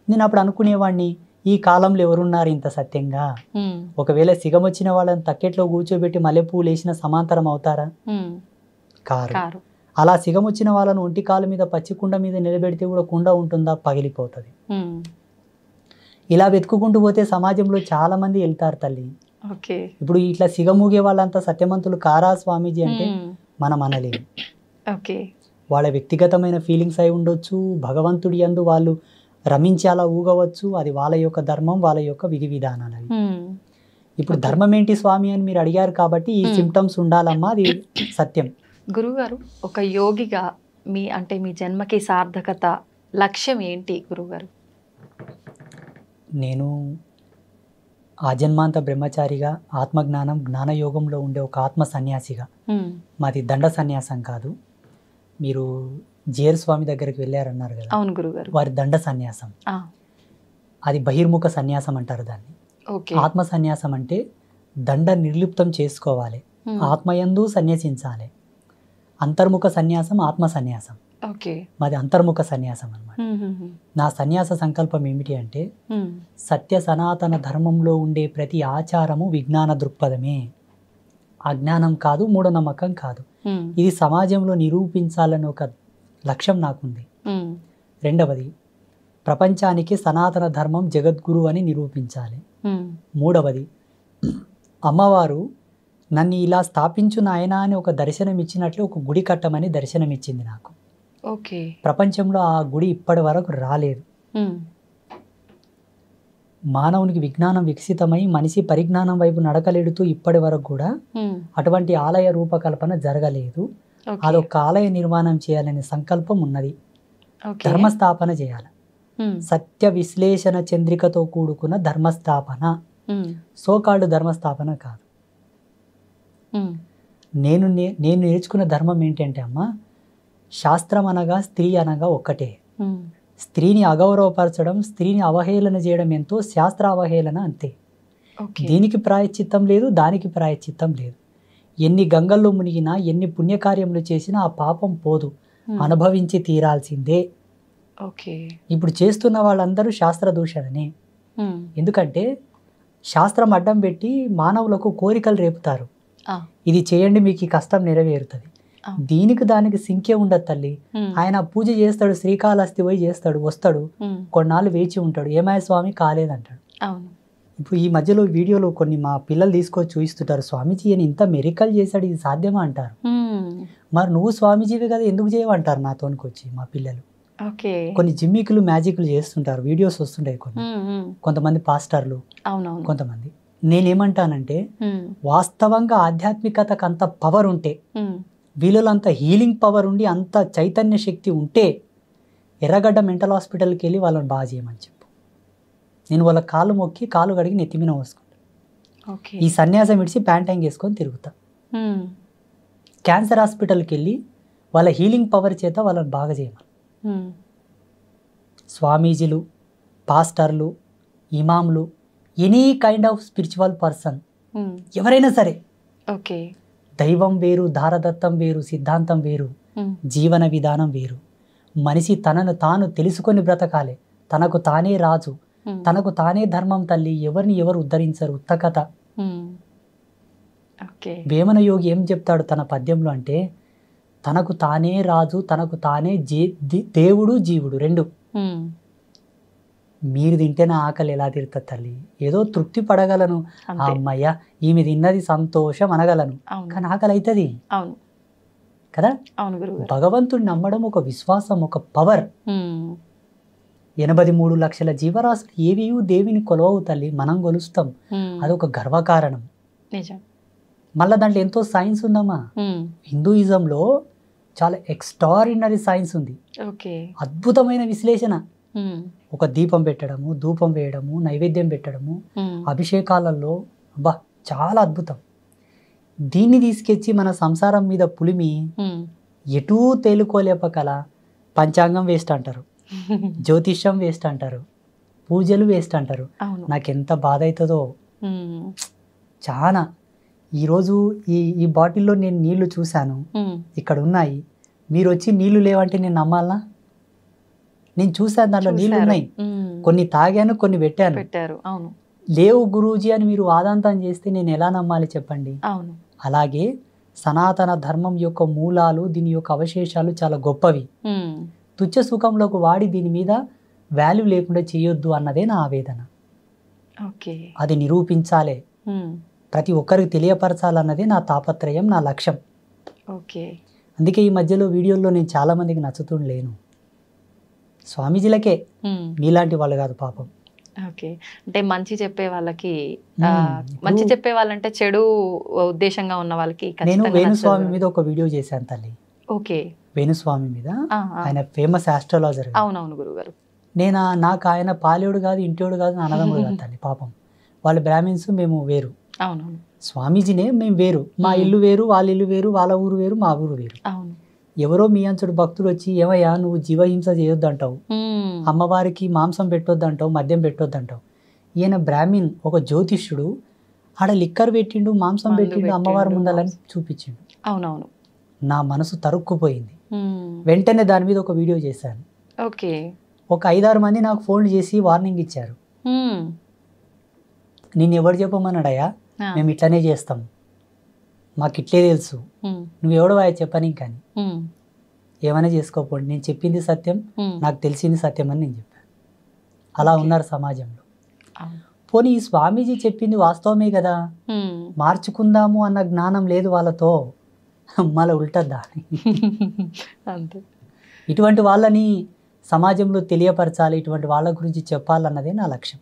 నేను అప్పుడు అనుకునేవాడిని, ఈ కాలంలో ఎవరున్నారు ఇంత సత్యంగా? ఒకవేళ సిగం వచ్చిన వాళ్ళని తక్కెట్లో కూర్చోబెట్టి మల్లెపూలు వేసిన సమాంతరం అవుతారా? కారు. అలా సిగం వచ్చిన వాళ్ళను ఒంటి కాలు మీద పచ్చి కుండ మీద నిలబెడితే కూడా కుండ ఉంటుందా? పగిలిపోతుంది. ఇలా వెతుక్కుంటూ పోతే సమాజంలో చాలా మంది వెళ్తారు తల్లి. ఇప్పుడు ఇట్లా సిగమూగే వాళ్ళంతా సత్యమంతులు కారా స్వామీజీ అంటే మనం అనలేము. వాళ్ళ వ్యక్తిగతమైన ఫీలింగ్స్ అయి ఉండొచ్చు, భగవంతుడి యందు వాళ్ళు రమించి అలా ఊగవచ్చు. అది వాళ్ళ యొక్క ధర్మం, వాళ్ళ యొక్క విధి విధానాలు. అవి ఇప్పుడు ధర్మం ఏంటి స్వామి అని మీరు అడిగారు కాబట్టి ఈ సిమ్టమ్స్ ఉండాలమ్మా, అది సత్యం. గురుగారు, ఒక యోగిగా మీ జన్మకి సార్థకత, లక్ష్యం ఏంటి గురుగారు? నేను ఆజన్మాంత బ్రహ్మచారిగా ఆత్మజ్ఞానం జ్ఞానయోగంలో ఉండే ఒక ఆత్మ సన్యాసిగా, మాది దండ సన్యాసం కాదు. మీరు జేర్ స్వామి దగ్గరికి వెళ్ళారన్నారు కదా, అవును గురుగారు, వారి దండ సన్యాసం. అది బహిర్ముఖ సన్యాసం అంటారు దాన్ని. ఆత్మ సన్యాసం అంటే దండ నిర్లిప్తం చేసుకోవాలి, ఆత్మయందు సన్యాసించాలి. అంతర్ముఖ సన్యాసం ఆత్మ సన్యాసం, మాది అంతర్ముఖ సన్యాసం అన్నమాట. నా సన్యాస సంకల్పం ఏమిటి అంటే, సత్య సనాతన ధర్మంలో ఉండే ప్రతి ఆచారము విజ్ఞాన దృక్పథమే, అజ్ఞానం కాదు, మూఢనమ్మకం కాదు. ఇది సమాజంలో నిరూపించాలని ఒక లక్ష్యం నాకుంది. రెండవది, ప్రపంచానికి సనాతన ధర్మం జగద్గురు అని నిరూపించాలి. మూడవది, అమ్మవారు నన్ను ఇలా స్థాపించు నాయన అని ఒక దర్శనం ఇచ్చినట్లు ఒక గుడి కట్టమని దర్శనం ఇచ్చింది నాకు. ప్రపంచంలో ఆ గుడి ఇప్పటి వరకు రాలేదు. మానవునికి విజ్ఞానం వికసితమై మనిషి పరిజ్ఞానం వైపు నడకలెడుతూ ఇప్పటి వరకు కూడా అటువంటి ఆలయ రూపకల్పన జరగలేదు. అదొక ఆలయ నిర్మాణం చేయాలనే సంకల్పం ఉన్నది. ధర్మస్థాపన చేయాలి. సత్య విశ్లేషణ చంద్రికతో కూడుకున్న ధర్మస్థాపన, సోకాళ్ళు ధర్మస్థాపన కాదు. నేను నేర్చుకున్న ధర్మం ఏంటంటే అమ్మ, శాస్త్రం అనగా స్త్రీ అనగా ఒక్కటే. స్త్రీని అగౌరవపరచడం, స్త్రీని అవహేళన చేయడం ఎంతో శాస్త్ర అవహేళన అంతే. దీనికి ప్రాయశ్చిత్తం లేదు, దానికి ప్రాయశ్చిత్తం లేదు. ఎన్ని గంగల్లో మునిగినా, ఎన్ని పుణ్యకార్యములు చేసినా ఆ పాపం పోదు, అనుభవించి తీరాల్సిందే. ఇప్పుడు చేస్తున్న వాళ్ళందరూ శాస్త్ర దూషణనే. ఎందుకంటే శాస్త్రం అడ్డం పెట్టి మానవులకు కోరికలు రేపుతారు. ఇది చేయండి మీకు ఈ కష్టం నెరవేరుతుంది. దీనికి దానికి సింకే ఉండదు తల్లి. ఆయన పూజ చేస్తాడు, శ్రీకాళహస్తి పోయి చేస్తాడు, వస్తాడు, కొన్నాళ్ళు వేచి ఉంటాడు, ఏమయ్య స్వామి కాలేదంటాడు. ఇప్పుడు ఈ మధ్యలో వీడియోలో కొన్ని మా పిల్లలు తీసుకొచ్చి చూపిస్తుంటారు, స్వామీజీ అని ఇంత మెరికల్ చేశాడు, ఇది సాధ్యమా అంటారు. మరి నువ్వు స్వామీజీవి కదా ఎందుకు చేయమంటారు నాతోనికి వచ్చి మా పిల్లలు. కొన్ని జిమ్మికులు మ్యాజిక్లు చేస్తుంటారు, వీడియోస్ వస్తుంటాయి కొంతమంది పాస్టర్లు, కొంతమంది. నేనేమంటానంటే వాస్తవంగా ఆధ్యాత్మికతకు అంత పవర్ ఉంటే, వీళ్ళలో అంత హీలింగ్ పవర్ ఉండి, అంత చైతన్య శక్తి ఉంటే ఎర్రగడ్డ మెంటల్ హాస్పిటల్కి వెళ్ళి వాళ్ళని బాగా చేయమని చెప్పు. నేను వాళ్ళ కాళ్ళు మొక్కి కాలు కడిగి నెత్తిమిన పోసుకుంటా. ఈ సన్యాసం విడిచి ప్యాంటైంగ్ వేసుకొని తిరుగుతా. క్యాన్సర్ హాస్పిటల్కి వెళ్ళి వాళ్ళ హీలింగ్ పవర్ చేత వాళ్ళని బాగా చేయమని. స్వామీజీలు, పాస్టర్లు, ఇమాంలు, any kind of spiritual person ఎవరైనా సరే, దైవం వేరు, దారదత్తం వేరు, సిద్ధాంతం వేరు, జీవన విధానం వేరు. మనిషి తనను తాను తెలుసుకొని బ్రతకాలి. తనకు తానే రాజు, తనకు తానే ధర్మం తల్లి. ఎవరిని ఎవరు ఉద్ధరించరు. ఉత్తకథ. వేమన యోగి ఏం చెప్తాడు తన పద్యంలో అంటే, తనకు తానే రాజు, తనకు తానే దేవుడు, జీవుడు రెండు. మీరు తింటేనే ఆకలి ఎలా తీరుతుంది తల్లి? ఏదో తృప్తి పడగలను, అమ్మయ్య ఈమె తిన్నది సంతోషం అనగలను, కానీ ఆకలి అవుతుంది కదా. భగవంతుడిని నమ్మడం ఒక విశ్వాసం, ఒక పవర్. 83 లక్షల జీవరాశులు ఏవి దేవిని కొలవవు తల్లి, మనం కొలుస్తాం. అదొక గర్వకారణం. మళ్ళీ దాంట్లో ఎంతో సైన్స్ ఉందమ్మా. హిందూయిజంలో చాలా ఎక్స్ట్రాడినరీ సైన్స్ ఉంది, అద్భుతమైన విశ్లేషణ. ఒక దీపం పెట్టడము, ధూపం వేయడము, నైవేద్యం పెట్టడము, అభిషేకాలలో అబ్బా చాలా అద్భుతం. దీన్ని తీసుకొచ్చి మన సంసారం మీద పులిమి ఎటూ తేలుకోలేపకల పంచాంగం వేస్ట్ అంటారు, జ్యోతిష్యం వేస్ట్ అంటారు, పూజలు వేస్ట్ అంటారు. నాకెంత బాధ అవుతుందో చాలా. ఈరోజు ఈ బాటిల్లో నేను నీళ్లు చూశాను, ఇక్కడ ఉన్నాయి. మీరు వచ్చి నీళ్లు లేవంటే నేను నమ్మాలా? నేను చూశాను, దాంట్లో నీళ్లు ఉన్నాయి, కొన్ని తాగాను, కొన్ని పెట్టాను. లేవు గురూజీ అని మీరు వాదాంతం చేస్తే నేను ఎలా నమ్మాలి చెప్పండి? అలాగే సనాతన ధర్మం యొక్క మూలాలు, దీని యొక్క అవశేషాలు చాలా గొప్పవి. తుచ్చ సుఖంలోకి వాడి దీని మీద వాల్యూ లేకుండా చేయొద్దు అన్నదే నా ఆవేదన. అది నిరూపించాలే, ప్రతి ఒక్కరికి తెలియపరచాలన్నదే నా తాపత్రయం, నా లక్ష్యం. అందుకే ఈ మధ్యలో వీడియోల్లో నేను చాలా మందికి నచ్చుతుండలేను. స్వామీజీలకే, మీలాంటి వాళ్ళు కాదు పాపం. అంటే మంచి చెప్పే వాళ్ళకి, మంచి చెప్పే వాళ్ళంటే చెడు ఉద్దేశంగా ఉన్న వాళ్ళకి. నేను వేణుస్వామి మీద ఒక వీడియో చేశాను తల్లి. వేణుస్వామి మీద, ఆయన ఫేమస్ ఆస్ట్రాలజర్. అవునవును గురుగారు. నాకు ఆయన పాలేడు కాదు, ఇంటోడు కాదు, అన్నదమ్ముడు కాదు తల్లి. పాపం వాళ్ళు బ్రాహ్మిన్స్, మేము వేరు. స్వామీజీనే మేము వేరు. మా ఇల్లు వేరు, వాళ్ళ ఇల్లు వేరు, వాళ్ళ ఊరు వేరు, మా ఊరు వేరు. ఎవరో మీ అంచుడు భక్తుడు వచ్చి, ఏమయ్యా నువ్వు జీవహింస చేయొద్దు అంటావు, అమ్మవారికి మాంసం పెట్టొద్దు అంటావు, మద్యం పెట్టొద్దు అంటావు. ఈయన బ్రాహ్మిన్, ఒక జ్యోతిష్యుడు, ఆడ లిక్కర్ పెట్టిండు, మాంసం పెట్టిండు, అమ్మవారి ముందలని చూపించిండు. అవునవును. నా మనసు తరుక్కుపోయింది. వెంటనే దాని మీద ఒక వీడియో చేశాను. ఒక 5-6 మంది నాకు ఫోన్లు చేసి వార్నింగ్ ఇచ్చారు. నేను ఎవరు చెప్పమన్నాడయ్యా, మేము ఇట్లనే చేస్తాం, మాకు ఇట్లే తెలుసు, నువ్వెవడో చెప్పని కానీ ఏమైనా చేసుకోపోండి, నేను చెప్పింది సత్యం, నాకు తెలిసింది సత్యం అని నేను చెప్పాను. అలా ఉన్నారు సమాజంలో. పోనీ ఈ స్వామీజీ చెప్పింది వాస్తవమే కదా, మార్చుకుందాము అన్న జ్ఞానం లేదు వాళ్ళతో, మళ్ళీ ఉల్టద్దా? ఇటువంటి వాళ్ళని సమాజంలో తెలియపరచాలి, ఇటువంటి వాళ్ళ గురించి చెప్పాలన్నదే నా లక్ష్యం.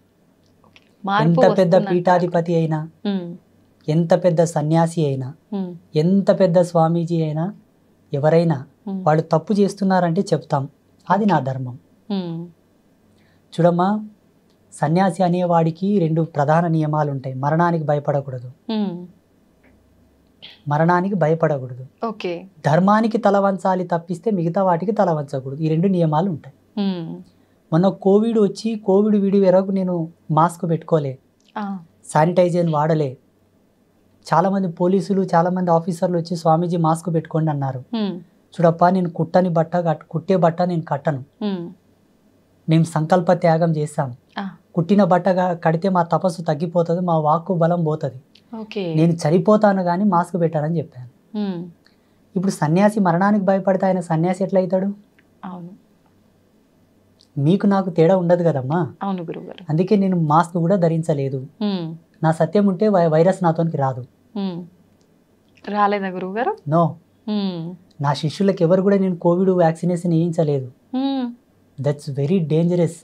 మార్పు ఎంత పెద్ద వస్తుందంటారు. పీఠాధిపతి అయినా, ఉమ్, ఎంత పెద్ద సన్యాసి అయినా, ఉమ్, ఎంత పెద్ద స్వామీజీ అయినా, ఎవరైనా ఉమ్, వాళ్ళు తప్పు చేస్తున్నారంటే చెప్తాం. అది నా ధర్మం. ఉమ్, చూడమ్మా, సన్యాసి అనేవాడికి 2 ప్రధాన నియమాలు ఉంటాయి. మరణానికి భయపడకూడదు, ఉమ్, మరణానికి భయపడకూడదు. ఓకే. ధర్మానికి తల వంచాలి తప్పిస్తే మిగతా వాటికి తల వంచకూడదు. ఈ 2 నియమాలు ఉంటాయి. ఉమ్, మొన్న కోవిడ్ వచ్చి కోవిడ్ విడి వరకు నేను మాస్క్ పెట్టుకోలే, ఆ, శానిటైజర్ వాడలే. చాలామంది పోలీసులు, చాలామంది ఆఫీసర్లు వచ్చి స్వామీజీ మాస్క్ పెట్టుకోండి అన్నారు. ఉమ్, చూడప్పా, నేను కుట్టే బట్ట నేను కట్టను. ఉమ్, మేము సంకల్ప త్యాగం చేస్తాం. ఆ, కుట్టిన బట్టగా కడితే మా తపస్సు తగ్గిపోతుంది, మా వాక్కు బలం పోతుంది. ఓకే. నేను చనిపోతాను కానీ మాస్క్ పెట్టానని చెప్పాను. ఉమ్, ఇప్పుడు సన్యాసి మరణానికి భయపడితే ఆయన సన్యాసి ఎట్లా అవుతాడు? అవును, మీకు నాకు తేడా ఉండదు కదమ్మా. అవును గురుగారు. అందుకే నేను మాస్క్ కూడా ధరించలేదు. ఉమ్, నా సత్యం ఉంటే వైరస్ నాతోనికి రాదు. ఉమ్, రాలేదా గురుగారు? నో, ఉమ్, నా శిష్యులకు ఎవరు కూడా నేను కోవిడ్ వ్యాక్సినేషన్ వేయించలేదు. Um, that's very dangerous.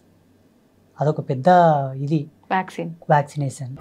అదొక పెద్ద ఇది వ్యాక్సిన్. వ్యాక్సినేషన్.